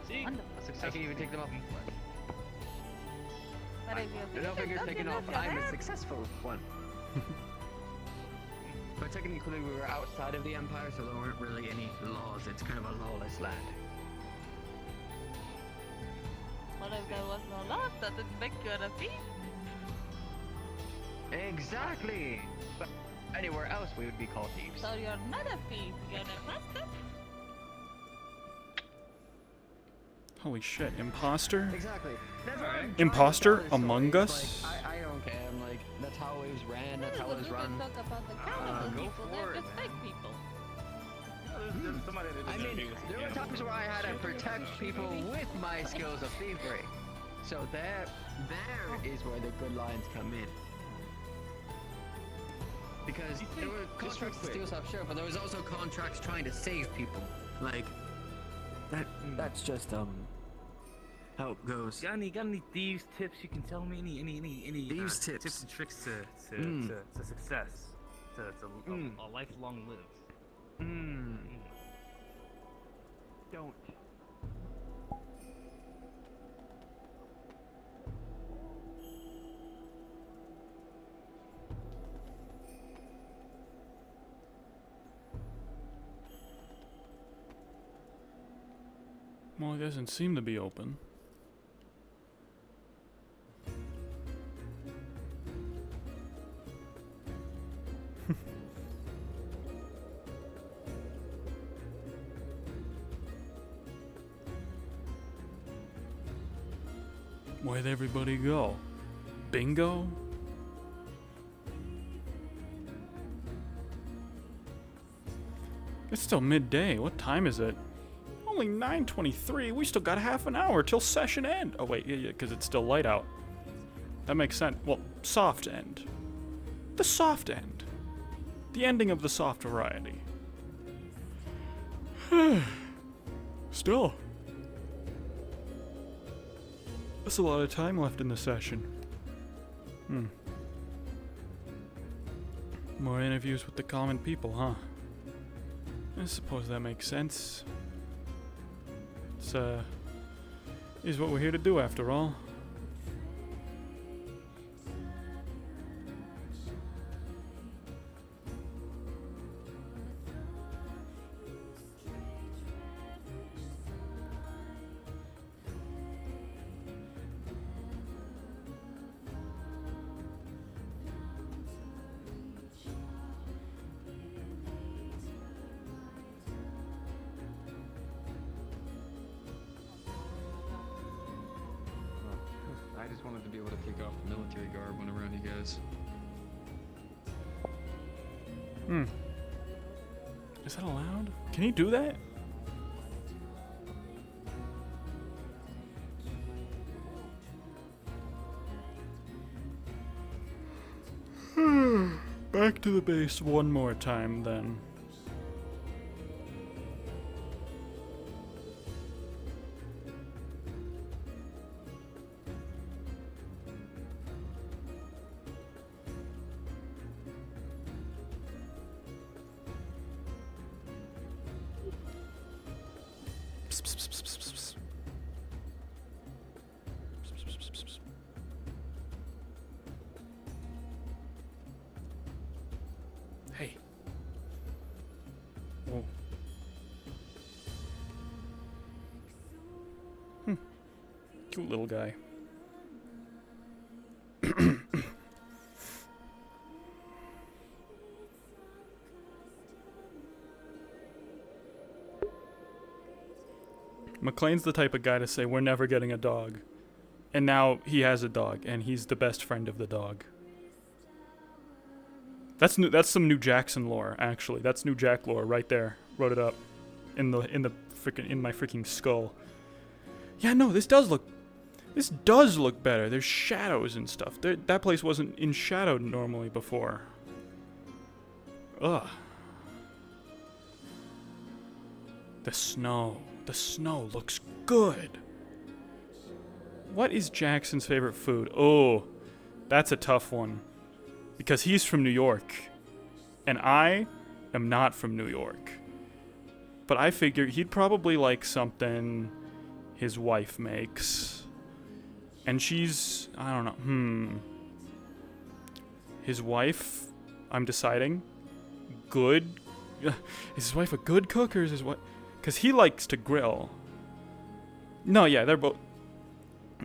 See? I can even take them off. But if you No fingers taken off. I'm a successful one. But technically we were outside of the Empire, so there weren't really any laws. It's kind of a lawless land. What if there was no law? That didn't make you a thief? Exactly! But anywhere else we would be called thieves. So you're not a thief, you're an imposter? Holy shit, imposter? Exactly. That's what I'm trying Imposter to tell this among story. us? Like, I don't care. I'm like, that's how it was ran, that's how it was run. Talk about the counterfeit go people, for they're it, just fake people. I mean, there were times where I had to protect people with my skills of thievery. So there is where the good lines come in. Because there were contracts to steal stuff, sure, but there was also contracts trying to save people. Like, that's just, how it goes. Got any thieves tips you can tell me? Any Thieves tips? tips and tricks to success, to a lifelong live. Don't. Well, it doesn't seem to be open. Where'd everybody go? Bingo? It's still midday. What time is it? Only 9:23. We still got half an hour till session end. Oh wait, yeah, because it's still light out. That makes sense. Well, soft end. The soft end. The ending of the soft variety. Still. That's a lot of time left in the session. More interviews with the common people, huh? I suppose that makes sense. It's, is what we're here to do after all. I just wanted to be able to take off the military garb when around you guys. Is that allowed? Can he do that? Back to the base one more time then. Hey. Whoa. Cute little guy. McLean's the type of guy to say, we're never getting a dog. And now he has a dog, and he's the best friend of the dog. That's new. That's some new Jackson lore, actually. That's new Jack lore right there. Wrote it up in my freaking skull. Yeah, no, this does look better. There's shadows and stuff. That place wasn't in shadow normally before. Ugh. The snow looks good. What is Jackson's favorite food? Oh, that's a tough one. Because he's from New York. And I am not from New York. But I figure he'd probably like something his wife makes. And she's, I don't know, His wife, I'm deciding, good. Is his wife a good cook or is his wife? Because he likes to grill. No, yeah,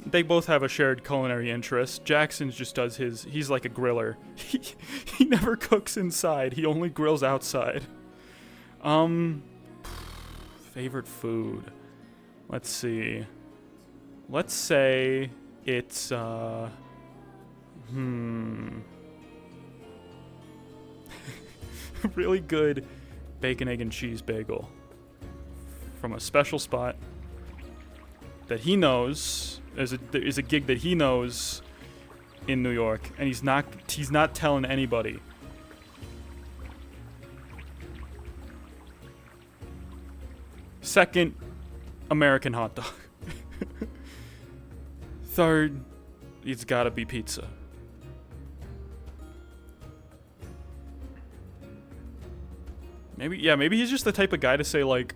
they both have a shared culinary interest. Jackson just does he's like a griller. He never cooks inside. He only grills outside. Favorite food. Let's see. Let's say it's really good bacon, egg, and cheese bagel from a special spot that he knows is a gig that he knows in New York, and he's not telling anybody. Second, American hot dog. Third, it's gotta be pizza. Maybe he's just the type of guy to say like,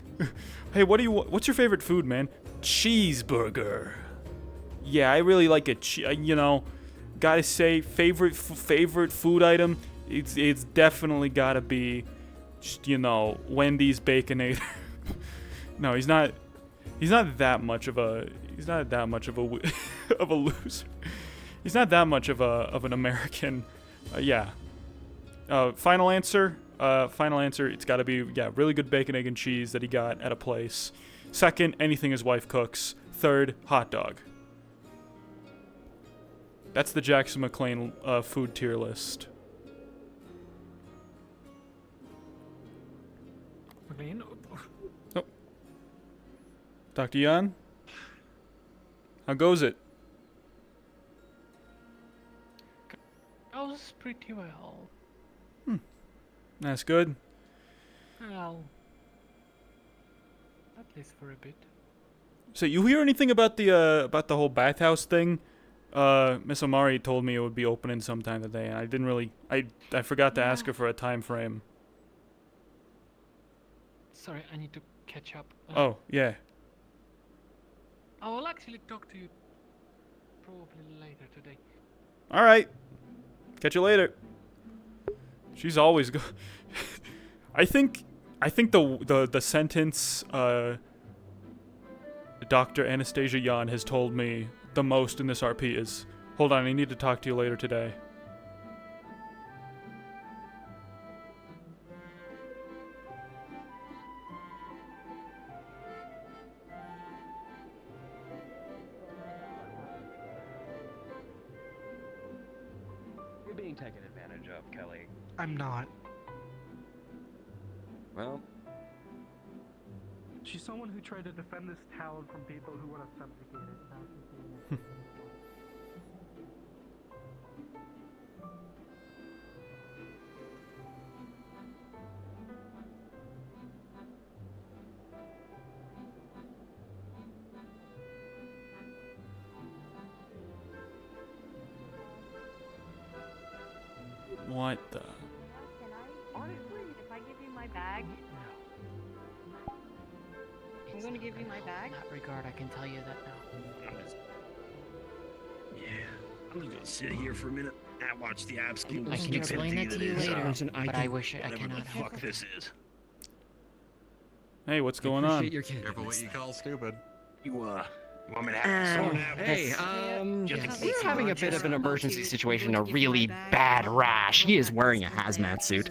"Hey, what's your favorite food, man?" Cheeseburger. Yeah, I really like a gotta say favorite food item. It's definitely gotta be, just, Wendy's Baconator. No, he's not that much of a of a loser. He's not that much of an American. Final answer. It's got to be really good bacon, egg, and cheese that he got at a place. Second, anything his wife cooks. Third, hot dog. That's the Jackson Mclean food tier list. McLean? Oh. Dr. Yan? How goes it? Goes pretty well. That's good. Well, at least for a bit. So you hear anything about the whole bathhouse thing? Miss Omari told me it would be opening sometime today, and I didn't really. I forgot to ask her for a time frame. Sorry, I need to catch up. Oh yeah. I will actually talk to you probably later today. All right. Catch you later. She's always go. I think the sentence Dr. Anastasia Yan has told me the most in this RP is, "Hold on, I need to talk to you later today." You're being taken advantage of, Kelly. I'm not. Well, She's someone who tried to defend this town from people who would have subjugated it. What the? Honestly, if I give you my bag, I'm going to give you my bag. In that regard, I can tell you that now. I'm just gonna sit here for a minute and watch the absolute. I can explain that to you later, but I wish I cannot. The fuck this is. Hey, what's going on? Careful what you call stupid. You want me to have a Hey, Just we're having a bit of an emergency situation, a really bad rash. He is wearing a hazmat suit.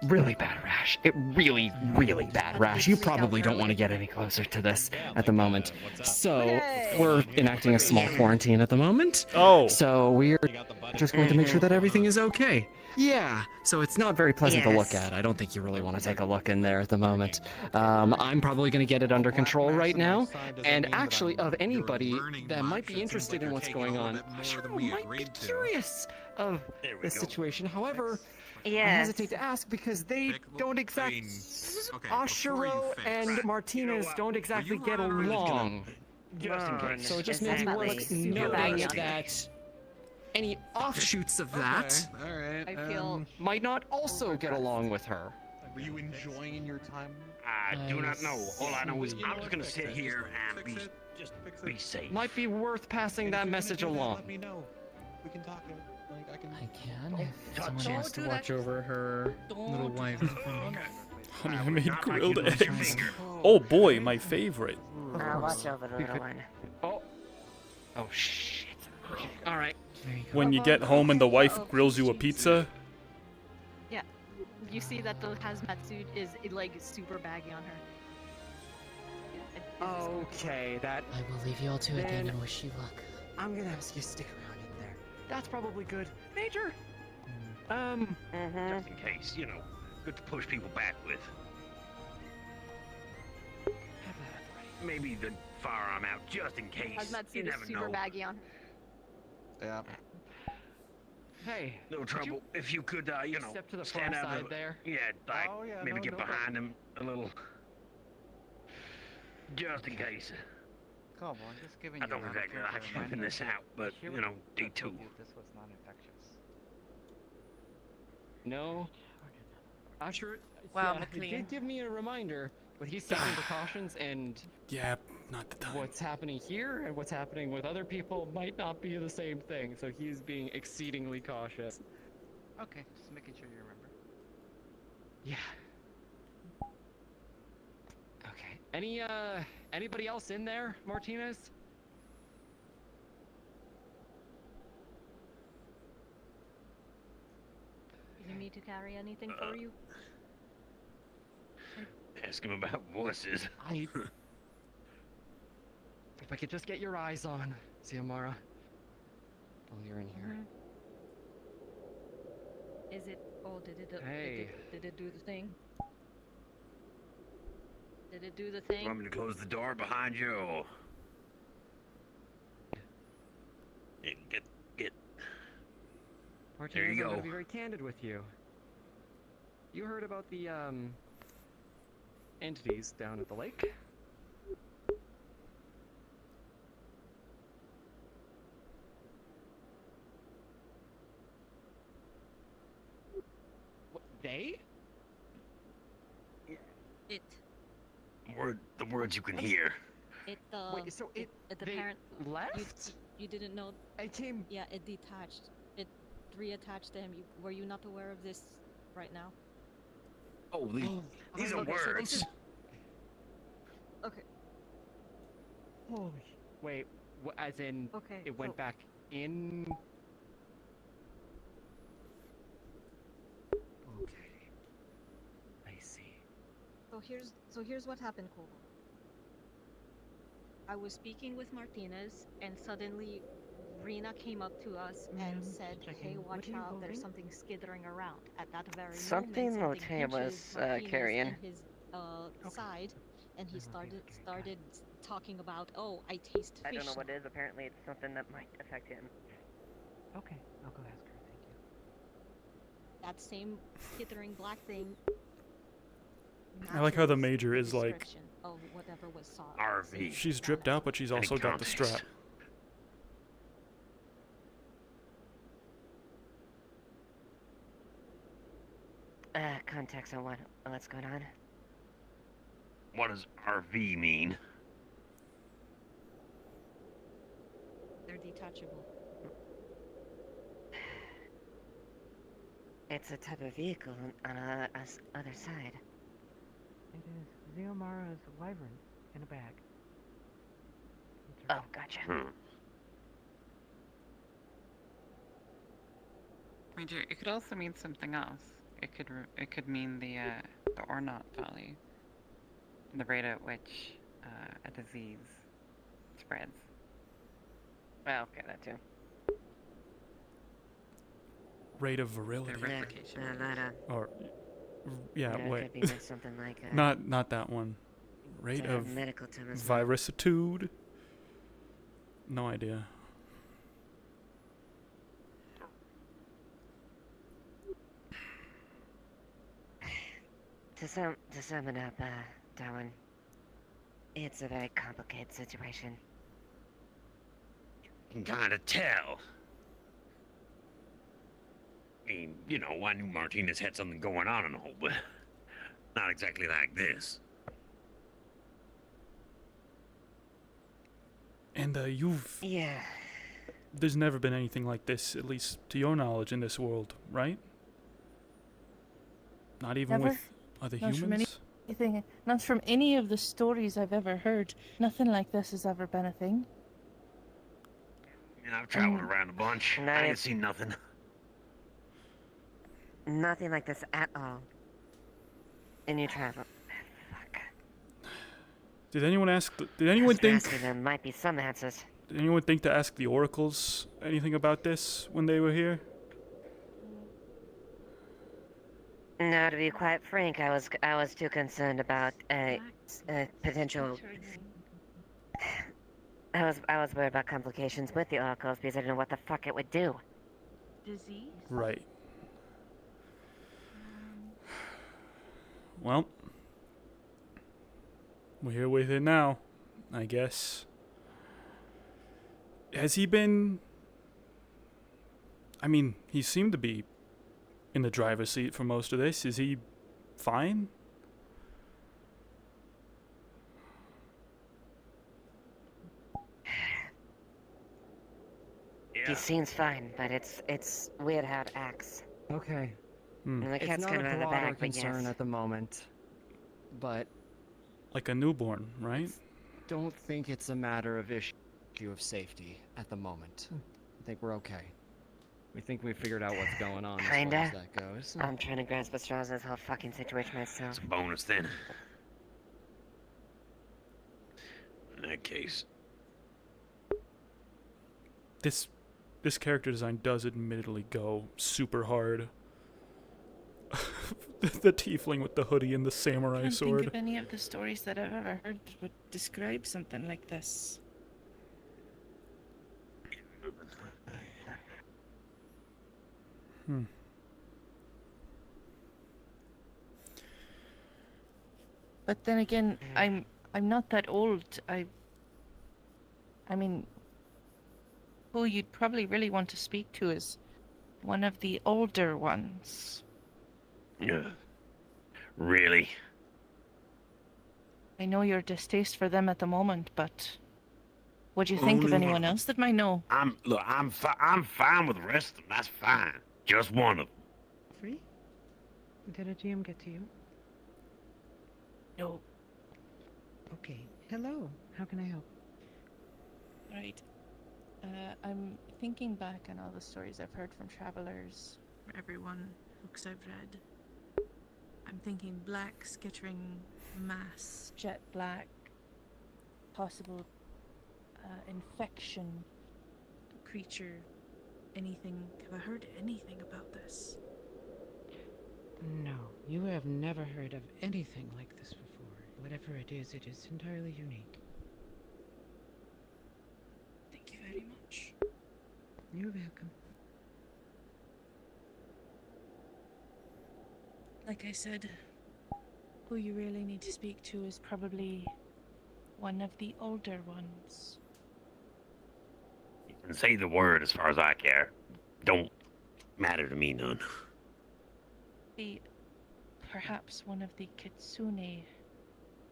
really bad rash. It really, really bad rash. You probably don't want to get any closer to this at the moment. So we're enacting a small quarantine at the moment. Oh. So we're just going to make sure that everything is okay. Yeah, so it's not very pleasant to look at. I don't think you really want to take a look in there at the moment. I'm probably going to get it under control right now. And actually, of anybody that might be interested in what's going on, might be curious of this situation. However, I hesitate to ask because they don't exactly. Oshiro and Martinez don't exactly get along. Just in case. So it just may be worth noting that any offshoots of that Alright. I feel might not also get along with her. Were you enjoying your time? I do not know. All I know is I'm just gonna sit here and be safe. Might be worth passing that message along. Let me know. We can talk. I can. Someone has to watch over her little wife. Honey, I made grilled eggs. Oh boy, my favorite. Watch over the little one. Oh shit. All right. When you get home and the wife grills you a pizza. Yeah. You see that the hazmat suit is like super baggy on her. Okay, that. I will leave you all to it then and wish you luck. I'm gonna ask you to stick around in there. That's probably good. Major! Just in case, you know, good to push people back with. Maybe the firearm out just in case. Hazmat You suit is never super know. baggy on her. Yeah. Hey. No trouble. If you could, you know, step to the stand far out side of there? Yeah, like maybe no, get no behind him a little. Just in case. Come on, just giving I don't exactly like having this out, but you know, D2. This was not infectious. No. Asher, Wow, he McLean. did give me a reminder, but he's taking precautions and yeah, not the time. What's happening here and what's happening with other people might not be the same thing, so he's being exceedingly cautious. Okay, just making sure you remember. Yeah. Okay. Anybody else in there, Martinez? You need me to carry anything for you? Ask him about voices. If I could just get your eyes on Xiomara while you're in here. Is it? Oh, did it? Hey. Did it do the thing? Did it do the thing? Want me to close the door behind you? Or... Get. Martinez, There you I'm go. gonna be very candid with you. You heard about the entities down at the lake? What, they? It. The words you can hear. It. Wait, so the they parent left? You didn't know. I came. Yeah, it detached. It reattached to him. Were you not aware of this right now? Oh, these are Okay, so words. this is- Okay. Holy. Wait, as in Okay, it went so- back in. Okay. I see. So here's what happened, Cole. I was speaking with Martinez, and suddenly Rena came up to us and said, "Hey, watch out! There's something skittering around." At that very Something moment, Mote was, pinches Martinez carrying. in his side, and he started talking about, "Oh, I taste fish." I don't know what it is. Apparently, it's something that might affect him. Okay, I'll go ask her. Thank you. That same skittering black thing. I like how the major is like description of whatever was saw. RV. she's dripped out, but she's also got the strap. Context on what's going on. What does RV mean? They're detachable. It's a type of vehicle on the other side. It is Xiomara's wyvern in a bag. Oh, gotcha. Major, it could also mean something else. it could mean the Ornat Valley, the rate at which a disease spreads. Well, okay, that too. Rate of virility. No, not Or, yeah, no, wait. It could be something like not that one. Rate of medical term as well. virusitude. No idea. To sum it up, Darwin, it's a very complicated situation. Can kind of tell. I mean, you know, I knew Martinez had something going on and all, but not exactly like this. And you've... Yeah. There's never been anything like this, at least to your knowledge, in this world, right? Not even Never. with other Not from humans? anything. Not from any of the stories I've ever heard. Nothing like this has ever been a thing. I mean, I've traveled around a bunch. I ain't seen nothing. Nothing like this at all. In your travel. Did anyone ask... Did anyone think... There might be some answers. Did anyone think to ask the oracles anything about this when they were here? No, to be quite frank, I was too concerned about a potential. I was worried about complications with the oracles because I didn't know what the fuck it would do. Disease? Right. Well, we're here with it now, I guess. Has he been... I mean, he seemed to be in the driver's seat for most of this. Is he fine? He seems fine, but it's weird how it acts. Okay. And the It's cat's not kind a of out of the broader bag, but concern yes. at the moment, but Like a newborn, right? Don't think it's a matter of issue of safety at the moment. I think we're okay. We think we figured out what's going on as far Kinda. as that goes. I'm trying to grasp the straws of this whole fucking situation myself. It's a bonus then. In that case. This character design does admittedly go super hard. The tiefling with the hoodie and the samurai I can't sword. think of any of the stories that I've ever heard would describe something like this. Hmm. But then again, I'm not that old. I mean, who you'd probably really want to speak to is one of the older ones. Yeah. Really? I know your distaste for them at the moment, but what do you think of Only anyone one. else that might know? I'm fine with the rest of them. That's fine. Just one of them. Free? Did a GM get to you? No. Okay. Hello. How can I help? Right. I'm thinking back on all the stories I've heard from travelers, everyone, books I've read. I'm thinking black skittering mass, jet black, possible infection, creature, anything. Have I heard anything about this? No, you have never heard of anything like this before. Whatever it is entirely unique. Thank you very much. You're welcome. Like I said, who you really need to speak to is probably one of the older ones. You can say the word as far as I care. Don't matter to me none. Perhaps one of the kitsune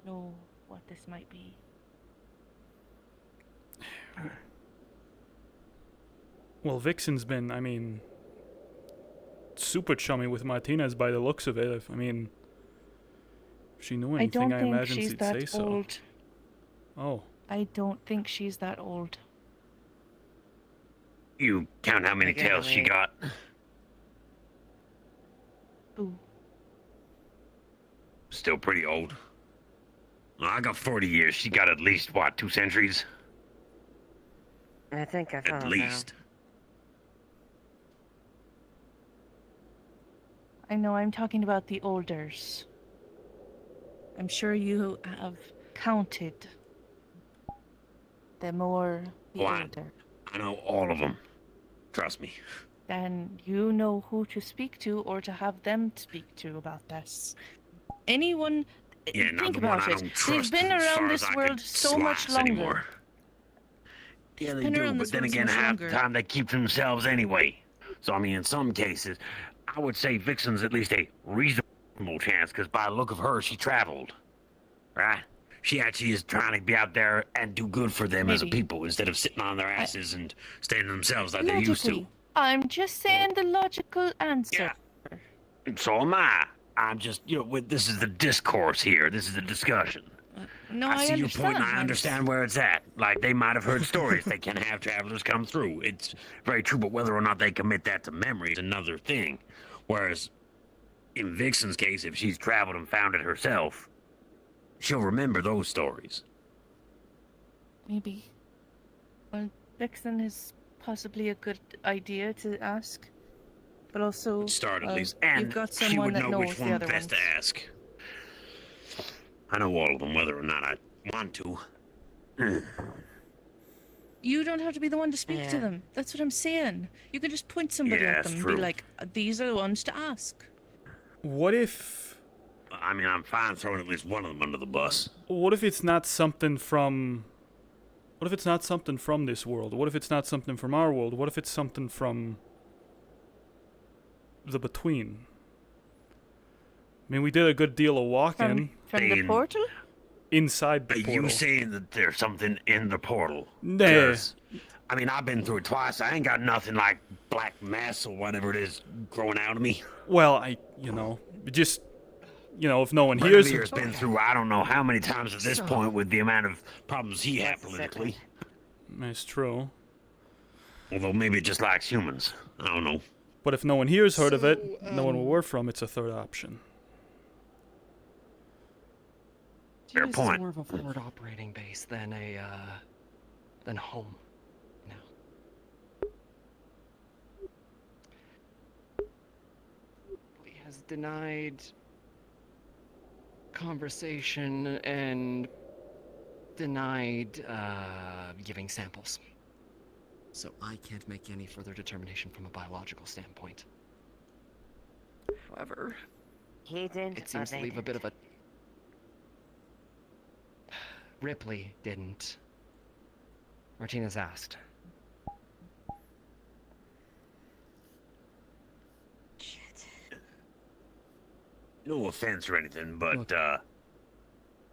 know what this might be. Well, Vixen's been, I mean, super chummy with Martinez by the looks of it. I mean, if she knew anything, I imagine she's she'd that say so. old. Oh. I don't think she's that old. You count how many Okay, tails she wait. got. Ooh. Still pretty old. Well, I got 40 years. She got at least, what, 2 centuries? I think I found At least. I know I'm talking about the Olders. I'm sure you have counted the more the older. I know all of them. Trust me. Then you know who to speak to or to have them speak to about this. Anyone, Yeah, not think the one about I it. don't They've trust been as far around as this I world could so much slice longer. anymore. Yeah, they been do, around but this then world so again, much half longer. the time they keep to themselves anyway. So, I mean, in some cases, I would say Vixen's at least a reasonable chance, because by the look of her, she traveled. Right? She actually is trying to be out there and do good for them as a Maybe. people, instead of sitting on their asses and staying to themselves like they used to. Logically, I'm just saying the logical answer. So am I. I'm just, this is the discourse here. This is the discussion. No, I see your understand. point, and I understand where it's at. Like, they might have heard stories. They can have travelers come through. It's very true, but whether or not they commit that to memory is another thing. Whereas, in Vixen's case, if she's traveled and found it herself, she'll remember those stories. Maybe. Well, Vixen is possibly a good idea to ask. But also, Start at well, least. And you've got she someone would that know knows which the one other best ones. to ask. I know all of them, whether or not I want to. You don't have to be the one to speak to Yeah. them. That's what I'm saying. You can just point somebody Yeah, at that's them and true. be like, these are the ones to ask. What if... I mean, I'm fine throwing at least one of them under the bus. What if it's not something from... What if it's not something from this world? What if it's not something from our world? What if it's something from... the between? I mean, we did a good deal of walking. From the portal? Inside the Are portal. you saying that there's something in the portal? Nah. 'Cause, I mean, I've been through it twice. I ain't got nothing like black mass or whatever it is growing out of me. Well, just, if no one Brendan hears... has been through I don't know how many times at this So- point with the amount of problems he had politically. That's true. Although maybe it just likes humans. I don't know. But if no one here's heard of it, no one will we're from, it's a third option. Fair This point. is more of a forward operating base than than home. He has denied conversation and denied giving samples. So I can't make any further determination from a biological standpoint. However, He didn't. it seems to leave a bit of a... Ripley didn't. Martinez asked. No offense or anything, but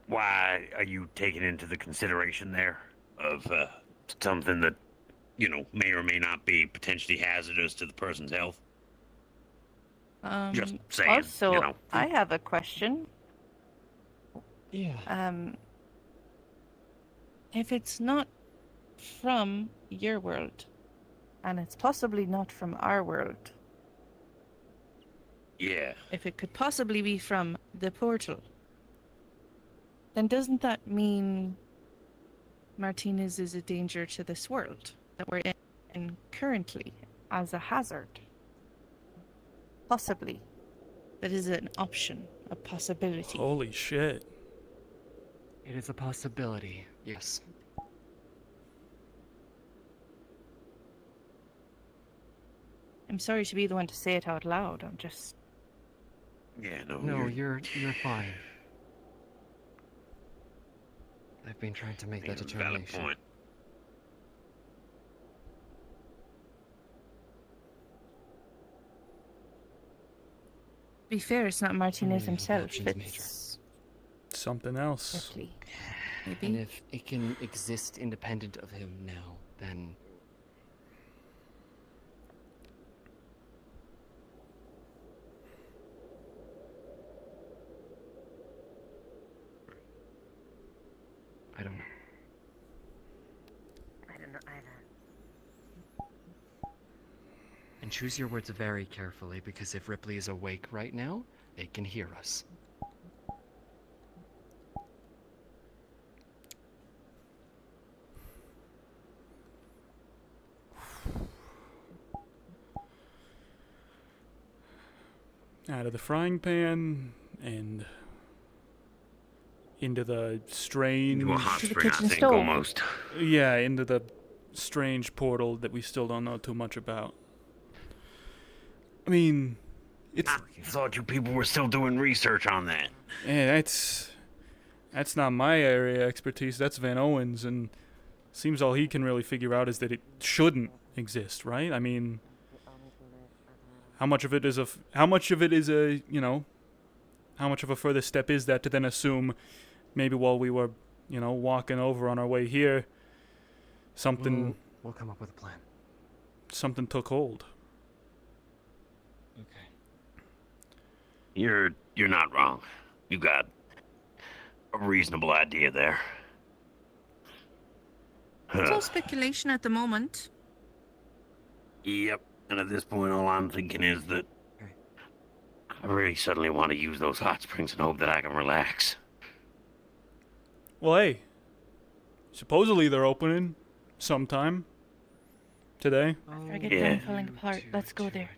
why are you taking into the consideration there of something that, may or may not be potentially hazardous to the person's health? Just saying, Also, I have a question. Yeah. If it's not from your world, and it's possibly not from our world, Yeah. if it could possibly be from the portal, then doesn't that mean Martinez is a danger to this world that we're in currently as a hazard? Possibly. That is an option, a possibility. Holy shit. It is a possibility, yes. I'm sorry to be the one to say it out loud. I'm just... Yeah, no, No, you're fine. I've been trying to make that Valid determination. point. be fair, it's not Martinez Only himself. options, It's something else. Ripley. And Maybe. if it can exist independent of him now, then I don't know. I don't know either. And choose your words very carefully, because if Ripley is awake right now, it can hear us. Out of the frying pan and into the strange... Into a hot spring, I think, almost. Yeah, into the strange portal that we still don't know too much about. I mean, it's... I thought you people were still doing research on that. Yeah, that's not my area of expertise. That's Van Owen's, and seems all he can really figure out is that it shouldn't exist, right? I mean, how much of it is a you know, how much of a further step is that to then assume maybe while we were, you know, walking over on our way here, something... We'll come up with a plan. Something took hold. Okay. You're not wrong. You got a reasonable idea there. It's all speculation at the moment. Yep. And at this point, all I'm thinking is that I really suddenly want to use those hot springs and hope that I can relax. Well, hey, supposedly they're opening sometime today. After I get done falling apart, let's go there.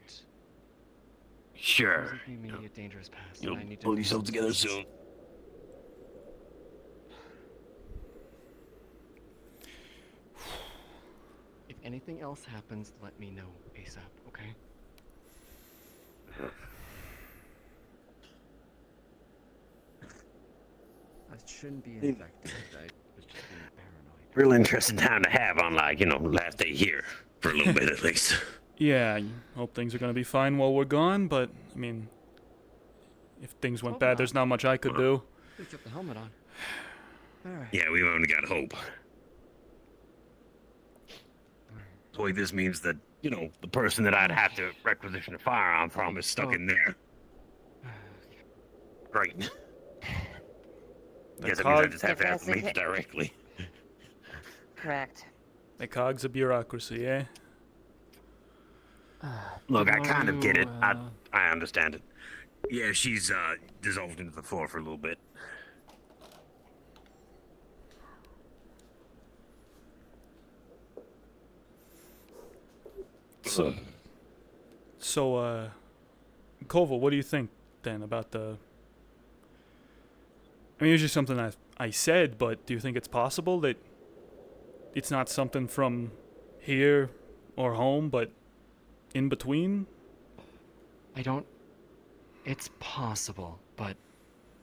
Sure. Immediate dangerous pass. You'll I need to pull yourself together soon. If anything else happens, let me know ASAP, okay? I shouldn't be infected. I was just being paranoid. Real interesting time to have on, like, you know, last day here. For a little bit, at least. Yeah, I hope things are going to be fine while we're gone, but, I mean, if things went bad, there's not much I could do. We kept the helmet on. Alright. Yeah, we've only got hope. Boy, this means that, you know, the person that I'd have to requisition a firearm from is stuck in there. Great. Guess that means I just have to ask the major directly. Correct. The cogs of bureaucracy, eh? Look, I kind of get it. I understand it. Yeah, she's dissolved into the floor for a little bit. So, Koval, what do you think then about the... I mean, it's just something I said, but do you think it's possible that it's not something from here or home, but in between? It's possible, but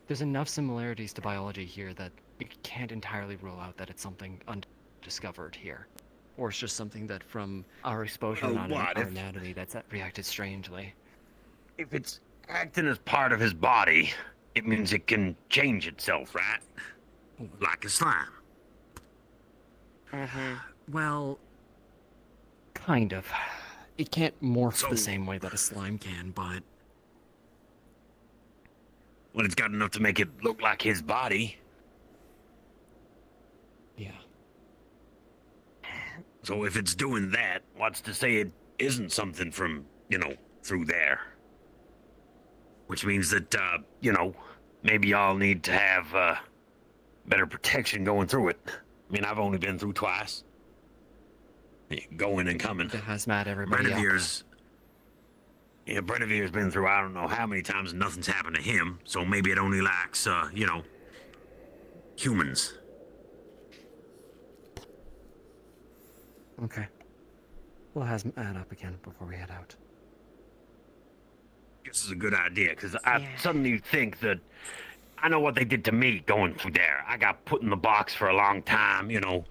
there's enough similarities to biology here that we can't entirely rule out that it's something undiscovered here. Or it's just something that from our exposure on our anatomy that's reacted strangely. If it's acting as part of his body, it means it can change itself, right? Like a slime. Well, kind of. It can't morph the same way that a slime can, but... Well, it's got enough to make it look like his body. Yeah. So if it's doing that, what's to say it isn't something from, you know, through there? Which means that, you know, maybe y'all need to have, better protection going through it. I mean, I've only been through twice. Going and coming. The hazmat, everybody Brenevir's... Yeah, Brenevir's been through I don't know how many times and nothing's happened to him, so maybe it only lacks, you know, humans. Okay. We'll hazmat up again before we head out. This is a good idea, because I suddenly think that I know what they did to me going through there. I got put in the box for a long time, you know,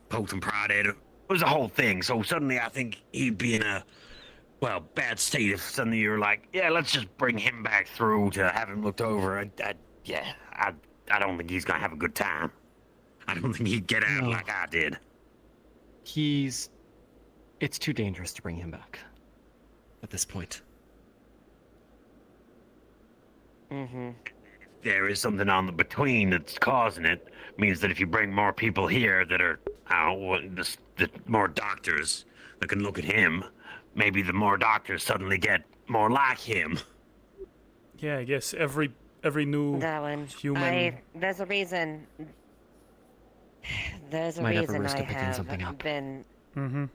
poked and prodded. It was a whole thing, so suddenly I think he'd be in a, well, bad state if suddenly you're like, yeah, let's just bring him back through to have him looked over. I don't think he's going to have a good time. I don't think he'd get out like I did. It's too dangerous to bring him back at this point. There is something on the between that's causing it. Means that if you bring more people here that are, I don't know, the more doctors that can look at him, maybe the more doctors suddenly get more like him. Yeah, I guess every new That one. human. There's a reason. There's a Might have a reason risk I of picking have something up. been. Mm-hmm.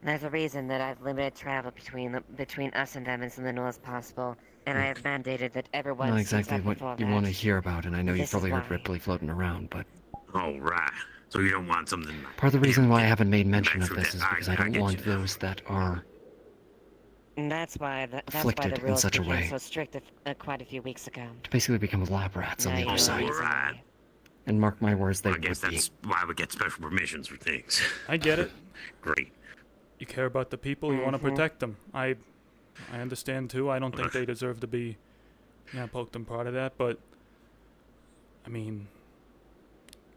There's a reason that I've limited travel between us and them as little as possible, and I have mandated that everyone. Not speaks exactly up what before you that. want to hear about, and I know you've This is probably heard why. Ripley floating around, but Oh, right. So you don't want something... part of the reason why I haven't made mention of Back this through is that. because I I don't get want you now. those that are And that's why that's why afflicted the in rules such a became way. so strict quite a few weeks ago. to basically become lab rats on Now the you other know the side. reason why. And mark my words, they I would guess be. that's why we get special permissions for things. I get it. Great. You care about the people. You want to Mhm. protect them. I understand too. I don't think they deserve to be, poked and prodded at. But I mean,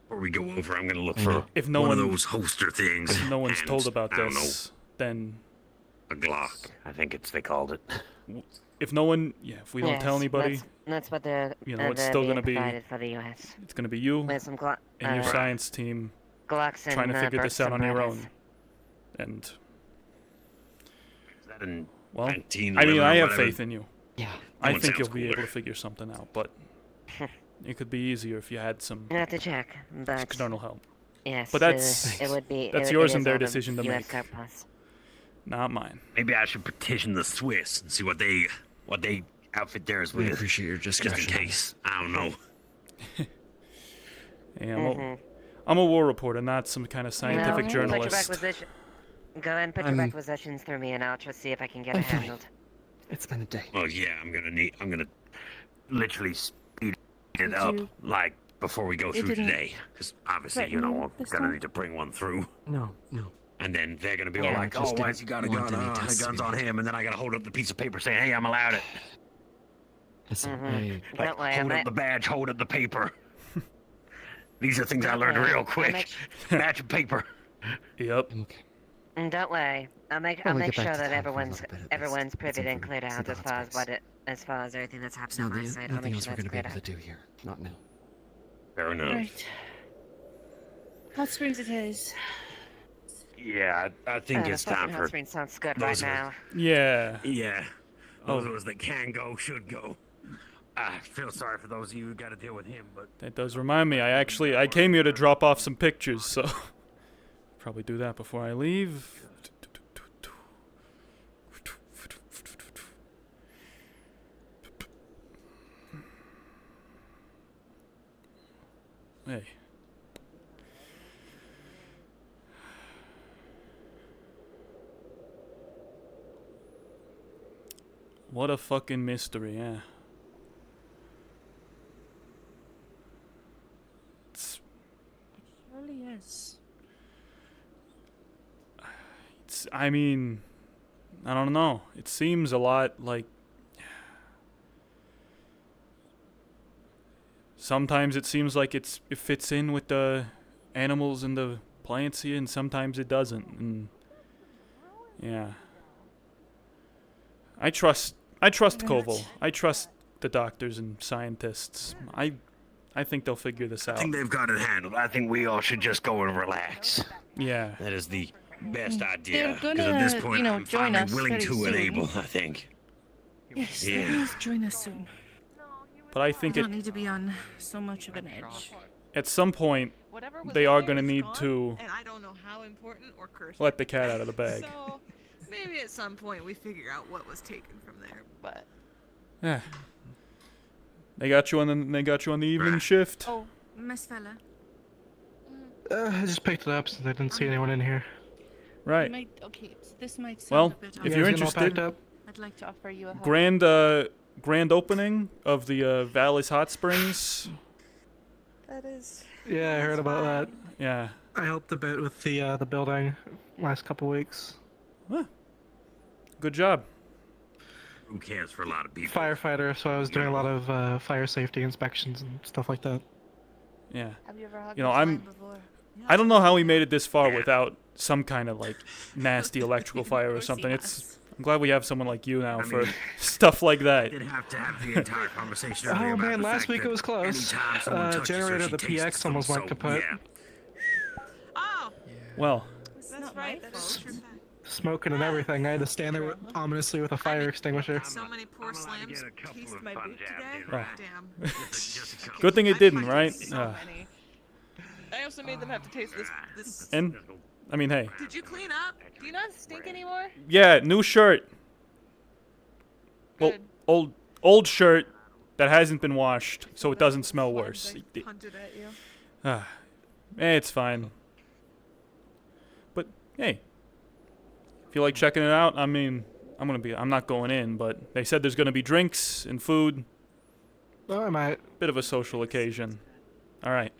Before we go over, I'm gonna look for if no one one of those holster things. if no one's and, told about I don't this, then know, a Glock. I think they called it. if no one, if we don't tell Yes, anybody, That's what they're. it's they're still being gonna be. provided for the U.S. It's gonna be you With some Glo- and your uh, science team Glocks trying to and, figure this bursts out on and your brothers. own. And Is that in well, 1911 I mean, I or have whatever? faith in you. Yeah. I That think one you'll sounds be able cooler. to figure something out, but it could be easier if you had some You have to check, but external help. yes, But that's it would be. that's it yours is and their on the decision to US make, surplus. not mine. Maybe I should petition the Swiss and see what they outfit theirs We with. appreciate your Just in discretion. case. I don't know. Yeah, Mhm. I'm a war reporter, not some kind of scientific Put journalist. your requisition. Go ahead and put your requisitions through me, and I'll just see if I can get it I'm fine. handled. It's been a day. Well, yeah, I'm gonna literally speed it up, like, before we go It through didn't today. Because obviously, threaten you I'm this gonna time? need to bring one through. No. And then they're gonna be Yeah, all I like, just oh, why has he got a didn't gun? want any The tests to gun's be on made. him. And then I gotta hold up the piece of paper saying, hey, I'm allowed it. Listen, Mhm. Like, Don't worry, hold up the badge, hold up the paper. These are things I learned worry, real I'll quick. Match of paper. Yep. Don't worry. I'll make Well, we make get back sure to that town for a everyone's little bit at everyone's least. privy Get and some cleared food, out see as the far as hotspots. as far as everything that's There's happening on my side. I'll nothing make else sure we're that's going to be cleared able out. to do here. Not now. Fair enough. Right. Hot springs it is. Yeah, I think The it's fucking time hot for spring sounds good right those of us- now. Yeah. Yeah. Oh. Those of us that can go should go. I feel sorry for those of you who got to deal with him, but That does remind me. I came here to drop off some pictures, so probably do that before I leave. Hey. What a fucking mystery, yeah. It's, Surely is. I mean, I don't know. It seems a lot like sometimes it seems like it fits in with the animals and the plants here, and sometimes it doesn't. And yeah, I trust Koval. I trust the doctors and scientists. I think they'll figure this I out. think they've got it handled. I think we all should just go and relax. Yeah. That is the best They're idea. gonna, Because at this point, I'm join finally us willing very to soon. and able, I think. Yes, Yeah. they will join us soon. But I think You it don't need to be on so much of an edge. at some point they are going to need to And I don't know how important or cursed. let the cat out of the bag. So maybe at some point we figure out what was taken from there. But Yeah. They got you on the evening shift. Oh, Miss Fella. I just picked it up since I didn't see anyone in here. Right. Okay, so this might sound Well, a bit if you're interested, I'd like to offer you a hug. grand opening of the Valley's Hot Springs. that is. Yeah, I heard about that. Yeah. I helped a bit with the building last couple weeks. Good job. Who cares for a lot of people? Firefighter, so I was doing a lot of fire safety inspections and stuff like that. Yeah. Have you ever hugged You know, a I'm fly before? I don't know how we made it this far without some kind of like nasty electrical fire or something. I'm glad we have someone like you now for stuff like that. Didn't have to have the entire conversation Oh earlier about man, the last fact week that it was close. anytime someone touches her, Generator she the tastes PX them, almost went so, kaput. yeah. Oh, Well, that's right. That is true. smoking and everything. I had to stand there ominously with a fire extinguisher. So many poor slams taste my boot today. Oh. Damn. Good thing it didn't, right? So many. I also made them have to taste this. And, I mean, hey. Did you clean up? Do you not stink anymore? Yeah, new shirt. Well, old shirt that hasn't been washed, so it doesn't smell worse. Punted at you. It's fine. But hey, if you like checking it out, I mean, I'm not going in, but they said there's gonna be drinks and food. Oh, I might. Bit of a social occasion. All right.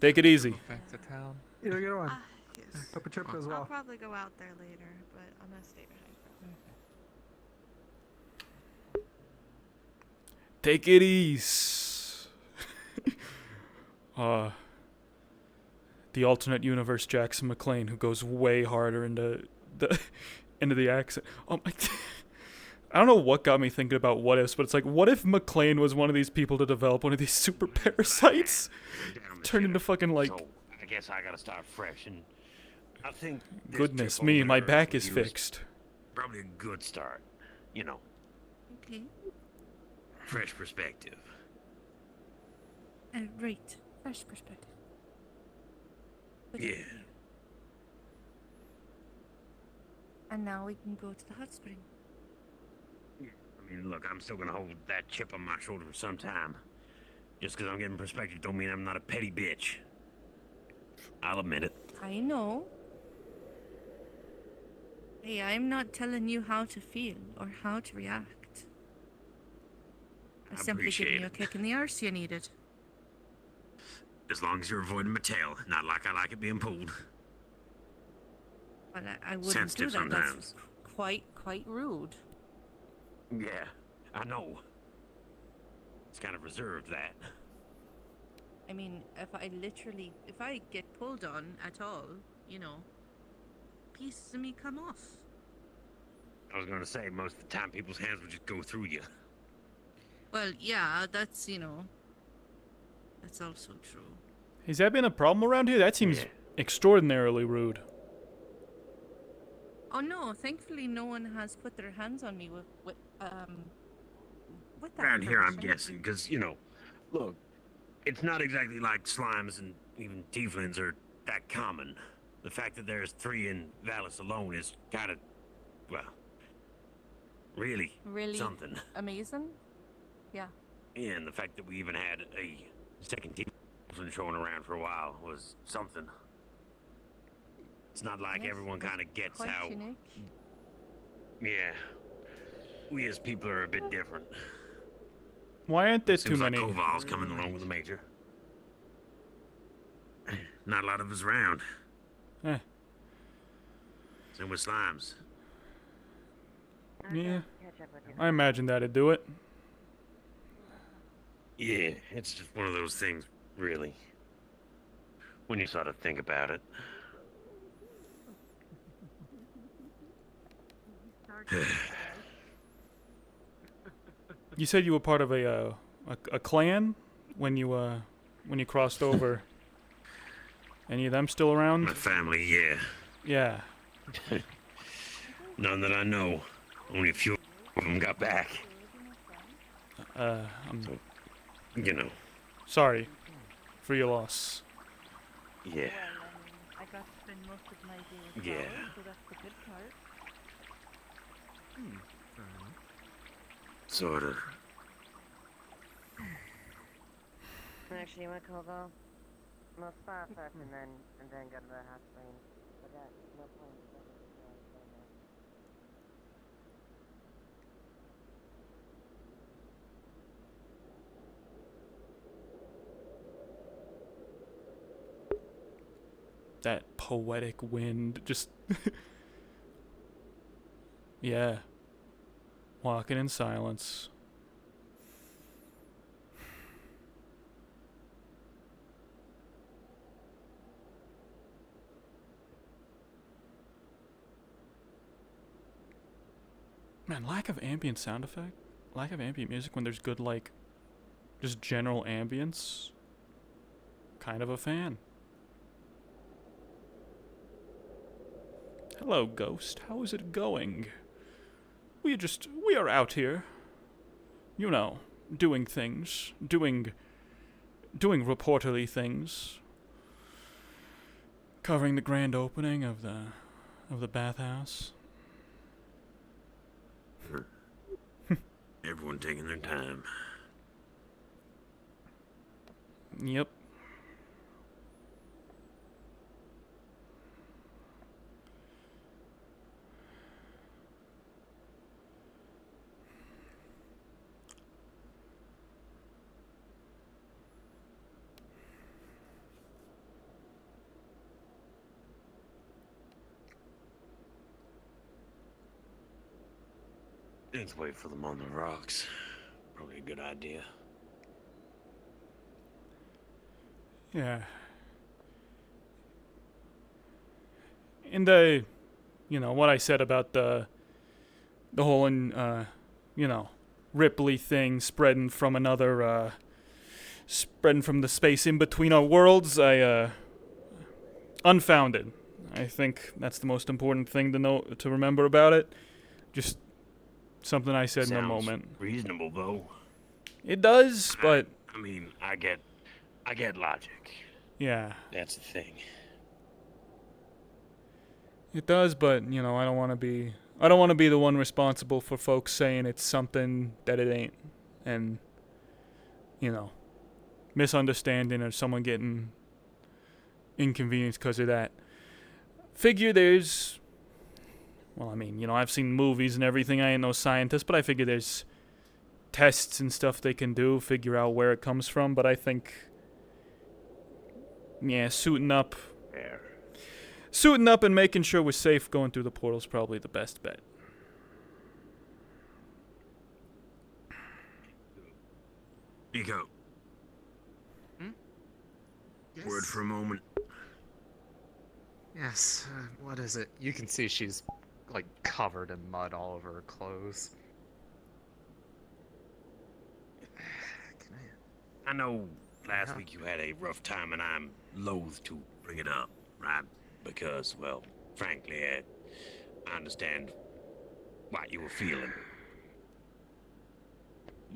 Take it easy. Back to town. You have a good one. Yes. Hope your trip goes well. I'll probably go out there later, but I'm gonna stay behind. Take it easy. The alternate universe Jackson Mclean, who goes way harder into the accent. Oh my! I don't know what got me thinking about what ifs, but it's like, what if McLean was one of these people to develop one of these super parasites, turn into fucking like. So I guess I gotta start fresh, and I think. Goodness me, my back is fixed. Probably a good start, you know. Okay. Fresh perspective. Right. Fresh perspective. Yeah. And now we can go to the hot spring. I mean, look, I'm still gonna hold that chip on my shoulder for some time. Just because I'm getting perspective don't mean I'm not a petty bitch. I'll admit it. I know. Hey, I'm not telling you how to feel or how to react. I'm simply giving you a kick in the arse you needed. As long as you're avoiding my tail, not like I like it being pulled. But I wouldn't Sensitive do that. sometimes. That's quite rude. Yeah, I know. It's kind of reserved, that. I mean, if I get pulled on at all, you know, pieces of me come off. I was gonna say, most of the time people's hands would just go through you. Well, yeah, that's, you know, that's also true. Has that been a problem around here? That seems extraordinarily rude. Oh no, thankfully no one has put their hands on me with that. Around here, I'm person. guessing, because, you know, look, it's not exactly like slimes and even tieflings are that common. The fact that there's 3 in Valis alone is kind of, well, really something. Amazing. Yeah. Yeah, and the fact that we even had a second tiefling showing around for a while was something. It's not like Yes, everyone kind of gets quite how. unique. Yeah, we as people are a bit different. Why aren't there too Seems like many? Koval's coming along with the major. Not a lot of us around. Eh. Same with slimes. Yeah. I imagine that'd do it. Yeah, it's just one of those things, really. When you sort of think about it. You said you were part of a clan when you crossed over. Any of them still around? My family, yeah. Yeah. None that I know. Only a few of them got back. I'm You know. sorry for your loss. Yeah. I got to spend most of my day with Yeah. Carol, so that's the good part. Sort of. Actually, my Koval. Most spa first and then go to the hot spring. But that, no point. That poetic wind just yeah. Walking in silence. Man, lack of ambient sound effect, lack of ambient music when there's good, like, just general ambience. Kind of a fan. Hello, Ghost. How is it going? We are out here. You know, doing things. Doing reporterly things. Covering the grand opening of the bathhouse. Everyone taking their time. Yep. Let's wait for them on the rocks. Probably a good idea. Yeah. And what I said about the whole, Ripley thing spreading from spreading from the space in between our worlds, unfounded. I think that's the most important thing to remember about it. Just something I said in a moment. Reasonable though. It does, but I mean, I get logic. Yeah. That's the thing. It does, but I don't want to be the one responsible for folks saying it's something that it ain't, and misunderstanding or someone getting inconvenienced because of that. Figure there's, I've seen movies and everything. I ain't no scientist, but I figure there's tests and stuff they can do, figure out where it comes from. But I think, suiting up and making sure we're safe going through the portal is probably the best bet. Nico. Yes? Word for a moment. Yes, what is it? You can see she's, covered in mud all over her clothes. I know last week you had a rough time, and I'm loath to bring it up, right? Because, well, frankly, I understand what you were feeling.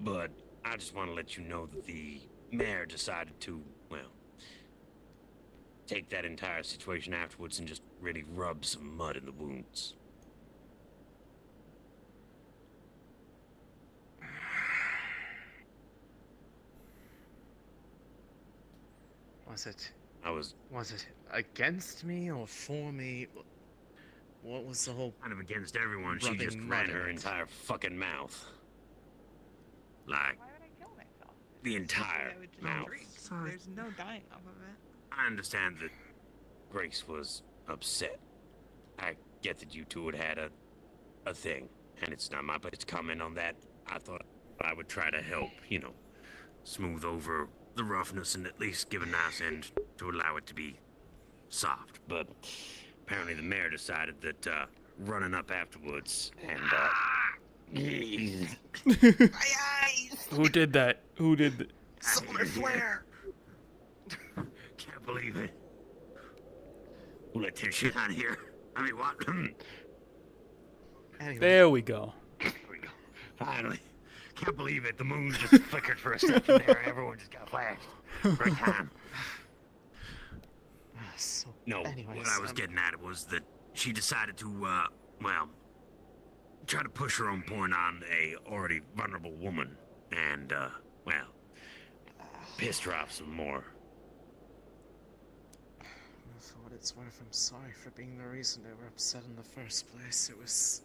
But I just want to let you know that the mayor decided to, take that entire situation afterwards and just really rub some mud in the wounds. Was it against me or for me? What was the whole... Kind of against everyone. She just ran her entire fucking mouth. Like, the entire mouth. There's no dying off of it. I understand that Grace was upset. I get that you two had had a thing, and it's not my place to comment on that. I thought I would try to help, smooth over the roughness and at least give a nice end to allow it to be soft. But apparently the mayor decided that running up afterwards and Who did that? Who did that? Solar flare! Can't believe it. We'll let this shit on here. I mean, what? Anyway. There we go. Finally. Can't believe it. The moon just flickered for a second there. Everyone just got flashed. Right time. No, what I was getting at was that she decided to, try to push her own point on a already vulnerable woman. And, pissed her off some more. For what it's worth, I'm sorry for being the reason they were upset in the first place. It was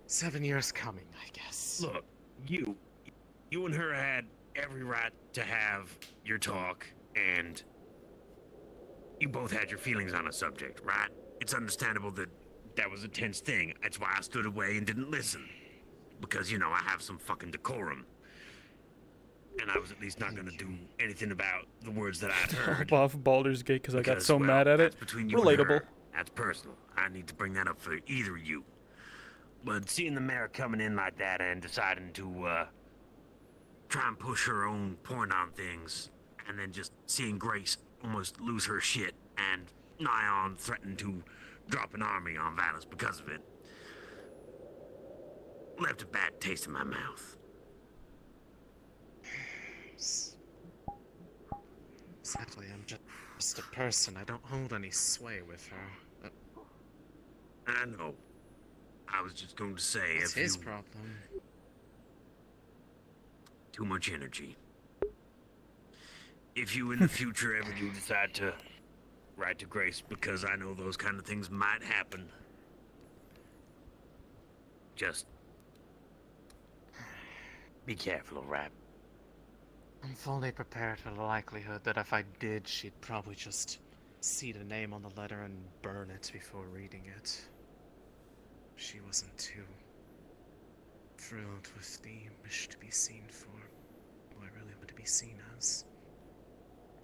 7 years coming, I guess. Look, you and her had every right to have your talk, and you both had your feelings on a subject, right? It's understandable that that was a tense thing. That's why I stood away and didn't listen. Because, I have some fucking decorum. And I was at least not going to do anything about the words that I'd heard. Off Baldur's Gate because I got so mad at it. Relatable. That's personal. I need to bring that up for either of you. But seeing the mayor coming in like that and deciding to try and push her own point on things, and then just seeing Grace almost lose her shit and nigh on threaten to drop an army on Valus because of it left a bad taste in my mouth. Sadly, I'm just a person. I don't hold any sway with her. I know. I was just going to say, It's if his you... problem. Too much energy. If you in the future ever do decide to write to Grace, because I know those kind of things might happen, just be careful, alright? I'm fully prepared for the likelihood that if I did, she'd probably just see the name on the letter and burn it before reading it. She wasn't too thrilled with the wish to be seen for who I really want to be seen as.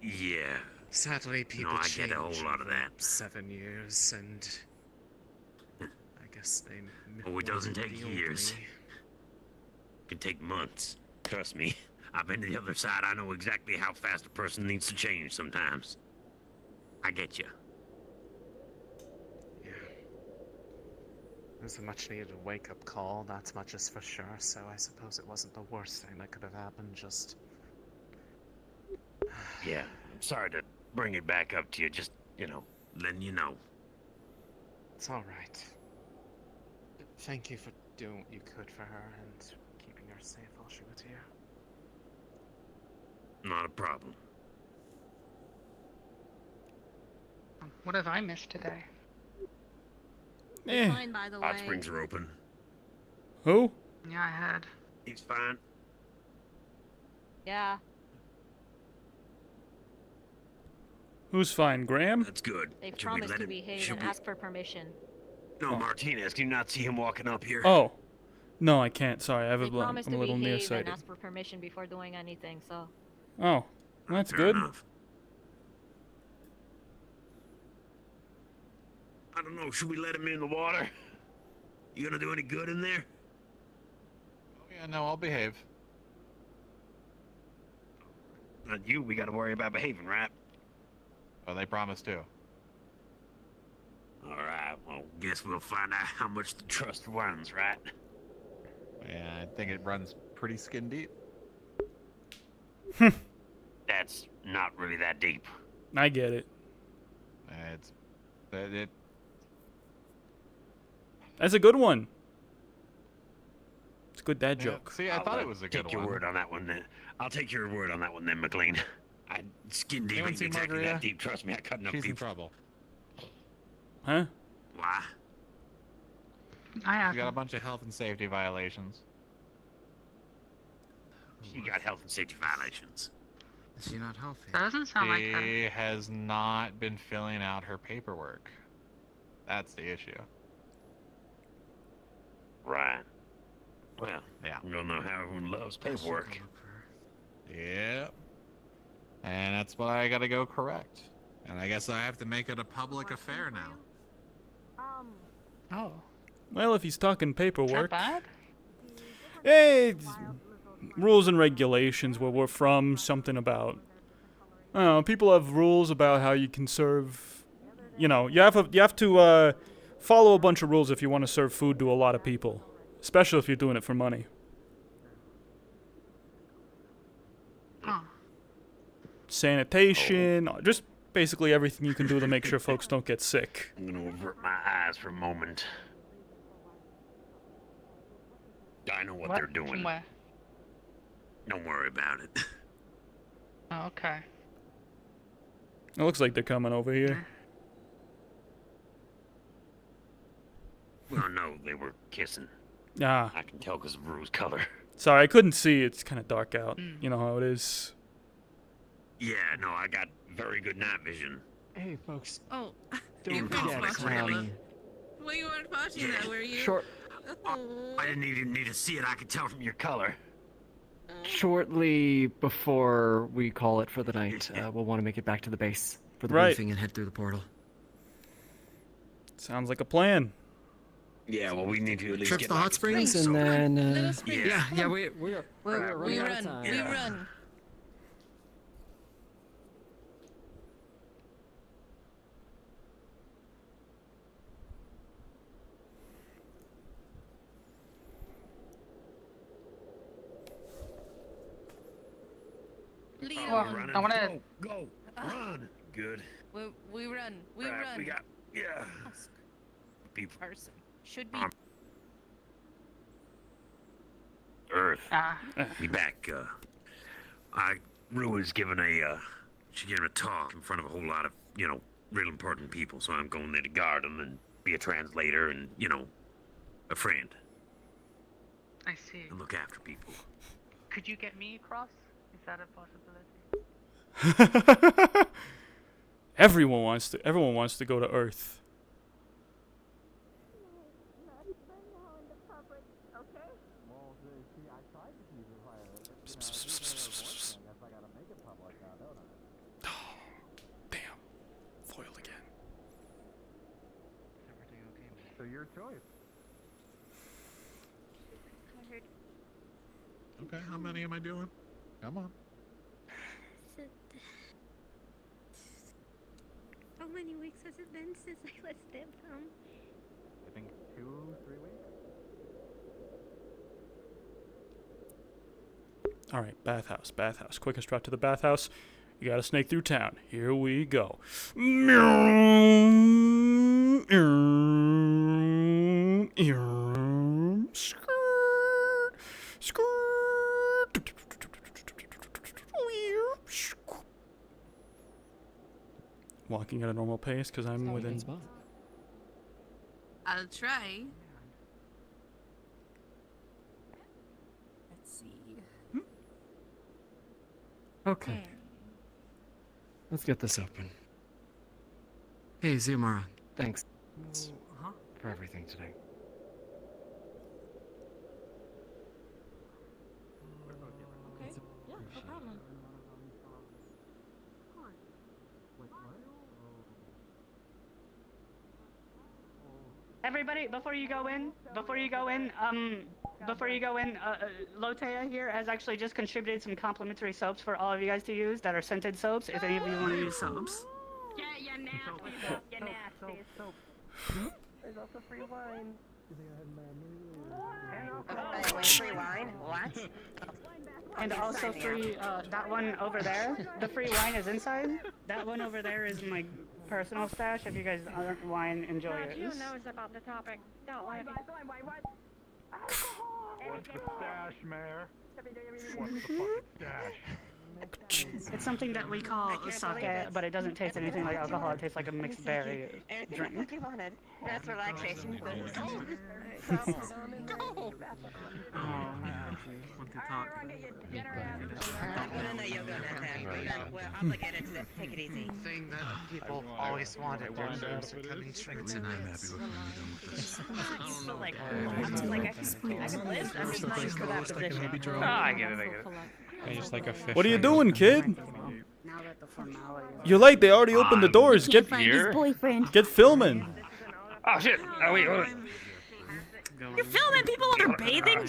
Yeah. Sadly, people I change get a whole lot of over that. 7 years, and I guess they. Oh, it doesn't take wasn't the years. only- It could take months. Trust me. I've been to the other side. I know exactly how fast a person needs to change sometimes. I get you. Yeah. It was a much needed wake-up call, that's much is for sure, so I suppose it wasn't the worst thing that could have happened, just... Yeah, I'm sorry to bring it back up to you. Just, letting you know. It's alright. Thank you for doing what you could for her and keeping her safe while she was here. Not a problem. What have I missed today? He's fine, by the Hot way. springs are open. Who? Yeah, I had. He's fine. Yeah, Who's fine, Graham? That's good. they Should we promised let to him- behave should and we- ask for permission. No, Martinez, do you not see him walking up here? Oh. No, I can't. Sorry, I have They a blind. promised I'm to a little behave and nearsighted. ask for permission before doing anything, so... Oh. That's Fair good. enough. I don't know, should we let him in the water? You gonna do any good in there? Oh, yeah, no, I'll behave. Not you, we gotta worry about behaving, right? Oh, they promised to. Alright, well, guess we'll find out how much the trust runs, right? Yeah, I think it runs pretty skin deep. That's not really that deep. I get it. That's a good one. It's a good dad joke. See, I thought it was a good Take your one. word on that one then. I'll take your word on that one then, McLean. I skin deep Anyone ain't see exactly Margarita? that deep. Trust me, I cut enough She's in deep. trouble. Huh? Why? She got a bunch of health and safety violations. She got health and safety violations. Is she not healthy? That doesn't sound like her. She has not been filling out her paperwork. That's the issue. Right. Well, yeah. We don't know how everyone loves paperwork. Yep. And that's what I gotta go correct. And I guess I have to make it a public affair now. Oh. Well, if he's talking paperwork. bad? Hey, rules and regulations where we're from, something about. I don't know, people have rules about how you can serve. You have to follow a bunch of rules if you want to serve food to a lot of people, especially if you're doing it for money. Sanitation, just basically everything you can do to make sure folks don't get sick. I'm gonna avert my eyes for a moment. I know what they're doing. From where? Don't worry about it. Oh, okay. It looks like they're coming over here. Well, no, they were kissing. Ah. I can tell because of Rue's color. Sorry, I couldn't see. It's kind of dark out. You know how it is. Yeah, no, I got very good night vision. Hey, folks. Oh, Don't you forget, Well, you weren't watching that, were you? Short. I didn't even need to see it. I could tell from your color. Shortly before we call it for the night, we'll want to make it back to the base for the Right. briefing and head through the portal. Sounds like a plan. Yeah, well, we need to at least Trip get to the hot back springs place, and so- then. Yeah. We're running out of time. We run. on. I wanna. Go. Run. Good. We run. We Right, run. we got. Yeah. People. Person should be. Earth. Be back. Rue was giving she gave a talk in front of a whole lot of, real important people. So I'm going there to guard them and be a translator and, a friend. I see. And look after people. Could you get me across? Is that a possibility? Everyone wants to go to Earth. Damn. Foiled again. So your choice. Okay, how many am I doing? Come on. How many weeks has it been since I let Step come? I think 2-3 weeks. Alright, bathhouse. Quickest route to the bathhouse. You gotta snake through town. Here we go. Walking at a normal pace because I'm within. I'll try. Let's see. Okay. Let's get this open. Hey, Zumara. Thanks for everything today. Okay. Yeah, no problem. Everybody, before you go in, Lotea here has actually just contributed some complimentary soaps for all of you guys to use that are scented soaps. If any of you want to use soaps. Yeah, you're nasty. You're nasty. There's also free wine. Free wine? What? And also free, that one over there. The free wine is inside. That one over there is my personal stash. If you guys aren't wine enjoyers. Who knows about the topic? Don't let me. What's the stash, Mayor? What's the fucking stash? It's something that we call sake, but it doesn't taste anything like alcohol. It tastes like a mixed berry drink. What you wanted? That's relaxation. Oh, want to talk. We're obligated to take it easy. Thing that people always wanted. Their nerves are coming straight to nights. I get it. What are you doing, kid? You're late. They already opened the doors. Get filming. Oh shit! Oh wait, hold on. You're filming people while they're bathing?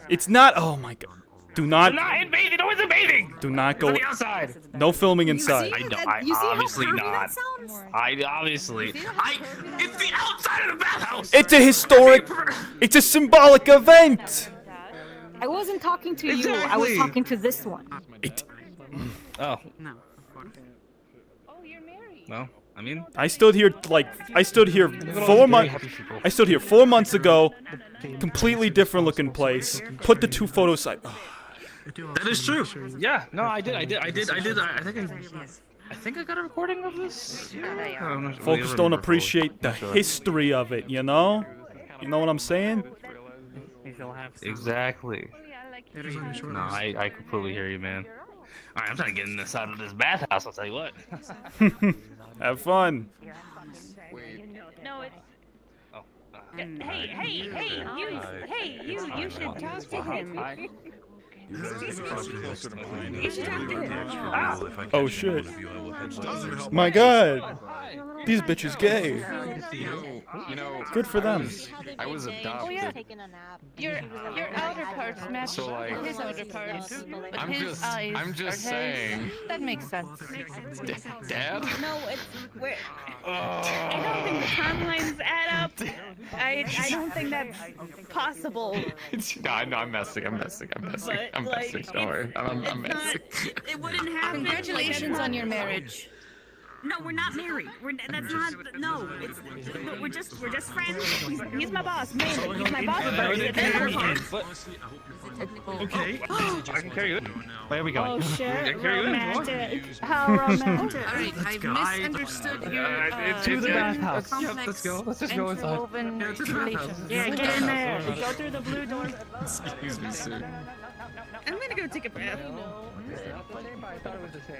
It's not. Oh my god. Do not. We're not in bathing. No one's in bathing. Do not go. It's on the outside. No filming inside. I obviously not. I obviously. It's the outside of the bathhouse. It's a historic. It's a symbolic event. I wasn't talking to you. I was talking to this one. Oh. No. Oh, you're married. No. I mean, I stood here 4 months. I stood here 4 months ago. Completely different looking place. Put the two photos side. Oh. that is true. Yeah. No, I did. I think I got a recording of this. Folks don't appreciate the history of it, you know? You know what I'm saying? Exactly. No, I completely hear you, man. Alright, I'm trying to get in this out of this bathhouse, I'll tell you what. Have fun. No, it's. Oh. Hey, you should talk to him. Oh shit. My god. These bitches gay. You know, Good for them. I was adopted. Oh yeah. Your outer parts match So, like, his outer parts, but I'm his just- eyes I'm just are his. saying. That makes sense. Dad? No, it's we're. I don't think the timelines add up. I don't think that's possible. No, I'm messing. I'm messing. But, I'm like, messing. Don't worry. I'm messing. It wouldn't happen. Congratulations on your marriage. No, we're not married. That's not. No, we're just friends. He's my boss, mainly. He's my boss, but Okay. I can carry you. Where are we going? Oh shit, Yeah, carry you in if you want. romantic. How romantic. Alright, I've misunderstood your To the bathhouse. complex Yep, let's go. Let's just go inside. interwoven relations. Yeah, get in there. Go through the blue door. Excuse me, sir. I'm gonna go take a bath.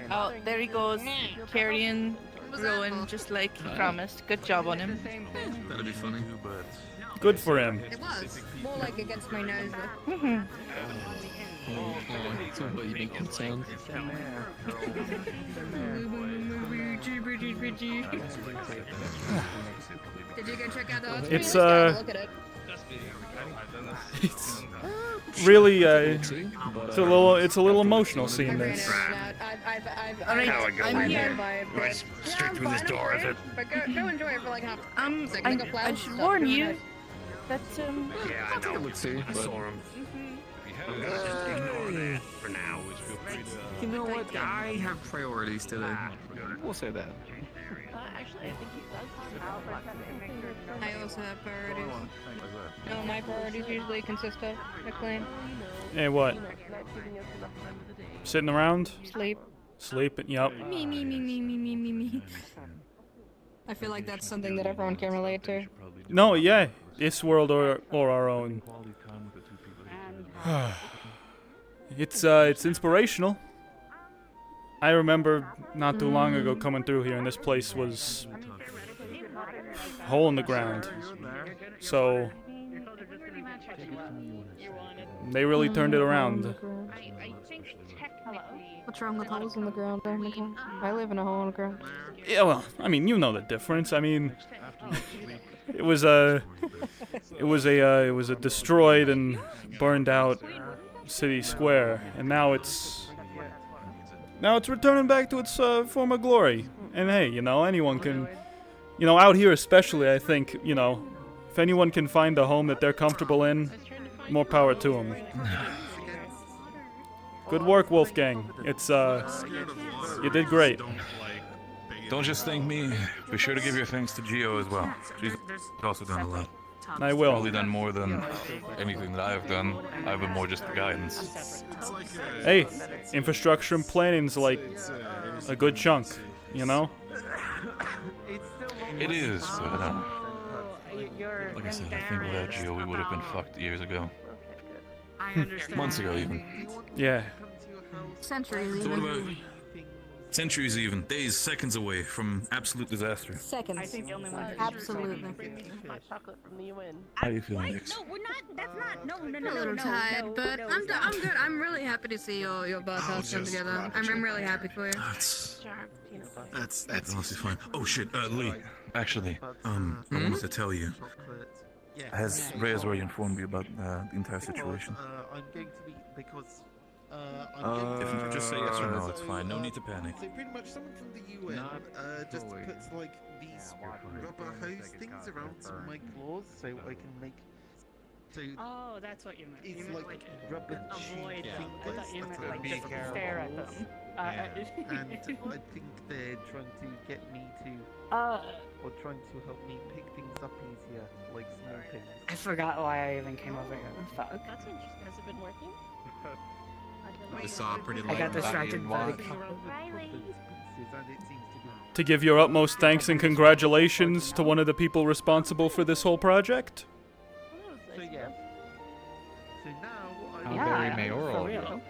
Oh, there he goes, carrying Rowan just like he promised. Good job on him. That'd be funny. Good for him. It was more like against my nose. So what, you make that sound? Did you go check out the hospital? It's Look at it. it's really it's a little emotional seeing this. Alright, I'm here. Right, straight through this door, is it? But go enjoy it for like half. I should warn you that Yeah, I know. Let's see. I saw him. I'm gonna just ignore that for now. You know what? I have priorities today. We'll say that. Actually, I think he does. I also have priorities. No, my priorities usually consist of McLean. Hey, what? Sitting around? Sleep. Sleeping? Yup. Me. I feel like that's something that everyone can relate to. No, yeah. This world or our own. It's inspirational. I remember not too long ago coming through here, and this place was hole in the ground. So they really turned it around. What's wrong with holes in the ground, McLean? I live in a hole in the ground. Yeah, well, I mean, you know the difference. I mean, it was a destroyed and burned out city square, and now it's returning back to its former glory. And hey, you know, anyone can, you know, out here especially, I think, you know, if anyone can find a home that they're comfortable in, more power to them. Good work, Wolfgang. It's you did great. Don't just thank me. Be sure to give your thanks to Gio as well. She's also done a lot. I will. Probably done more than anything that I've done. I've been more just the guidance. Hey, infrastructure and planning's like a good chunk, you know? It is, but like I said, I think without Gio we would have been fucked years ago. Months ago even. Yeah. Centuries So what even. about centuries even, days, seconds away from absolute disaster? Seconds. I think the only one. Absolutely. Hot chocolate from the UN. How do you feel, Nix? No, we're not. That's not. No. I'm a little tired, but I'm good. I'm really happy to see your bathhouse come together. I'm really happy for you. That's honestly fine. Oh shit, Lee. Actually, I wanted to tell you. Has Reyes already informed you about the entire situation? I'm going to be because. If you could just say yes or no, it's fine. No need to panic. So pretty much someone from the UN just puts like these rubber hose things around my claws so I can make. So Oh, that's what you meant. it's You meant like like rubber avoid cheek them. I thought you meant fingers like that just are stare at balls. them. And I think they're trying to get me to, or trying to help me pick things up easier, like small things. I forgot why I even came over here. Fuck. That's interesting. Has it been working? We saw a pretty I got distracted by the To give your utmost thanks and congratulations to one of the people responsible for this whole project. So yeah. So now How very mayoral. For real.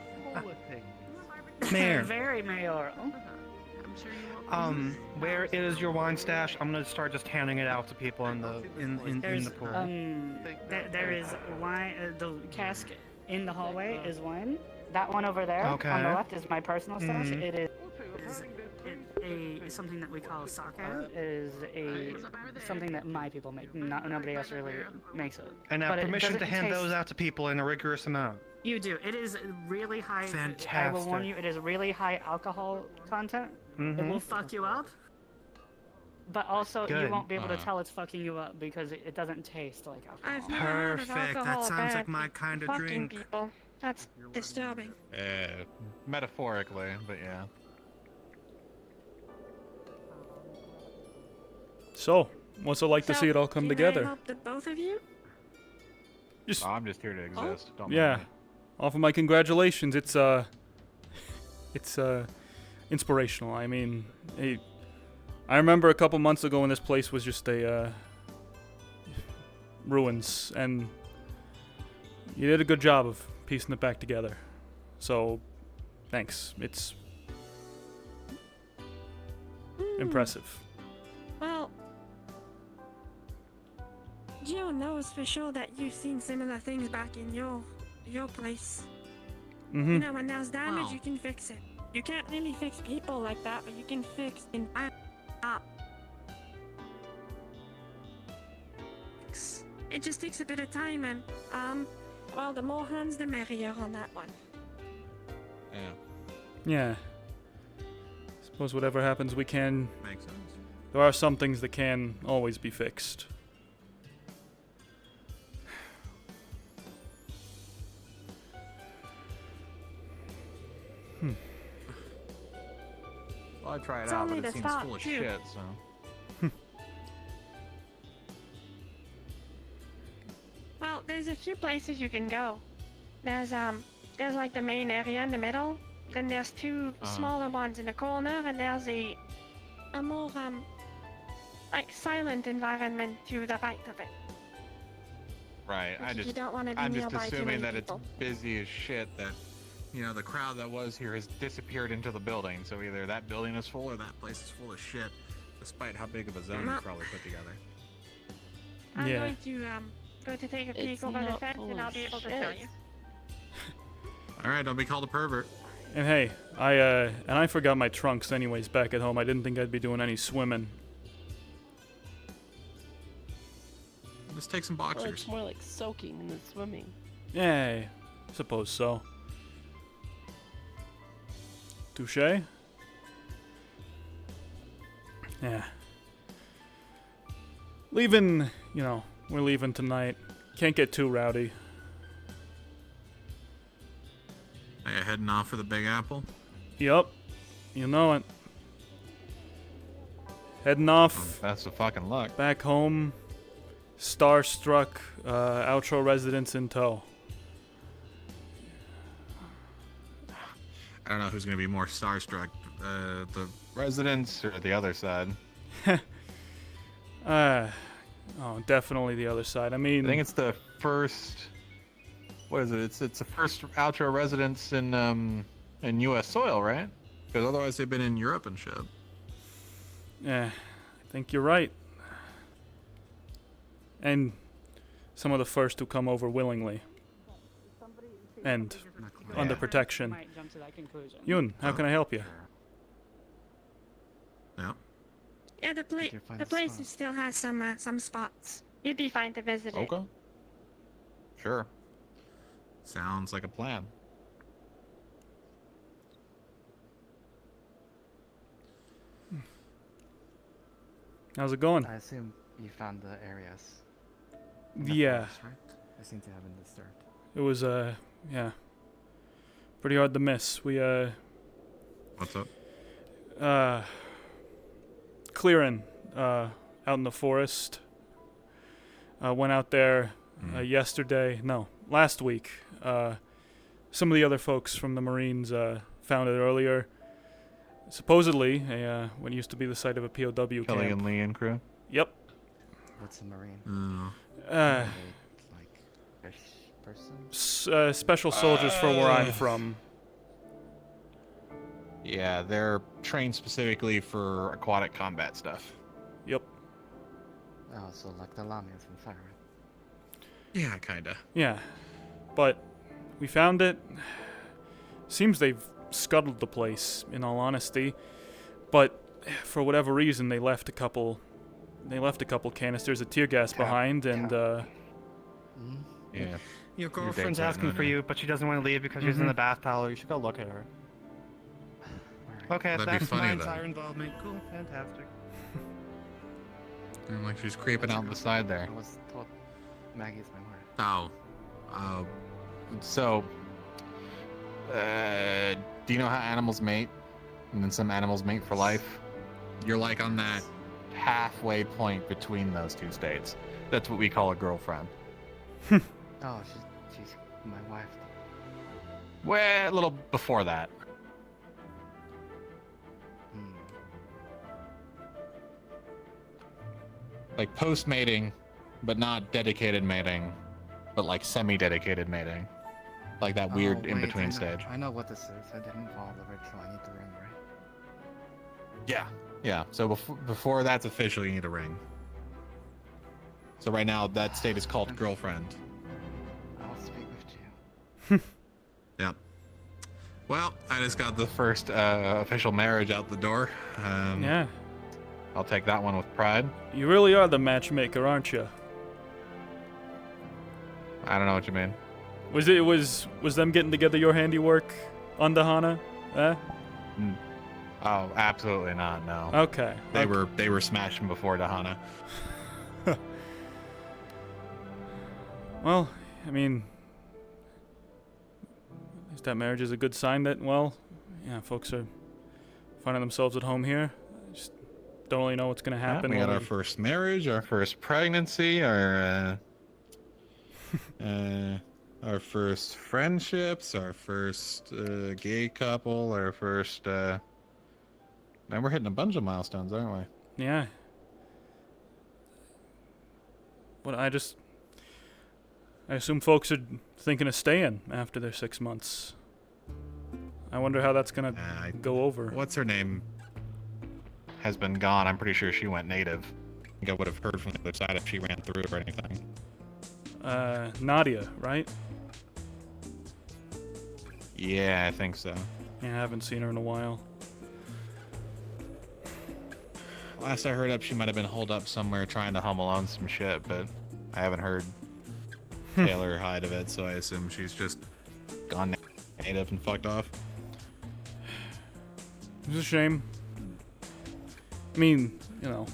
Mayor. Very mayoral. Where is your wine stash? I'm gonna start just handing it out to people in the pool. There is wine. The cask in the hallway is wine. That one over there Okay. on the left is my personal stash. Mhm. It is something that we call sake. Is something that my people make. Nobody else really makes it. And But it permission to doesn't hand taste- those out to people in a rigorous amount. You do. It is really high. I will warn Fantastic. you, it is really high alcohol content. It Mhm. will fuck you up. But also, you Good. won't be able to tell it's fucking you up because it doesn't taste like alcohol. I've never heard of Perfect. That alcohol sounds like bad my kind of fucking drink. people. That's disturbing. Metaphorically, but yeah. So, what's it like to see it all come can together? I help the both of you? I'm just here to exist. Don't Yeah. mind me. Offer my congratulations. It's inspirational. I mean, I remember a couple months ago when this place was just a ruins, and you did a good job of piecing it back together. So, thanks. It's impressive. Well, Joe knows for sure that you've seen similar things back in your place. You Mhm. know, when there's damage, Wow. you can fix it. You can't really fix people like that, but you can fix It just takes a bit of time, and well, the more hands, the merrier on that one. Yeah. Yeah. Suppose whatever happens, we can. Makes sense. There are some things that can always be fixed. Well, I'd try it It's out, only but it the seems start, full of too. shit, so. Well, there's a few places you can go. There's like the main area in the middle. Then there's two smaller ones in the corner, and there's a more like silent environment to the right of it. Right. If you don't wanna be I'm just nearby too assuming many that people. it's busy as shit. That the crowd that was here has disappeared into the building. So either that building is full or that place is full of shit, despite how big of a zone you Well- probably put together. I'm Yeah. going to take a peek It's over the not fence, full and I'll of be able to shit. tell you. All right, don't be called a pervert. And hey, I forgot my trunks anyways back at home. I didn't think I'd be doing any swimming. Just take some Well, boxers. it's more like soaking than swimming. Yeah, I suppose so. Touche? Yeah. Leaving, we're leaving tonight. Can't get too rowdy. Are you heading off for the Big Apple? Yup. You know it. Heading off. That's the fucking luck. Back home. Starstruck. Outro residence in tow. I don't know who's going to be more starstruck. The Residents or the other side? Definitely the other side. I mean, I think it's the first. What is it? It's the first outro residence in U.S. soil, right? Because otherwise they've been in Europe and shit. Yeah, I think you're right. And some of the first to come over willingly. And under protection. Might jump to that conclusion. Yun, how can I help you? Yeah. Yeah, the place still has some spots. You'd be fine to visit it. Okay. Sure. Sounds like a plan. How's it going? I assume you found the areas. Yeah. Forest, right? I seem to have been disturbed. It was, yeah. Pretty hard to miss. We, What's up? Clearing, out in the forest. Went out there, last week. Some of the other folks from the Marines, found it earlier. Supposedly, what used to be the site of a POW Kelly camp. and Lee and crew. Yep. What's a marine? Like fish person? Special soldiers for where I'm from. Yeah, they're trained specifically for aquatic combat stuff. Yep. Oh, so like the Lamians from Fire. Yeah, kinda. Yeah. But we found it. Seems they've scuttled the place, in all honesty. But for whatever reason, they left a couple canisters of tear gas behind, and Yeah. Your girlfriend's asking for you, but she doesn't want to leave because she's in the bath towel. You should go look at her. Okay, That'd be that's funny, Mine's though. our involvement. Cool, fantastic. And like she's creeping out the side there. I was told Maggie's my word. Oh. So, do you know how animals mate? And then some animals mate for life? You're like on that halfway point between those two states. That's what we call a girlfriend. Oh, she's my wife. Well, a little before that. Like post-mating, but not dedicated mating, but like semi-dedicated mating. Like that weird in-between stage. I know what this is. I didn't follow the ritual. I need the ring, right? Yeah. So before that's official, you need a ring. So right now, that state is called girlfriend. I'll speak with you. Yep. Well, I just got the first official marriage out the door. Yeah. I'll take that one with pride. You really are the matchmaker, aren't you? I don't know what you mean. Was them getting together your handiwork on the Hana? Oh, absolutely not. No. Okay. They were smashing before Dahana. Well, I mean, at least that marriage is a good sign that, well, yeah, folks are finding themselves at home here. Just don't really know what's gonna happen. We got our first marriage, our first pregnancy, our first friendships, our first gay couple, our first. Now we're hitting a bunch of milestones, aren't we? Yeah. But I assume folks are thinking of staying after their 6 months. I wonder how that's gonna go over. What's her name? Has been gone. I'm pretty sure she went native. I think I would have heard from the other side if she ran through or anything. Nadia, right? Yeah, I think so. Yeah, I haven't seen her in a while. Last I heard up, she might have been holed up somewhere trying to hum along some shit, but I haven't heard Taylor or hide of it, so I assume she's just gone native and fucked off. It's a shame. I mean, you know,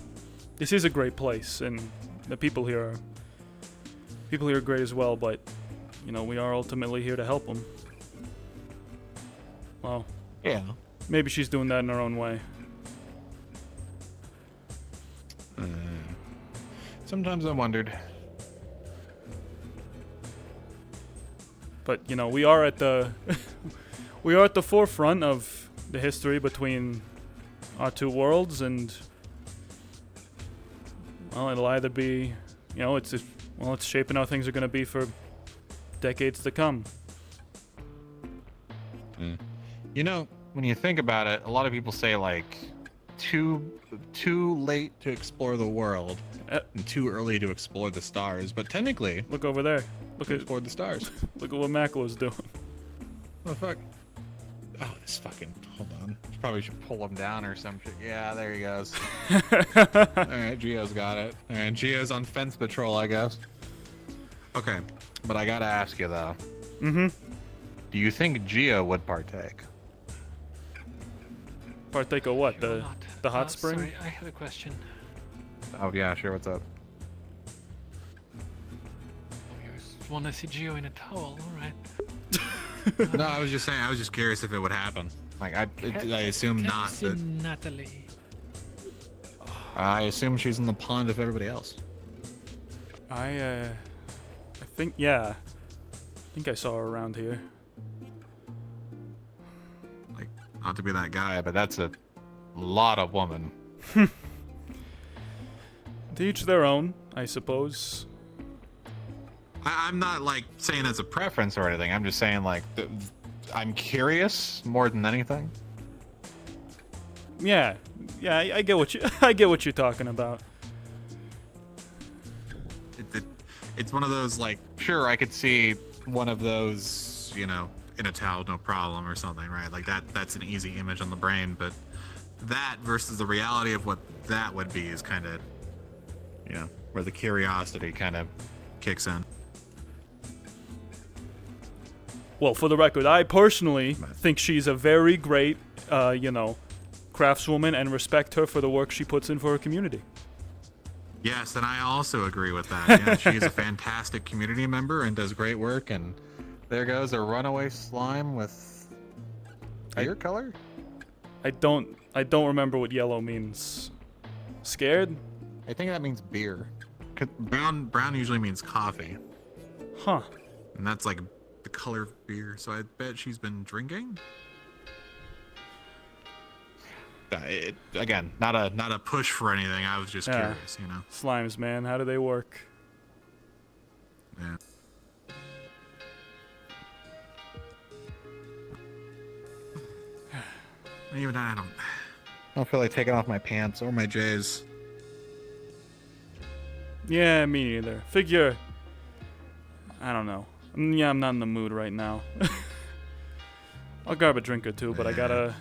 this is a great place, and the people here are great as well. But you know, we are ultimately here to help them. Well, yeah. Maybe she's doing that in her own way. Sometimes I wondered. But you know, we are at the forefront of the history between our two worlds, and well, it'll either be, you know, it's shaping how things are going to be for decades to come. You know, when you think about it, a lot of people say like too late to explore the world and too early to explore the stars. But technically, look over there. Look at explore the stars. Look at what Macklo's doing. Oh fuck! Oh, this fucking. Hold on. Probably should pull him down or some shit. Yeah, there he goes. All right, Gio's got it. All right, Gio's on fence patrol, I guess. Okay, but I gotta ask you though. Mm-hmm. Do you think Gio would partake? Partake of what? The hot spring? Sorry, I have a question. Oh yeah, sure. What's up? Want to see Gio in a towel, alright. No, I was just saying. I was just curious if it would happen. Like I assume Can not. you see But Natalie. I assume she's in the pond with everybody else. I think, yeah. I think I saw her around here. Like, not to be that guy, but that's a lot of woman. To each their own, I suppose. I'm not like saying it's a preference or anything. I'm just saying like I'm curious more than anything. Yeah, I get what you're talking about. It's one of those like, sure, I could see one of those, you know, in a towel, no problem, or something, right? Like that's an easy image on the brain. But that versus the reality of what that would be is kind of, you know, where the curiosity kind of kicks in. Well, for the record, I personally think she's a very great, you know, craftswoman and respect her for the work she puts in for her community. Yes, and I also agree with that. Yeah, she's a fantastic community member and does great work. And there goes a runaway slime with beer color. I don't remember what yellow means. Scared? I think that means beer. Brown usually means coffee. Huh. And that's like the color of beer. So I bet she's been drinking. Again, not a push for anything. I was just curious, you know. Slimes, man, how do they work? Yeah. Even I don't feel like taking off my pants or my J's. Yeah, me neither. Figure. I don't know. Yeah, I'm not in the mood right now. I'll grab a drink or two, but I gotta.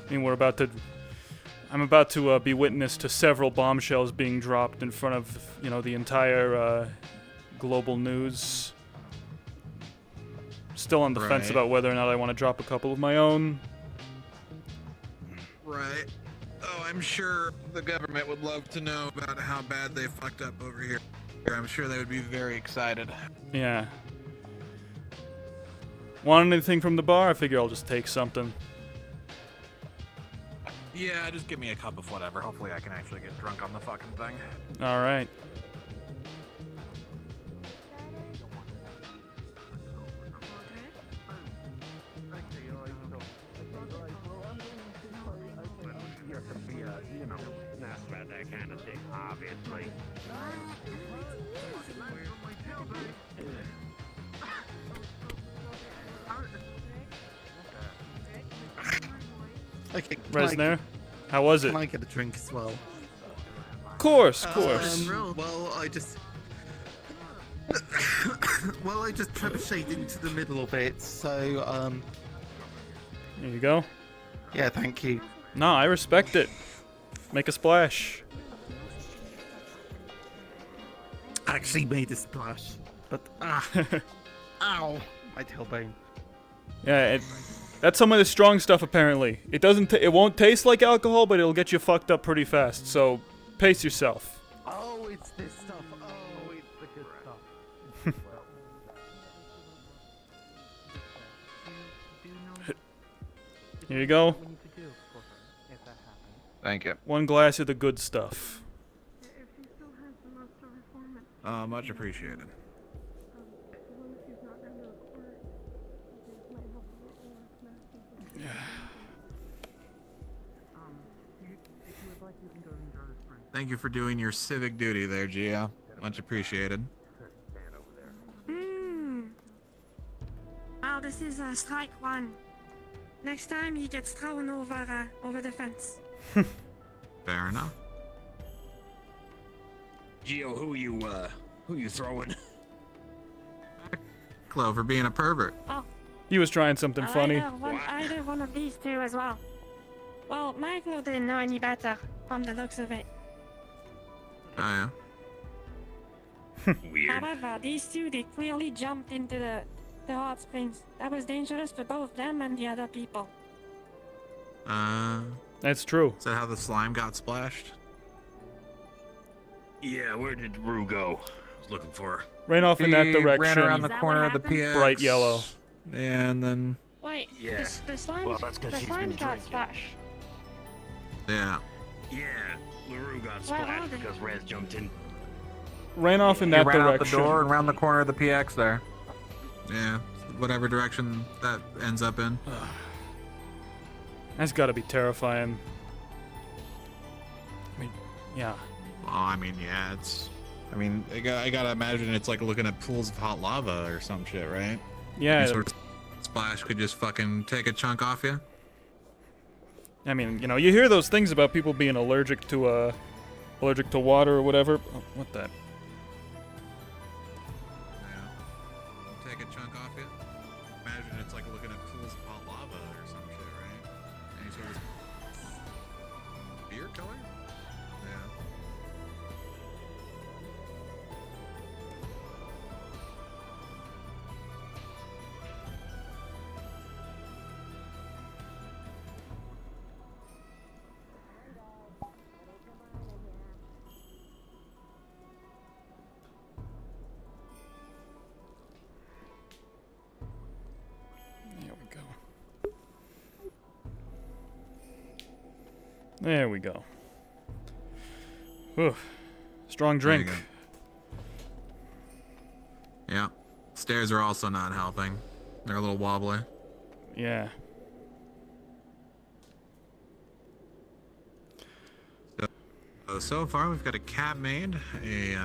I mean, I'm about to be witness to several bombshells being dropped in front of, you know, the entire global news. Still on the fence about whether or not I want to drop a couple of my own. Right. Oh, I'm sure the government would love to know about how bad they fucked up over here. I'm sure they would be very excited. Yeah. Want anything from the bar? I figure I'll just take something. Yeah, just give me a cup of whatever. Hopefully I can actually get drunk on the fucking thing. All right. That kind of thing, obviously. Okay. Resner, how was it? Can I get a drink as well? Of course, of course. Well, I just trebucheted into the middle of it, so There you go. Yeah, thank you. No, I respect it. Make a splash. Actually made a splash, but ow, my tailbone. Yeah, that's some of the strong stuff apparently. It doesn't. It won't taste like alcohol, but it'll get you fucked up pretty fast. So, pace yourself. Oh, it's this stuff. Oh, it's the good stuff. Here you go. Thank you. One glass of the good stuff. Much appreciated. Thank you for doing your civic duty there, Gia. Much appreciated. Wow, this is strike one. Next time he gets thrown over the fence. Fair enough. Gio, who you throwing? Clover being a pervert. Oh. He was trying something funny. Either one of these two as well. Well, Michael didn't know any better from the looks of it. Oh yeah. Weird. However, these two, they clearly jumped into the hot springs. That was dangerous for both them and the other people. That's true. Is that how the slime got splashed? Yeah, where did Rue go? I was looking for her. Ran off in that He direction. ran around the corner of the PX. Bright yellow. And then. Wait, Yeah. the slime, Well, that's 'cause the she's slime been got drinking. splashed. Yeah. Yeah, LaRue got Why splashed are they- because Rez jumped in. Ran off in He that ran out direction. the door and around the corner of the PX there. Yeah, whatever direction that ends up in. That's got to be terrifying. I mean, yeah. Well, I mean, yeah, it's. I mean, I gotta imagine it's like looking at pools of hot lava or some shit, right? Yeah. Any sort of splash could just fucking take a chunk off you. I mean, you know, you hear those things about people being allergic to water or whatever. Oh, what the? Take a chunk off you. Imagine it's like looking at pools of hot lava or some shit, right? Any sort of color? Yeah. There we go. Whew. Strong drink. Yeah. Stairs are also not helping. They're a little wobbly. Yeah. So far, we've got a cat maid, a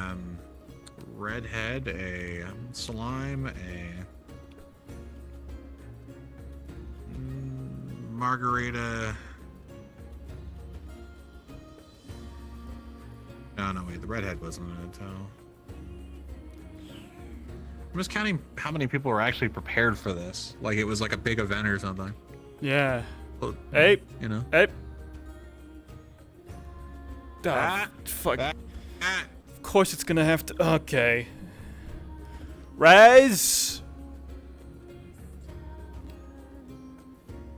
redhead, a slime, a margarita. No, wait, the redhead wasn't in it, so. I'm just counting how many people were actually prepared for this. Like it was like a big event or something. Yeah. Well, Hey. You know. Hey. Fuck. Of course it's gonna have to. Okay. Raz.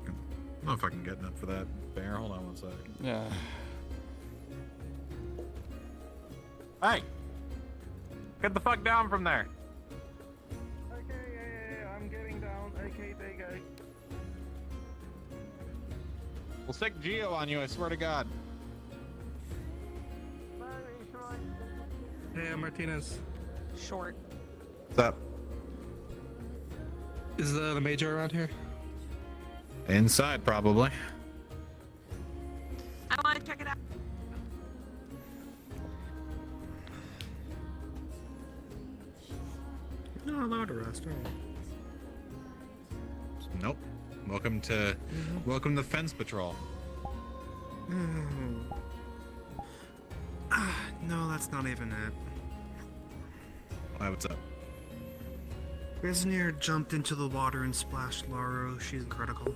I'm not fucking getting up for that bear. Hold on one sec. Yeah. Hey! Get the fuck down from there! Okay, yeah, I'm getting down. Okay, there you go. We'll stick Geo on you, I swear to God. Hey, I'm Martinez. Short. What's up? Is the major around here? Inside, probably. I want to check it out. You're not allowed to rest, are you? Nope. Welcome to Fence Patrol. No, that's not even it. Why, what's up? Grizzled jumped into the water and splashed Lauro. She's critical.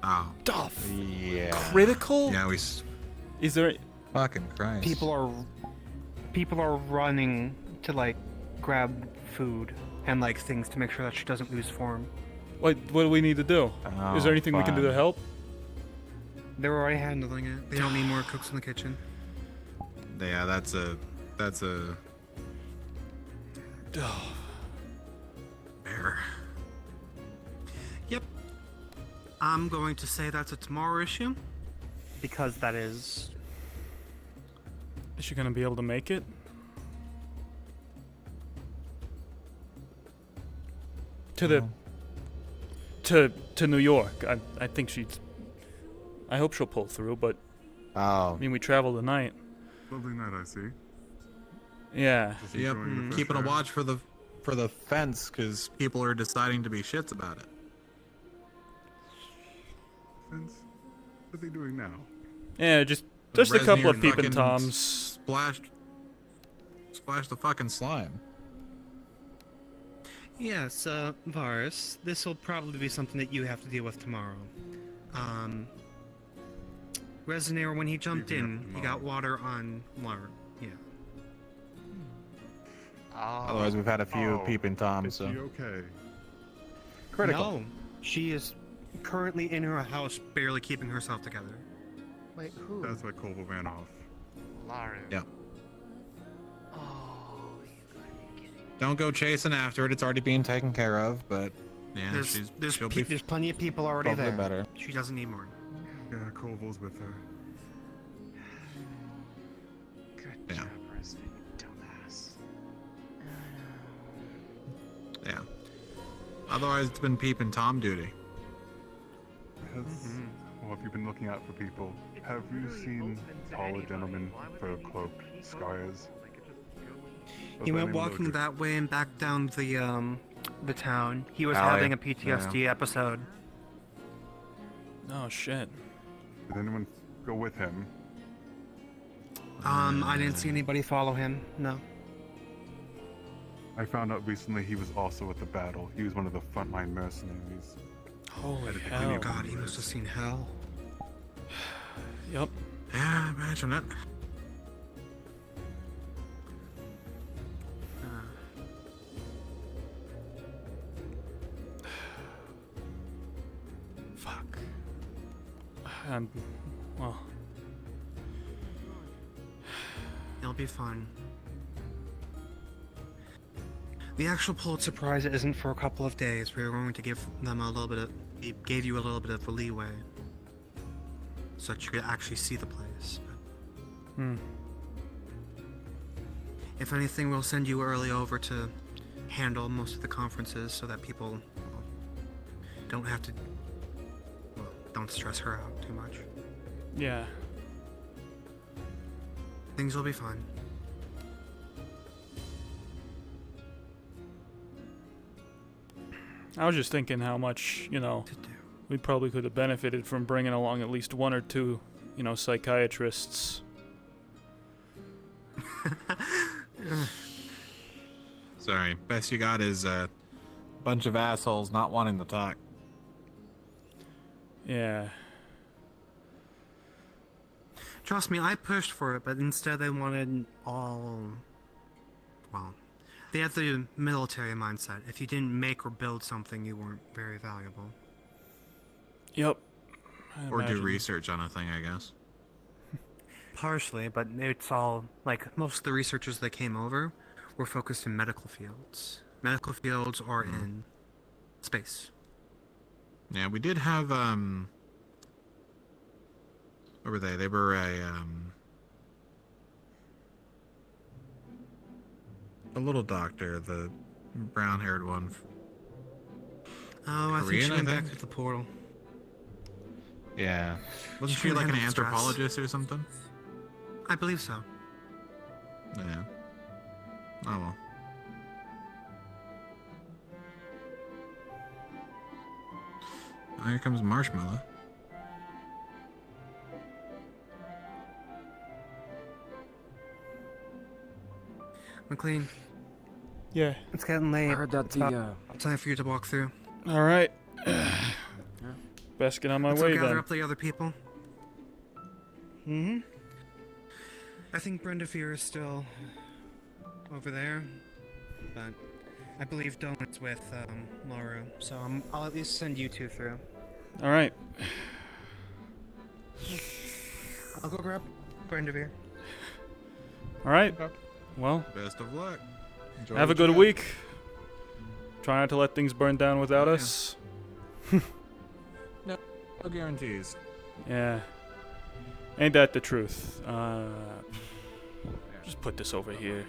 Oh. Duff. Yeah. Critical? Yeah, Is there? Fucking Christ. People are running to like grab food and like things to make sure that she doesn't lose form. What do we need to do? Is there anything we can do to help? They're already handling it. They don't need more cooks in the kitchen. Yeah, that's a bear. Yep. I'm going to say that's a tomorrow issue because that is. Is she gonna be able to make it? To New York. I think she's. I hope she'll pull through, but. Oh. I mean, we travel tonight. Lovely night, I see. Yeah. Yep. Keeping a watch for the fence because people are deciding to be shits about it. Fence? What are they doing now? Yeah, just a couple of peeping toms. Splash the fucking slime. Yes, Varus, this will probably be something that you have to deal with tomorrow. Resonator, when he jumped in, he got water on Lar. Yeah. Otherwise, we've had a few peeping toms. So. Okay. Critical. No, she is currently in her house, barely keeping herself together. Wait, who? That's why Koval ran off. Laru. Yep. Don't go chasing after it. It's already being taken care of. But yeah, there's plenty of people already probably there. better. She doesn't need more. Yeah, Koval's with her. Good job, Resident, you dumbass. Yeah. Otherwise, it's been peeping tom duty. Well, have you been looking out for people? Have you seen taller gentlemen with cloaked scars? He went walking that way and back down the town. He was Alley. having a PTSD episode. Oh shit. Did anyone go with him? I didn't see anybody follow him. No. I found out recently he was also at the battle. He was one of the frontline mercenaries. Holy Oh God, he must have seen hell. Yep. Yeah, imagine it. Fuck. Well. It'll be fun. The actual Pulitzer Prize isn't for a couple of days. We were going to give them a little bit of... We gave you a little bit of a leeway. So that you could actually see the place. If anything, we'll send you early over to handle most of the conferences so that people don't have to... Well, don't stress her out too much. Yeah. Things will be fine. I was just thinking how much, we probably could have benefited from bringing along at least one or two, psychiatrists. Sorry, best you got is a bunch of assholes not wanting to talk. Yeah. Trust me, I pushed for it, but instead they wanted all... Well, they had the military mindset. If you didn't make or build something, you weren't very valuable. Yep. Or do research on a thing, I guess. Partially, but it's all... Like, most of the researchers that came over were focused in medical fields. Medical fields are in space. Yeah, we did have, what were they? They were a little doctor, the brown-haired one. Oh, I think Korean, she went I back think? to the portal. Yeah. Wasn't She she like an handled stress. anthropologist or something? I believe so. Yeah. Oh well. Oh, here comes Marshmallow. McLean. Yeah. It's getting late. I heard that It's the, about time for you to walk through. All right. Best get on my Let's way go gather then. up the other people. I think Brenda Fear is still over there, but I believe Donut's with Laura, so I'll at least send you two through. All right. I'll go grab Brenda Fear. All right. Well, Best of luck. Enjoy have a what you good got. week. Try not to let things burn down without Yeah. us. No guarantees. Yeah. Ain't that the truth? Just put this over here.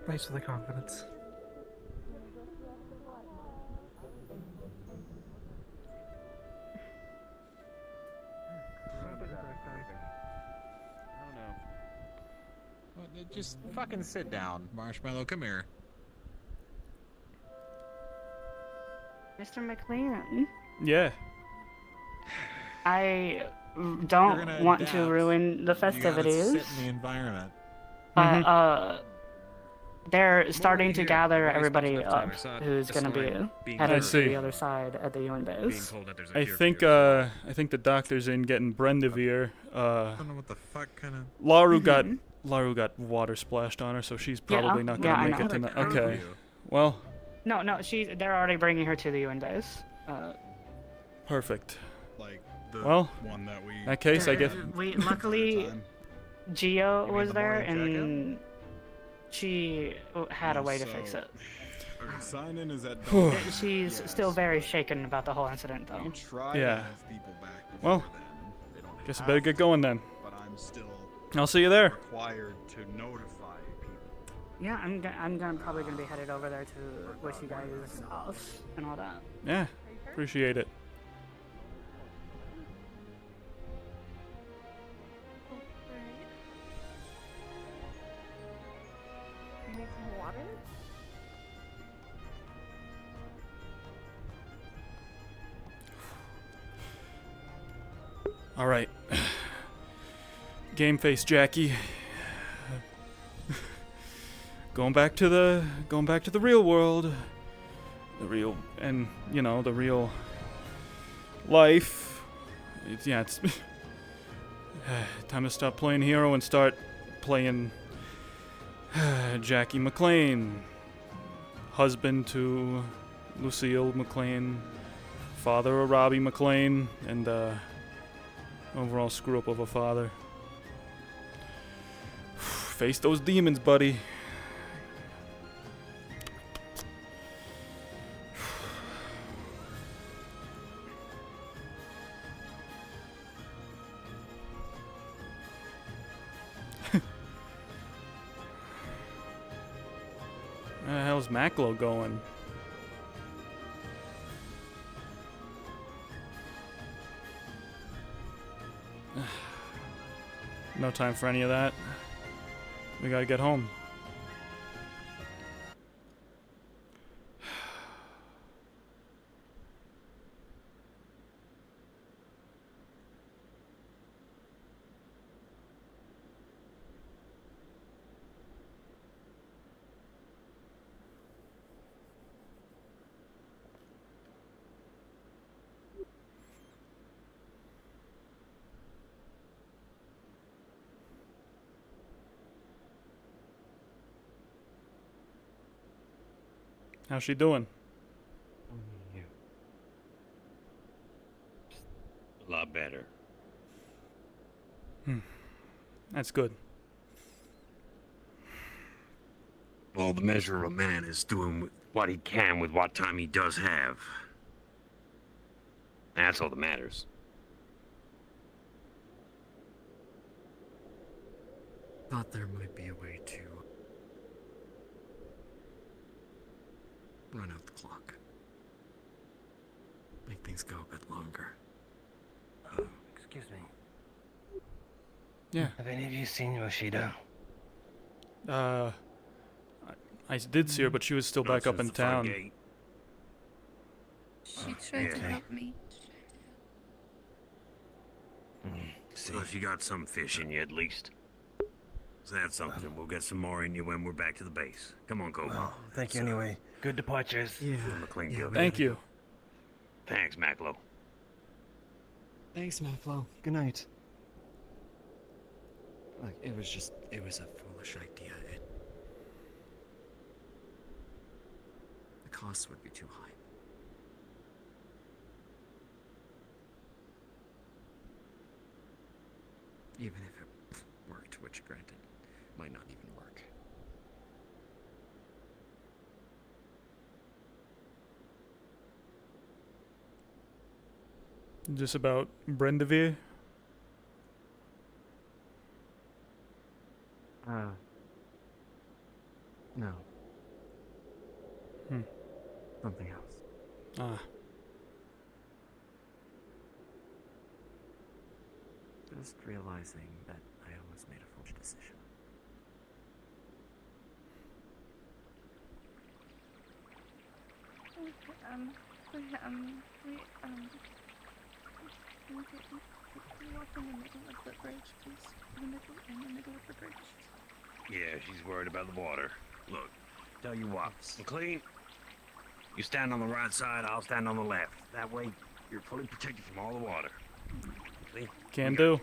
Thanks for the confidence. Well, just fucking sit down. Marshmallow, come here. Mr. McLean, Yeah. I You're don't gonna want adapt. to ruin the You gotta festivities. sit in the environment. But they're starting to here. gather Maybe spend everybody enough time. up I saw who's a going to sign be being headed I to see. the other side at the UN being base. told that there's a I cure think for I think the doctor's in getting Brendavir. I don't know what the fuck kind of. Laru got water splashed on her, so she's probably not yeah, gonna I make know. it tonight. Okay. Well, No, they're already bringing her to the UN base. perfect. Like the Well, one that we. in that case, I guess. Luckily, Geo You mean was the there, morning and she had a way to fix it. Okay, sign in is that. She's still very shaken about the whole incident, though. Yeah. People back Well, they don't guess I have better get going then. But I'm still I'll see you there. required to notify people. Yeah, I'm probably gonna be headed over there to wish you guys off and all that. Yeah, appreciate it. Need some water? All right. Game face Jackie. going back to the real world. The real, and you know, the real life. It's time to stop playing hero and start playing Jackie McLean, husband to Lucille McLean, father of Robbie McLean, and overall screw up of a father. Face those demons, buddy. Where the hell's Maclo going? No time for any of that. We gotta get home. How's she doing? A lot better. That's good. Well, the measure of a man is doing what he can with what time he does have. That's all that matters. Thought there might be a way to run out the clock. Make things go a bit longer. Excuse me. Yeah. Have any of you seen Yoshida? I did see her, but she was still back up in town. She tried to help me. So if you got some fish in you at least. So that's something. We'll get some more in you when we're back to the base. Come on, Kobe. Oh, thank you anyway. Good departures. Yeah. McLean, Yeah, Thank you. Thanks, Maclo. Thanks, Maclo. Good night. Look, it was a foolish idea. The costs would be too high. Even if it worked, which granted, might not even work. Just about Brendavir? No. Hmm. Something else. Ah. Just realizing that I almost made a foolish decision. We walk in the middle of the bridge, please. In the middle of the bridge. Yeah, she's worried about the water. Look, tell you what, McLean, you stand on the right side, I'll stand on the left. That way, you're fully protected from all the water. See? Can do.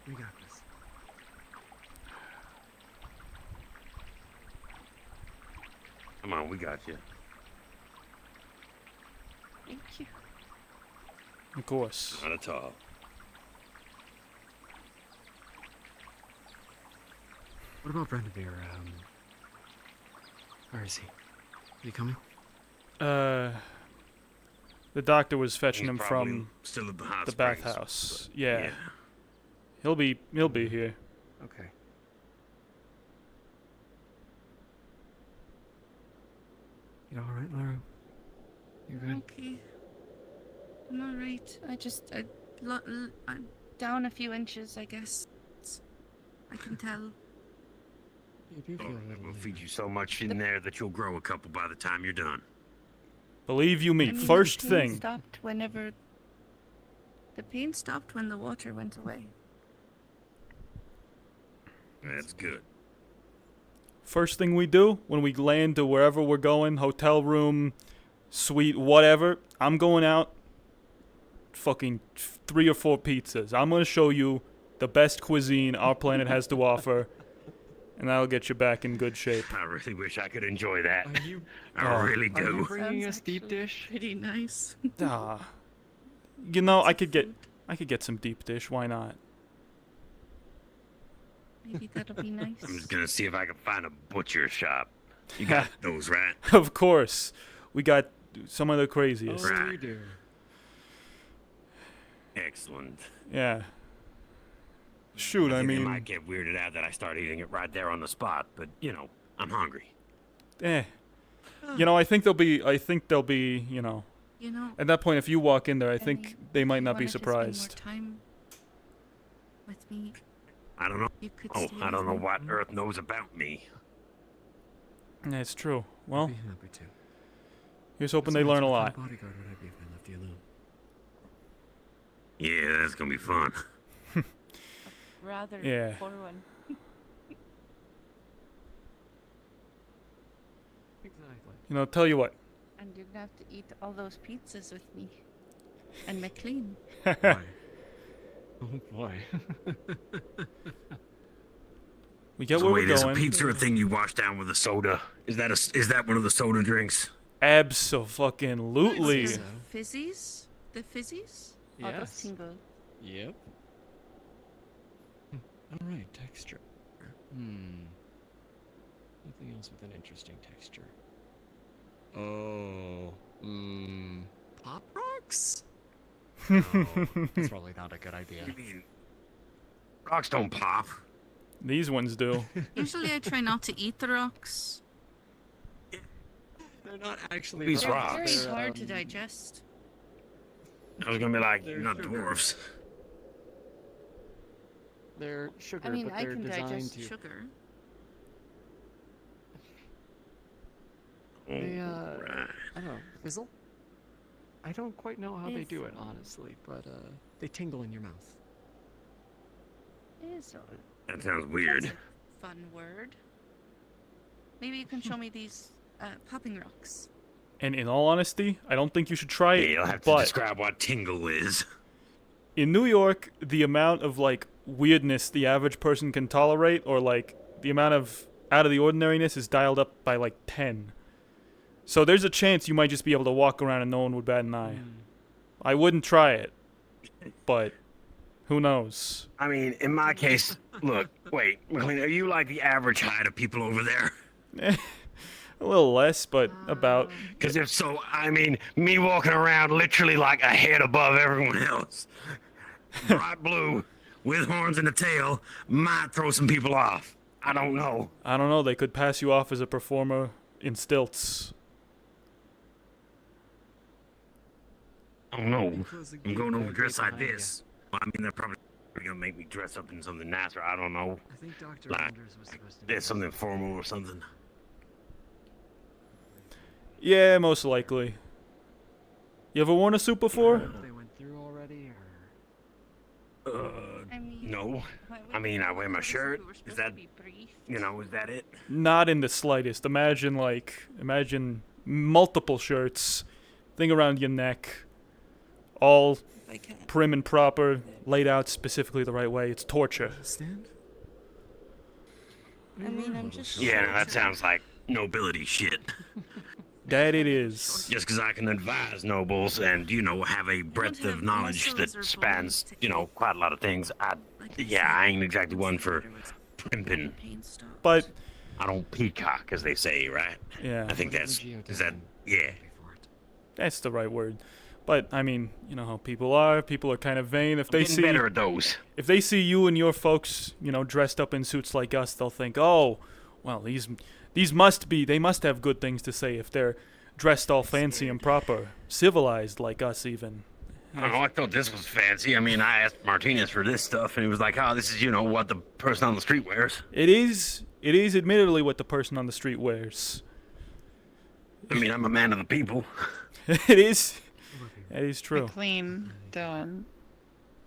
We got this. Come on, we got you. Thank you. Of course. Not at all. What about Brendavir? Where is he? Is he coming? The doctor was fetching He's him probably from still at the hot the springs, bathhouse. but Yeah. He'll be here. Okay. You all right, Laura? You good? Okay. I'm alright. I'm down a few inches, I guess. I can tell. You do feel a little. We'll feed you so much in there that you'll grow a couple by the time you're done. Believe you me, I mean, first the pain thing. stopped whenever. The pain stopped when the water went away. That's good. First thing we do when we land to wherever we're going, hotel room, suite, whatever, I'm going out, fucking 3 or 4 pizzas. I'm gonna show you the best cuisine our planet has to offer, and that'll get you back in good shape. I really wish I could enjoy that. I Oh. really Are you do. bringing us deep dish? Pretty nice. You know, I could get some deep dish. Why not? Maybe that'll be nice. I'm just gonna see if I can find a butcher shop. You got those, right? Of course, we got some of the craziest. Right. Excellent. Yeah. Shoot, I think mean, they might get weirded out that I start eating it right there on the spot, but you know, I'm hungry. You know, I think they'll be, you know, You know, at that point, if you walk in there, I think they might not be wanted to spend more surprised. time with me. I don't know. You could Oh, stay I don't with know me. what Earth knows about me. Yeah, it's true. Well, I'd be happy to. here's hoping they learn a lot. Bodyguard would I be if I left you alone? Yeah, that's gonna be fun. Rather Yeah. for one. Exactly. You know, tell you what. And you're gonna have to eat all those pizzas with me. And Mclean. Oh boy. We get So where wait, we're is going. a pizza a thing you wash down with a soda? Is that one of the soda drinks? Abso-fucking-lutely. Fizzies? The fizzies? Oh, those Yes. tingle. Yep. All right, texture. Nothing else with an interesting texture. Oh. Pop rocks? No, that's probably not a good idea. You mean rocks don't pop? These ones do. Usually I try not to eat the rocks. They're not actually These They're rocks. very hard to digest. I was gonna be like, They're not sugar. dwarfs. They're sugar, I mean, but I they're can designed digest to. sugar. They, Right. I don't know, fizzle? I don't quite know how they do it, honestly, but they tingle in your mouth. Is That sounds weird. fun word. Maybe you can show me these popping rocks. And in all honesty, I don't think you should try it. Yeah, you'll have to but describe what tingle is. in New York, the amount of like weirdness the average person can tolerate, or like the amount of out of the ordinariness, is dialed up by like 10. So there's a chance you might just be able to walk around and no one would bat an eye. I wouldn't try it, but who knows? I mean, in my case, look, wait, McLean, are you like the average height of people over there? A little less, but about. Because if so, I mean, me walking around literally like a head above everyone else, bright blue, with horns and a tail, might throw some people off. I don't know. I don't know. They could pass you off as a performer in stilts. I don't know. I'm going over dressed like this. Well, I mean, they're probably gonna make me dress up in something nicer. I don't know. I think Dr. Like, Anders was supposed to be. there's something formal or something. Yeah, most likely. You ever worn a suit before? They went through already, No. I mean, I wear my shirt. Is that, you know, is that it? Not in the slightest. Imagine multiple shirts, thing around your neck, all prim and proper, laid out specifically the right way. It's torture. Stand? I mean, I'm just. Yeah, no, that sounds like nobility shit. That it is. Just because I can advise nobles and, you know, have a breadth of knowledge that spans, you know, quite a lot of things, I ain't exactly one for primping. But I don't peacock, as they say, right? Yeah. I think that's, is that, yeah. That's the right word. But I mean, you know how people are. People are kind of vain. If they getting see better at those. If they see you and your folks, you know, dressed up in suits like us, they'll think, "Oh, well, these must have good things to say if they're dressed all fancy and proper, civilized like us even." Oh, I thought this was fancy. I mean, I asked Martinez for this stuff, and he was like, "Oh, this is, you know, what the person on the street wears." It is admittedly what the person on the street wears. I mean, I'm a man of the people. It is. That is true. Mclean, Dylan,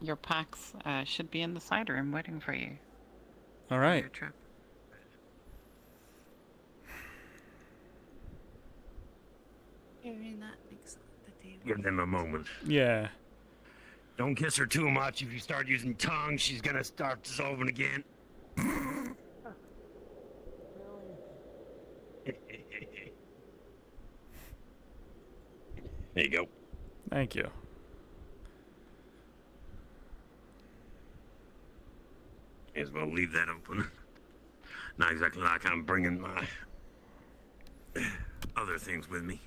your packs should be in the side room waiting for you. All right. Give them a moment. Yeah. Don't kiss her too much. If you start using tongue, she's gonna start dissolving again. There you go. Thank you. May as well leave that open. Not exactly like I'm bringing my other things with me.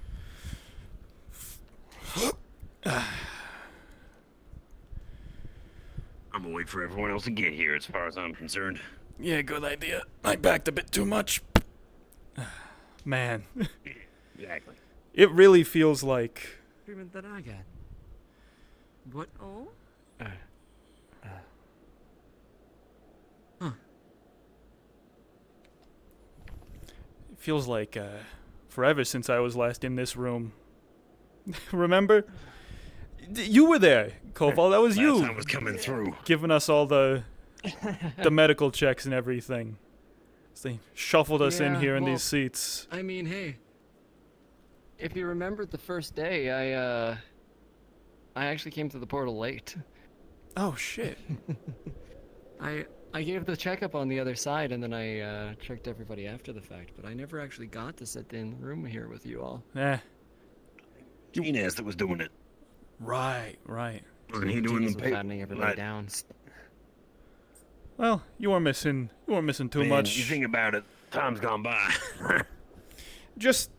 I'm gonna wait for everyone else to get here as far as I'm concerned. Yeah, good idea. I backed a bit too much. Man. Exactly. It really feels like... Treatment that I got. What? Oh? It feels like forever since I was last in this room. Remember? You were there, Koval. That was you. Last time was coming through. Giving us all the medical checks and everything. So they shuffled us in here in these seats. I mean, hey. If you remembered the first day, I actually came to the portal late. Oh, shit. I gave the checkup on the other side, and then I checked everybody after the fact, but I never actually got to sit in the room here with you all. Gene-ass that was doing it. Right. Wasn't he doing the paper? Fattening everybody down. Well, you weren't missing too Man, much. You think about it, time's gone by. Just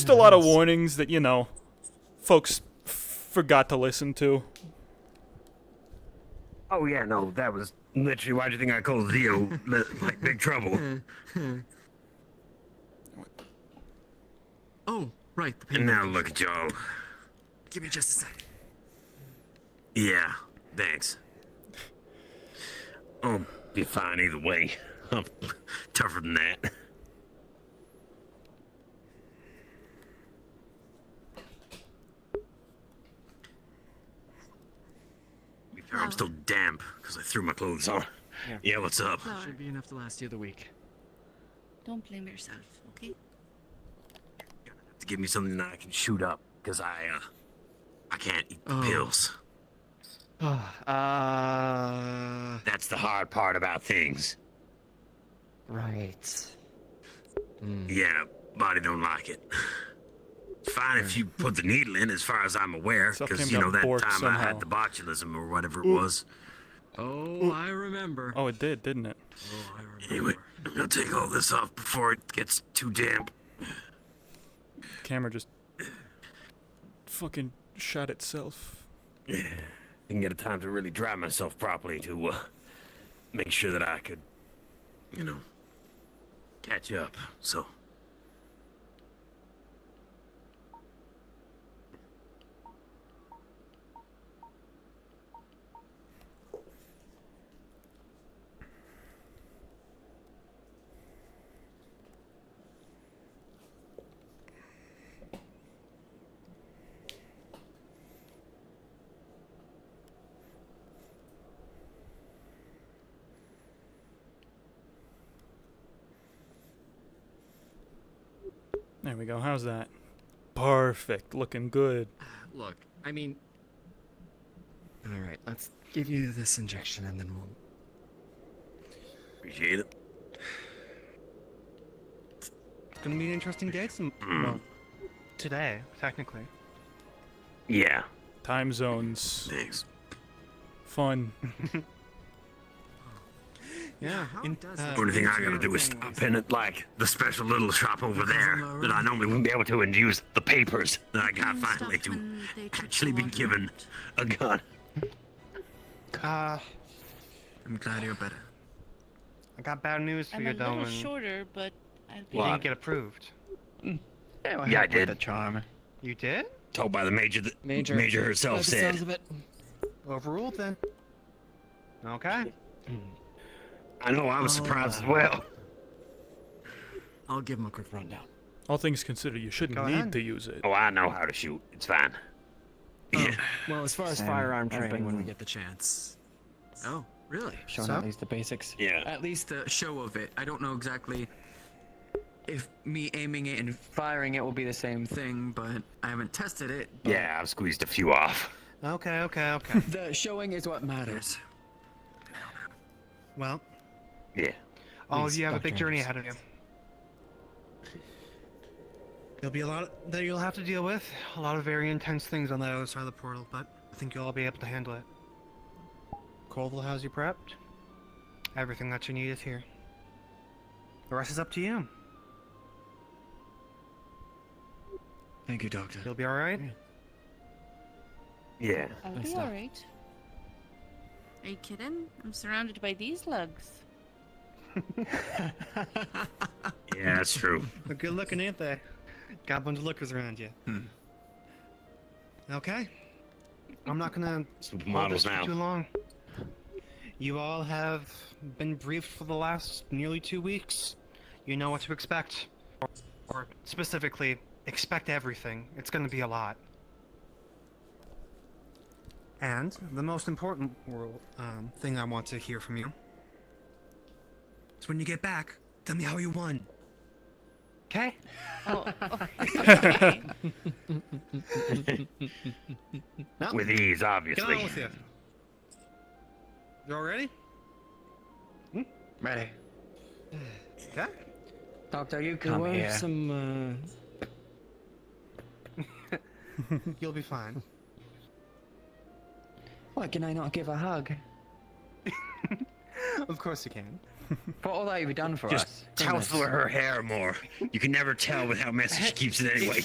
a lot of warnings that, folks forgot to listen to. Oh yeah, no, that was literally why'd you think I called Zio like Big Trouble? Oh, right. And now look at y'all. Give me just a second. Yeah, thanks. I'll be fine either way. I'm tougher than that. Be fair, I'm still damp because I threw my clothes on. Yeah, what's up? Should be enough to last you the week. Don't blame yourself, okay? To give me something that I can shoot up because I can't eat the pills. That's the hard part about things. Right. Yeah, body don't like it. It's fine if you put the needle in, as far as I'm aware, Something because got that borked time I somehow. had the botulism or whatever it was. Oh, I remember. Oh, it didn't it? Oh, I remember. Anyway, I'm gonna take all this off before it gets too damp. Camera just fucking shot itself. Didn't get a time to really dry myself properly to make sure that I could, catch up. So. There we go. How's that? Perfect. Looking good. Look, I mean... Alright, let's give you this injection and then we'll... Appreciate it. It's gonna be an interesting day. Well, today, technically. Yeah. Time zones. Thanks. Fun. Yeah. The only thing I gotta do is stop in at, the special little shop over there that I normally wouldn't be able to and use the papers that I got finally to actually be given a gun. I'm glad you're better. I got bad news for I'm you, a little Dolan. shorter, but I'll be... You didn't get approved. Yeah, I did. You did? Told by the major herself By the said. sounds of it. Overruled then. Okay. I know, I was surprised as well. I'll give him a quick rundown. All things considered, you shouldn't Go need ahead. to use it. Oh, I know how to shoot. It's fine. Yeah. Well, as far as Same. firearm I've training when we been- get the chance. Oh, Really? Showing So? at least the basics. Yeah. At least the show of it. I don't know exactly if me aiming it and firing it will be the same thing, but I haven't tested it. But Yeah, I've squeezed a few off. Okay. the showing is what matters. Well, Yeah. all of Please, you have a Dr. big journey Andrews. ahead of you. There'll be a lot that you'll have to deal with, a lot of very intense things on the other side of the portal, but I think you'll all be able to handle it. Colville has you prepped. Everything that you need is here. The rest is up to you. Thank you, Doctor. You'll be alright? Yeah. I'll be alright. Are you kidding? I'm surrounded by these lugs. Yeah, that's true. They're good looking, ain't they? Got a bunch of lookers around you. Okay. I'm not gonna hold this for too long. You all have been briefed for the last nearly 2 weeks. You know what to expect. Or specifically, expect everything. It's gonna be a lot. And the most important thing I want to hear from you is when you get back, tell me how you won. Okay? Oh, okay. No? With ease, Get obviously. on with you. You all ready? Ready. Okay. Doctor, you There come were here. some, You'll be fine. Why can I not give a hug? Of course you can. For all that you've done for Just us. tousle her hair more. You can never tell with how messy she keeps it anyway.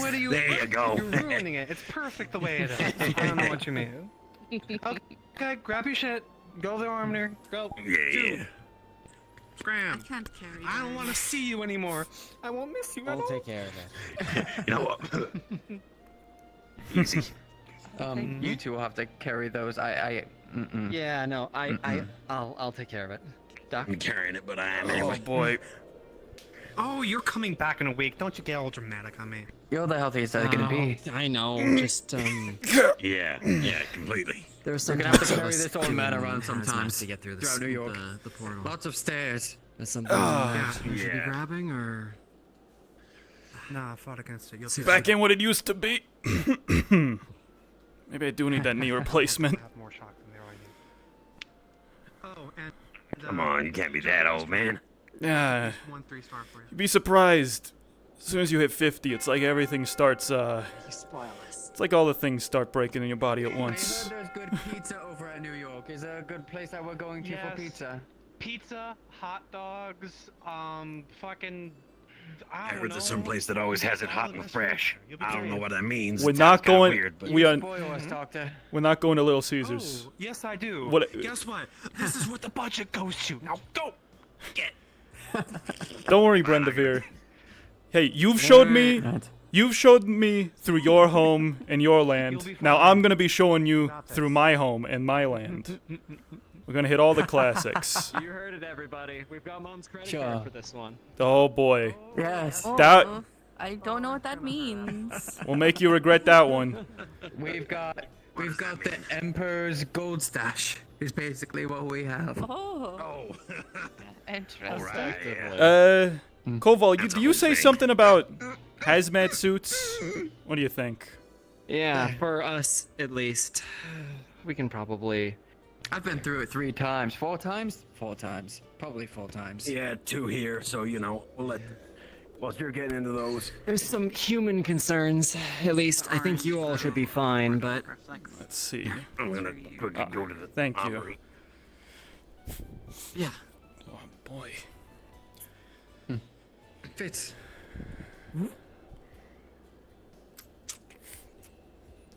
What are you? There you go. You're ruining it. It's perfect the way it is. I don't know what you mean. Okay, grab your shit. Go to the Armoner. Go. Yeah. Dude. Scram. I can't carry I don't want to see you anymore. I won't miss you at I'll all. take care of it. You know what? Easy. You two will have to carry those. Mm-mm. Yeah, no, I'll take care of it. Doc? I'm carrying it, but I am Oh anyway. boy. Oh, you're coming back in a week. Don't you get all dramatic on me. You're the healthiest I'm gonna be. I know, just, Yeah, completely. There's We're some gonna have to parts of carry us this old doing man around hazmat sometimes to get through throughout New York. the portal. Lots of stairs. Is something we should be Yeah. grabbing, or...? Nah, I fought against it. You'll see. Back in what it used to be. Maybe I do need that knee replacement. Have more shock than there are you. Oh, and Come on, you can't be that old, man. Yeah. 1 3-star for you. You'd be surprised. As soon as you hit 50, it's like everything starts, it's like all the things start breaking in your body at I once. heard there's good pizza over at New York. Is there a good place that we're going to Yes. for pizza? Pizza, hot dogs, fucking. I heard there's some place that always has it hot and fresh. I don't know what that means. We're It not sounds kinda going. weird, but We are. Spoil us, Doctor. We're not going to Little Caesars. Oh, yes, I do. What- Guess what? This is what the budget goes to. Now go. Don't worry, Brendavir. Hey, you've showed me. You've showed me through your home and your land. Now I'm gonna be showing you through my home and my land. We're gonna hit all the classics. You heard it, everybody. We've got Mom's credit Sure. card for this one. Oh boy. Yes. That Oh, I don't know what that means. will make you regret that one. We've got the Emperor's gold stash. Is basically what we have. Oh. Interesting. Alright, yeah. Koval, do you say something about hazmat suits? What do you think? Yeah, for us, at least. We can probably... I've been through it 3 times. 4 times? 4 times. Probably 4 times. Yeah, 2 here, so you know, we'll let. Whilst you're getting into those. There's some human concerns. At least, I think you all should be fine, but... Let's see. I'm gonna quickly go to the. Thank you. armory. Yeah. Oh boy. Fits.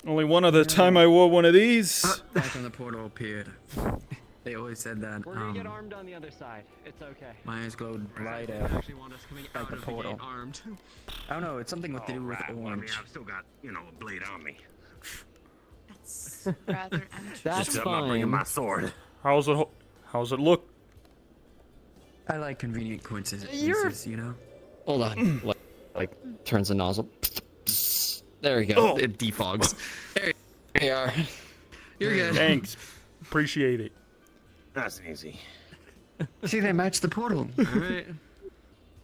Only one other time I wore one of these. Back when the portal appeared. They always said that. We're gonna get armed on the other side. It's okay. My eyes glowed I brighter. actually want us coming Like out the of portal. the gate armed. I don't know. It's something with to do with Alright, well, I mean, orange. I've still got, you know, a blade on me. That's rather interesting. That's Just I'm not bringing fine. my sword. How's it look? I like convenient coincidences, you know? Hold on. like, turns the nozzle. There we go. Oh. It defogs. There you are. You're good. Thanks. Appreciate it. Nice and easy. See, they match the portal. All right.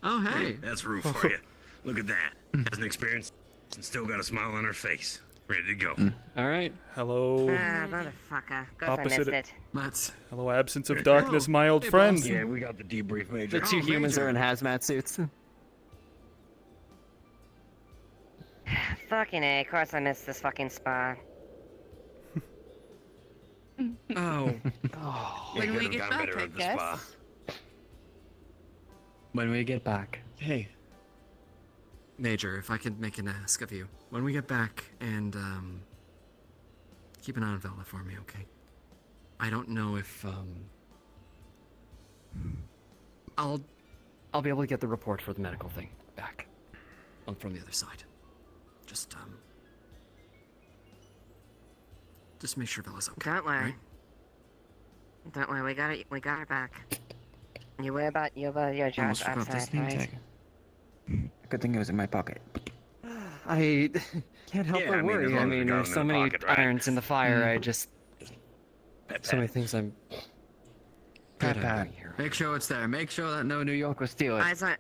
Oh, hey. That's Rue for you. Look at that. Has an experience and still got a smile on her face. Ready to go. All right. Hello. Motherfucker. Guess I Opposite. missed it. Let's. Hello, absence of darkness, my old friend. Yeah, we got the debrief, Major. The two humans are in hazmat suits. Fucking A, of course I missed this fucking spa. Oh. When we get back, I guess. When we get back. Hey. Major, if I could make an ask of you. When we get back, and, keep an eye on Vela for me, okay? I don't know if, I'll be able to get the report for the medical thing back. From the other side. Just make sure Vela's okay. Don't worry. Right? Don't worry, we got it. We got her back. You worry about your job Almost forgot outside, this name right? tag. Good thing it was in my pocket. I can't help but worry. I mean, there's so many irons in the fire. I just so many things I'm good at doing here. Make sure it's there. Make sure that no New York will steal it.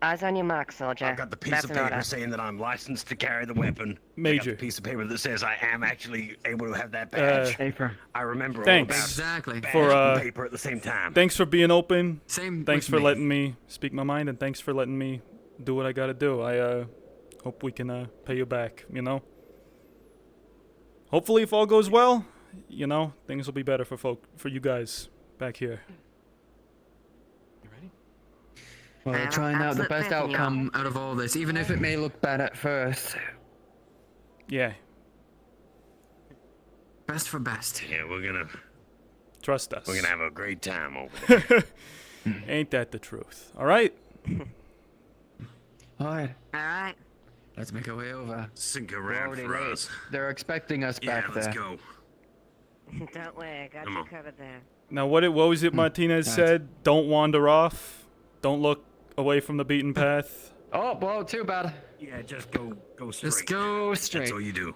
Eyes on your mark, soldier. I've got the piece That's of an paper order. saying that I'm licensed to carry the weapon. Major. I got the piece of paper that says I am actually able to have that badge. Paper. I remember Thanks. all about Exactly. badge For, and paper at the same time. Thanks for being open. Same Thanks with for me. letting me speak my mind, and thanks for letting me do what I gotta do. I hope we can pay you back, you know? Hopefully, if all goes well, you know, things will be better for you guys back here. Well, trying out the best outcome out of all this, even if it may look bad at first. Yeah. Best for best. Yeah, we're gonna Trust us. We're gonna have a great time over there. Ain't that the truth? All right. Alright. Alright. Let's make our way over. Sink around for us. They're expecting us Yeah, back let's there. go. Don't worry, I got Come you on. covered there. Now, what was it Martinez said? Don't wander off. Don't look away from the beaten path. Oh, well, too bad. Yeah, just go straight. Just go straight. That's all you do.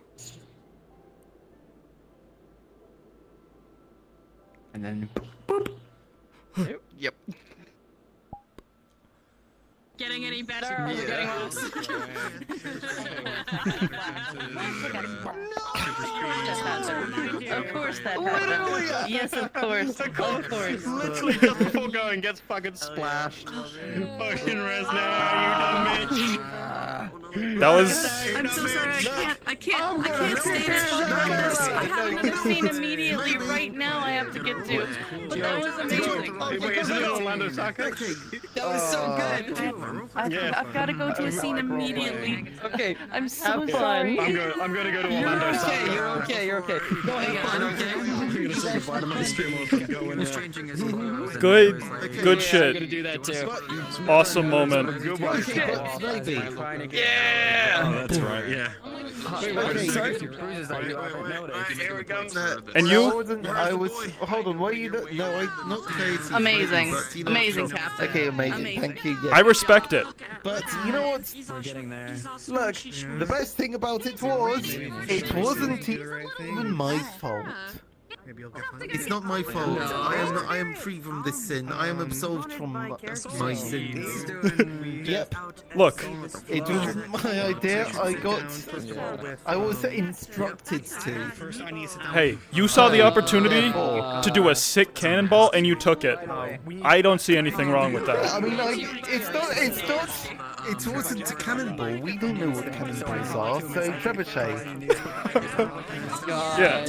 And then boop. Yep. Getting any better? Or getting worse? Of course that happened. Yes, of course. Of course. Literally just before going, gets fucking splashed. Fucking res now, you dumb bitch. That was. I'm so sorry. I can't stay there longer than this. I have another scene immediately right now I have to get to. But that was amazing. Wait, isn't it Orlando Soccer? That was so good. I've got to go to a scene immediately. Okay, I'm so Okay. sorry. I'm gonna go to Orlando Soccer. You're okay. Go ahead. I'm gonna say goodbye to my stream and go in there. Good shit. I'm gonna do that too. Awesome moment. Yeah. Oh, that's right. Yeah. And you? I was. Hold on. What are you? No, not crazy. Amazing. but, you know, Amazing, Captain. Okay, amazing. Amazing. Thank you. Yeah. I respect it. But you know what? We're getting there. Look, the best thing about it was, it wasn't even my fault. It's not my fault. I am free from this sin. I am absolved from my sins. Yep. Look. It wasn't my idea. I was instructed to. Hey, you saw the opportunity to do a sick cannonball and you took it. I don't see anything wrong with that. I mean, it wasn't a cannonball. We don't know what cannonballs are, so trebuchet. Yeah.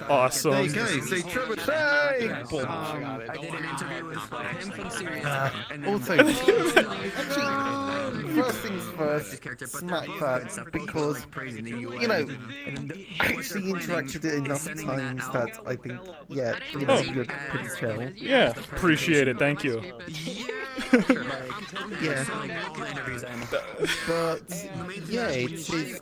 Awesome. There you go. So trebuchet. Also, first things first, smack that because you know actually interacted enough times that I think it was good, pretty chill. Yeah, appreciate it. Thank you. Yeah. But yeah, it is just.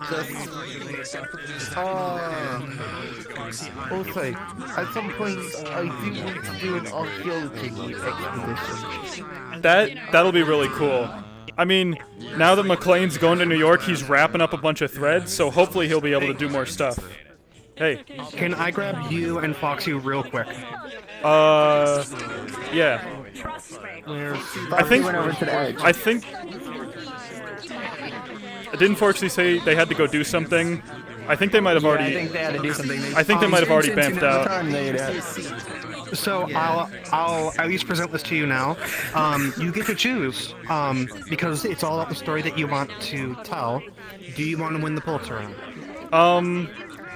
Also, at some point, I do want to do an archaeology expedition. That'll be really cool. I mean, now that McLean's going to New York, he's wrapping up a bunch of threads, so hopefully he'll be able to do more stuff. Hey. Can I grab you and Foxy real quick? Yeah. I think. Didn't Forksy say they had to go do something? I think they might have already. I think they had to do something. I think they might have already bamped out. So I'll at least present this to you now. You get to choose, because it's all about the story that you want to tell. Do you want to win the Pulitzer?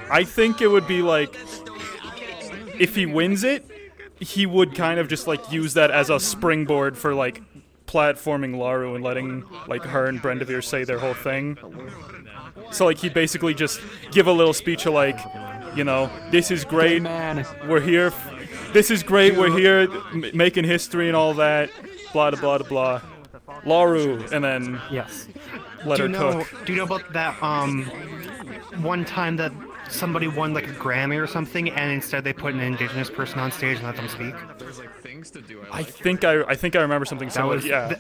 I think it would be like, if he wins it, he would kind of just like use that as a springboard for like platforming Laru and letting like her and Brendavir say their whole thing. So like he'd basically just give a little speech of like, you know, this is great, we're here, this is great, we're here making history and all that, blah blah blah blah. Laru, and then yes, let her cook. Do you know about that one time that somebody won like a Grammy or something, and instead they put an indigenous person on stage and let them speak? I think I remember something similar. Yeah,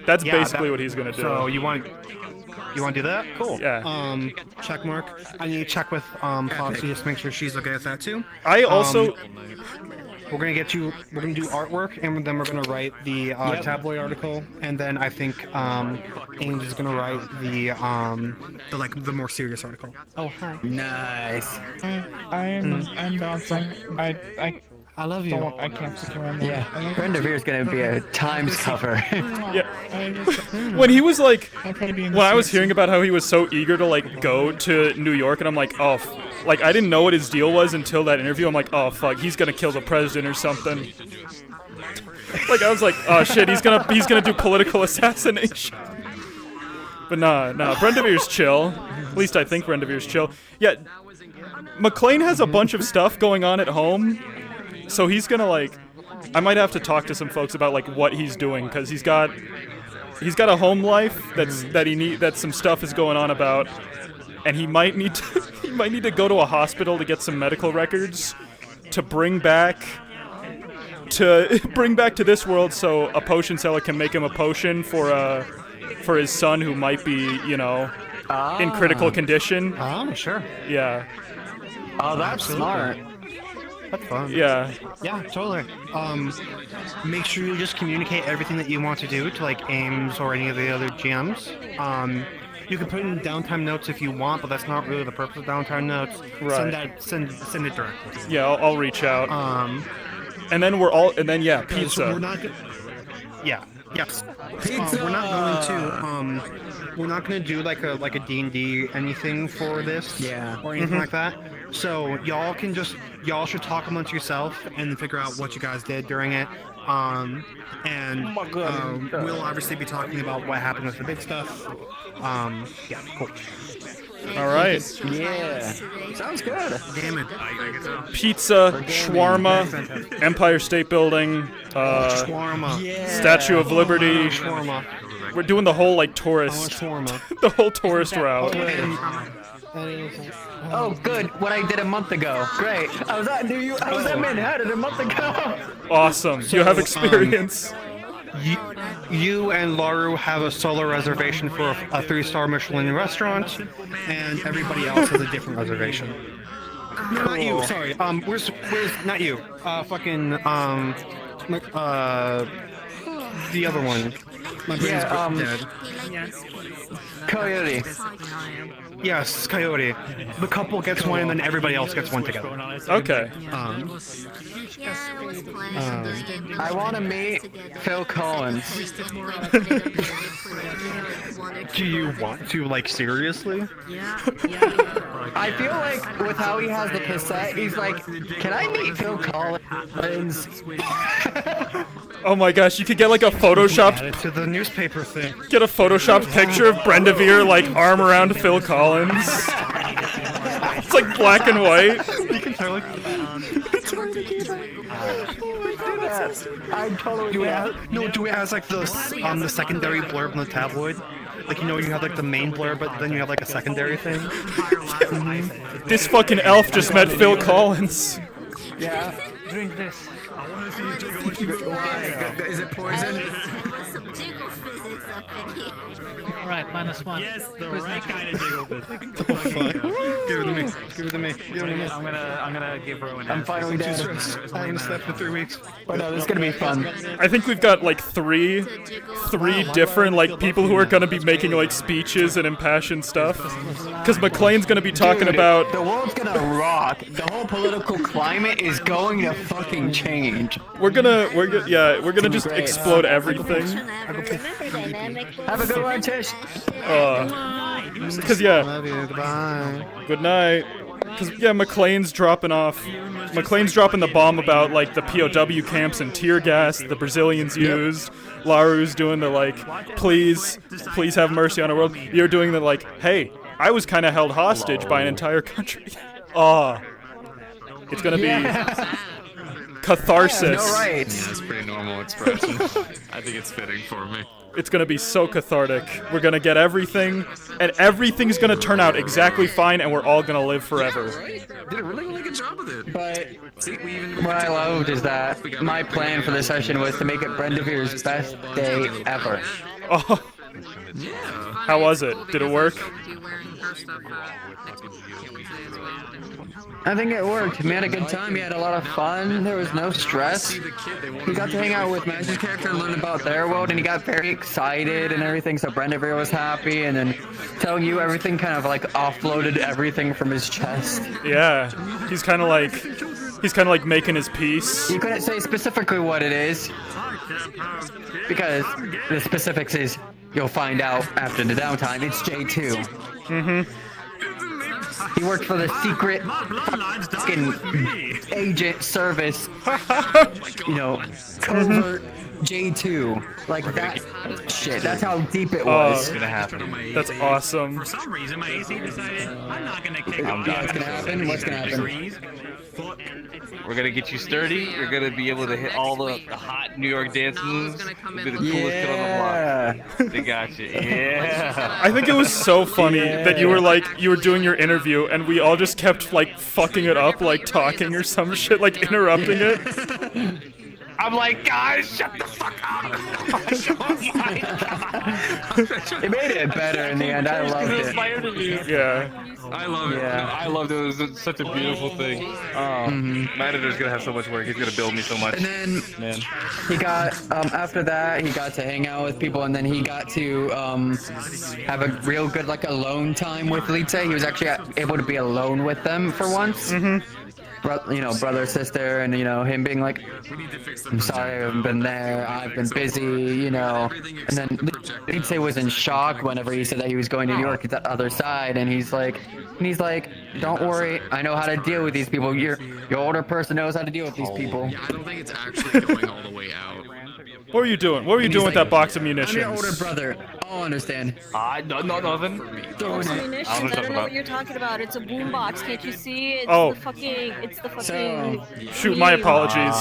that's basically what he's gonna do. So you want to do that? Cool. Yeah. Check mark. I need to check with Foxy just to make sure she's okay with that too. I also. We're gonna do artwork, and then we're gonna write the tabloid article, and then I think Ames is gonna write the more serious article. Oh, hi. Nice. I'm bouncing. I love you. I can't stick around there. Yeah, Brendavir's gonna be a Times cover. Yeah. When he was like, when I was hearing about how he was so eager to like go to New York, and I'm like, oh, like I didn't know what his deal was until that interview. I'm like, oh fuck, he's gonna kill the president or something. Like I was like, oh shit, he's gonna do political assassination. But nah, Brendavir's chill. At least I think Brendavir's chill. Yeah, McLean has a bunch of stuff going on at home. So he's gonna like, I might have to talk to some folks about like what he's doing, because he's got a home life that some stuff is going on about, and he might need to go to a hospital to get some medical records to bring back to this world, so a potion seller can make him a potion for his son who might be, you know, in critical condition. Oh, sure. Yeah. Oh, that's smart. That's fun. Yeah. Yeah, totally. Make sure you just communicate everything that you want to do to like Ames or any of the other GMs. You can put it in downtime notes if you want, but that's not really the purpose of downtime notes. Right. Send it directly. Yeah, I'll reach out. And then pizza. So yes. Pizza. We're not going to do like a D&D anything for this. Yeah. Or anything like that. So y'all should talk amongst yourself and figure out what you guys did during it. We'll obviously be talking about what happened with the big stuff. Yeah, cool. All right. Yeah. Sounds good. Damn it. Pizza, shawarma, Empire State Building, shawarma. Statue of Liberty. Shawarma. We're doing the whole like tourist, the whole tourist route. Oh, good. What I did a month ago. Great. I was at Manhattan a month ago. Awesome. You have experience. You and Laru have a solo reservation for a 3-star Michelin restaurant, and everybody else has a different reservation. No, not you. Sorry. Where's not you? The other one. My brain's dead. Coyote. Yes, Coyote. The couple gets one, and then everybody else gets one together. Okay. I want to meet Phil Collins. Do you want to, like, seriously? I feel like with how he has the cassette, he's like, can I meet Phil Collins? Oh my gosh, you could get like a photoshopped... Add it to the newspaper thing. Get a photoshopped picture of Brendavir, like, arm around Phil Collins. It's like black and white. You can totally... I'd totally do it as like the secondary blurb in the tabloid. Like, you know, you have like the main blurb, but then you have like a secondary thing. This fucking elf just met Phil Collins. Yeah. Drink this. Is it poison? Alright, -1. Yes, the right kind of jiggle bit. Give it to me. Give it to me. Give it to me. I'm gonna give Rowan. I'm finally dead. I haven't slept for 3 weeks. But no, this is gonna be fun. I think we've got like three different like people who are gonna be making like speeches and impassioned stuff. Because McLean's gonna be talking about the world's gonna rock. The whole political climate is going to fucking change. we're gonna just explode everything. Have a good one, Tish. Cause yeah. Love you. Goodbye. Good night. Cause yeah, McLean's dropping the bomb about like the POW camps and tear gas the Brazilians used. Laru's doing the like, please have mercy on our world. You're doing the like, hey, I was kind of held hostage by an entire country. It's gonna be catharsis. No, right. Yeah, that's pretty normal expression. I think it's fitting for me. It's gonna be so cathartic. We're gonna get everything, and everything's gonna turn out exactly fine, and we're all gonna live forever. Did a really good job with it. But what I loved is that my plan for this session was to make it Brendavir's best day ever. Oh. How was it? Did it work? I think it worked. We had a good time. We had a lot of fun. There was no stress. We got to hang out with Max's character and learn about their world, and he got very excited and everything, so Brendavir was happy, and then telling you everything kind of like offloaded everything from his chest. Yeah. He's kind of like making his peace. You couldn't say specifically what it is, because the specifics is you'll find out after the downtime. It's J2. Mm-hmm. He worked for the secret fucking agent service, covert J2. Like that shit. That's how deep it was. It's gonna happen. That's awesome. For some reason, my AC decided I'm not gonna kick off. What's gonna happen? What's gonna happen? We're gonna get you sturdy. You're gonna be able to hit all the hot New York dance moves. You'll be the coolest kid on the block. They got you. Yeah. I think it was so funny that you were doing your interview and we all just kept like fucking it up, like talking or some shit, like interrupting it. I'm like, guys, shut the fuck up! It made it better in the end. I loved it. Yeah. I love it. Yeah. No, I loved it. It was such a beautiful thing. My editor's gonna have so much work. He's gonna build me so much. And then man, he got after that he got to hang out with people, and then he got to have a real good like alone time with Lita. He was actually able to be alone with them for once. Brother, sister, and him being like, I'm sorry, I haven't been there, I've been busy, and then Lita was in shock whenever he said that he was going to New York at the other side, and he's like, don't worry, I know how to deal with these people. Your older person knows how to deal with these people. Yeah, I don't think it's actually going all the way out. What were you doing? What were you doing with that box of I'm munitions? your older brother. I'll understand. No, nothing. Munitions, I don't know what you're talking about. It's a boombox. Can't you see? It's Oh. It's the fucking. Shoot, my apologies.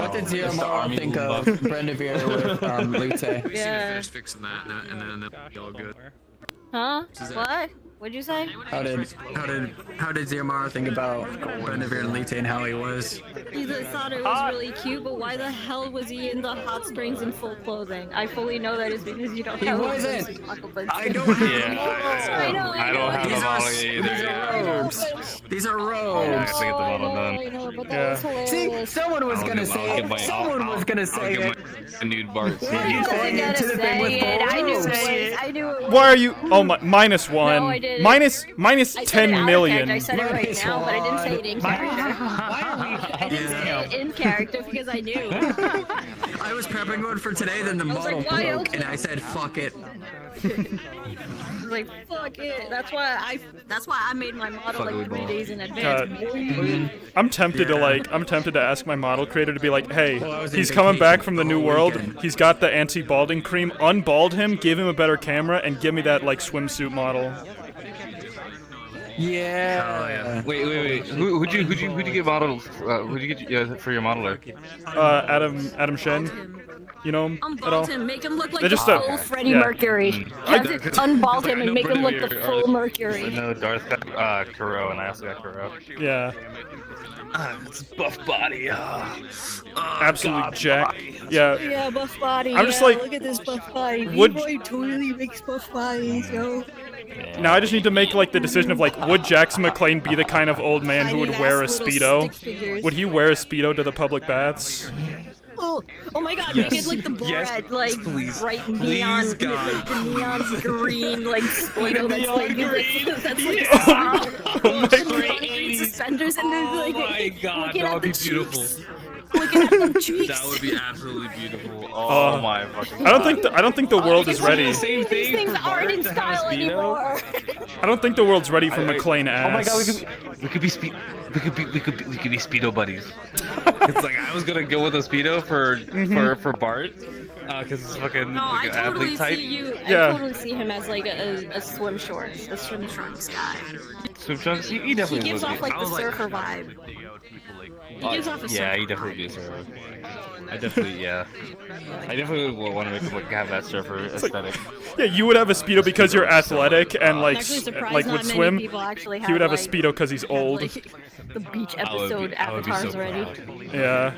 What did Zero think of Brendavir with Lita? Yeah. Just fixing that, and then it'll be all good. Huh? What? What'd you say? How did Ziamara think about Brendavir and Lita and how he was? He just thought it was really cute, but why the hell was he in the hot springs in full clothing? I fully know that is because you don't have. He wasn't. I don't. I don't have the model either. These are robes. I get the model done. Yeah. See, someone was gonna say it. Someone was gonna say it. A nude Bart. I knew it was. Why are you? Oh my! -1. No, I didn't. minus 10 million. I said it right now, but I didn't say it in character. I didn't say it in character because I knew. I was prepping one for today, then the model broke, and I said, "Fuck it." I was like, fuck it. That's why I made my model like 3 days in advance. I'm tempted to ask my model creator to be like, hey, he's coming back from the new world. He's got the anti-balding cream. Unbald him, give him a better camera, and give me that like swimsuit model. Yeah. Wait. Who'd you get modeled? Who'd you get for your modeler? Adam Shen. You know him at all? Unbald him, make him look like They're the just full Freddie yeah. Mercury. You have to unbald him and make him look the full Mercury. No, Darth got Kuro, and I also got Kuro. Yeah. It's buff body. Absolutely jacked. Yeah. Yeah, buff body. I'm just yeah, like, look at this buff body. would- B-boy totally makes buff bodies, yo. Now I just need to make like the decision of like, would Jackson Mclean be the kind of old man who would wear a Speedo? Would he wear a Speedo to the public baths? Oh my god, Yes. we did like the Yes, Borat, like please. bright Please, neon, God. the neon green, like Speedo that's like, Oh my green suspenders and then like God, looking that at would the be cheeks. beautiful. Looking at them cheeks. That would be absolutely beautiful. Oh my fucking. I don't think the world is ready. These things aren't in style anymore. I don't think the world's ready for McLean ass. Oh my god, we could be Speedo buddies. It's like I was gonna go with a Speedo for Bart, because it's fucking No, like I an totally athlete type. see you. Yeah. I totally see him as like a swim shorts, a swim trunks guy. Swim trunks. He He definitely gives would off be. like the surfer vibe. He gives off a surfer Yeah, he vibe. definitely be a surfer. I definitely would want to make him like have that surfer aesthetic. Yeah, you would have a Speedo because you're athletic and I'm like actually surprised like not would many swim. people actually He would have a like- Speedo because he's old. like, the beach I would be- episode I would be so avatars already. proud. Yeah.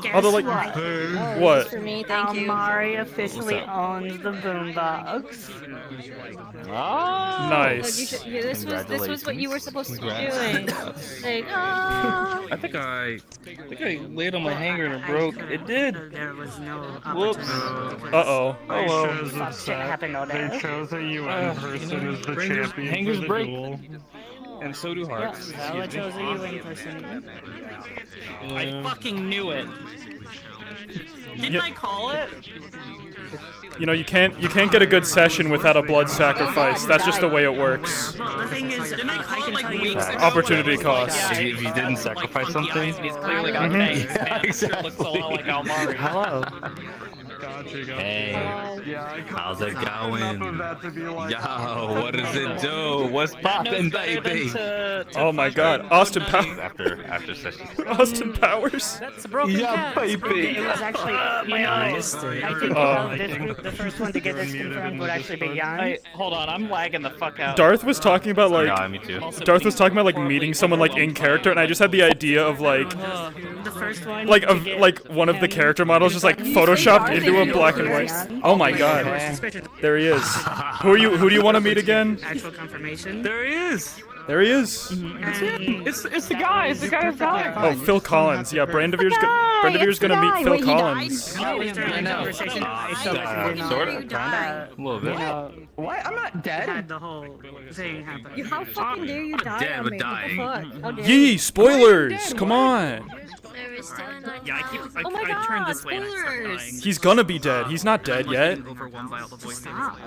Guess Although, like, what? what? For me, thank you. Mari officially What's up? owns the boombox. Ah, Nice. Yeah, this was what you were supposed to be doing. Congrats. Like, I think I laid on my hanger and it broke. It did. There was no Whoops. Uh-oh. I Hello. chose Shit upset. happened all They day. chose a UN person as the champion hangers for the break. duel. And so do hearts. Well, I chose a UN person. I fucking knew it. Didn't I call it? You know, you can't get a good session without a blood sacrifice. That's just the way it works. Well, the thing is, didn't I call it like weeks ago? Opportunity cost. If you didn't sacrifice something, He's clearly got Mhm. fangs, man. Yeah, exactly. Looks a lot like Almari. Hello. Hey, how's it going? Yo, what does it do? What's poppin', baby? Oh my God, Austin Powers. After session. Austin Powers. That's a broken cat. baby. It was actually, you know, I think this group, the first one to get this confirmed would actually be Jan. Hold on, I'm lagging the fuck out. Darth was talking about like Yeah, me too. Darth was talking about like meeting someone like in character, and I just had the idea of like The first one like to of get like one of the character models just like photoshopped into a black and white. Oh my God, there he is. Who do you want to meet again? Actual confirmation. There he is. There he is. It's the guy. It's the guy who died. Oh, Phil Collins. Yeah, Brandevir's gonna meet Phil Collins. Oh, we started a conversation. Sorta. A little bit. What? I'm not dead. Had the whole thing happen. how fucking dare you die dead on but me? dying. What the fuck? How dare Yee, spoilers! Come on. Yeah, Oh my I turned god, this way and I stopped dying. spoilers! He's gonna be dead. He's not dead yet. Stop.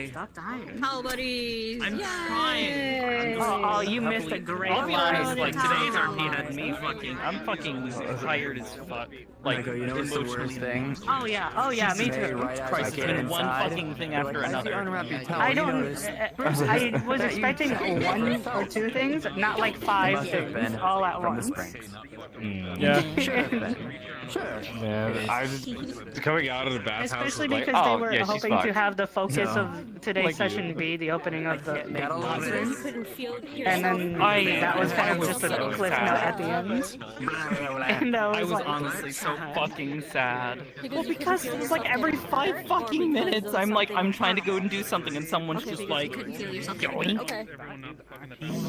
Stop dying. How buddies? I'm Yay! trying. Oh, you missed a great I'll be line. honest, like Today's today's RP had me fucking. I'm fucking tired as fuck. Like, you know what's the worst emotionally. thing? Oh yeah, me too. Christ, it's been one fucking thing after another. I don't. I was expecting one or two things, not like five things all at once. Yeah. Man, I was coming out of the bathhouse. Especially was like, because they oh, were yeah, she's hoping fucked. to have the focus No. of today's Like session you. be the opening of the big conference. Couldn't feel And then that was kind of just a cliff note at the end. And I was like, honestly so fucking sad. Well, Because it was like every 5 fucking minutes, I'm trying to go and do something, and someone's just like, yoink, okay.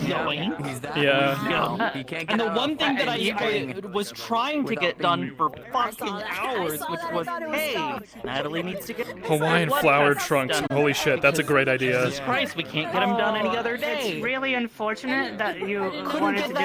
yoink. Yeah. And the one thing that I was trying to get done for fucking hours, which was, hey, Natalie needs to get Hawaiian blood flower tests trunks. done. Holy shit, that's a great idea. Jesus Christ, we can't get them done any other day. It's really unfortunate that you Couldn't wanted get to that do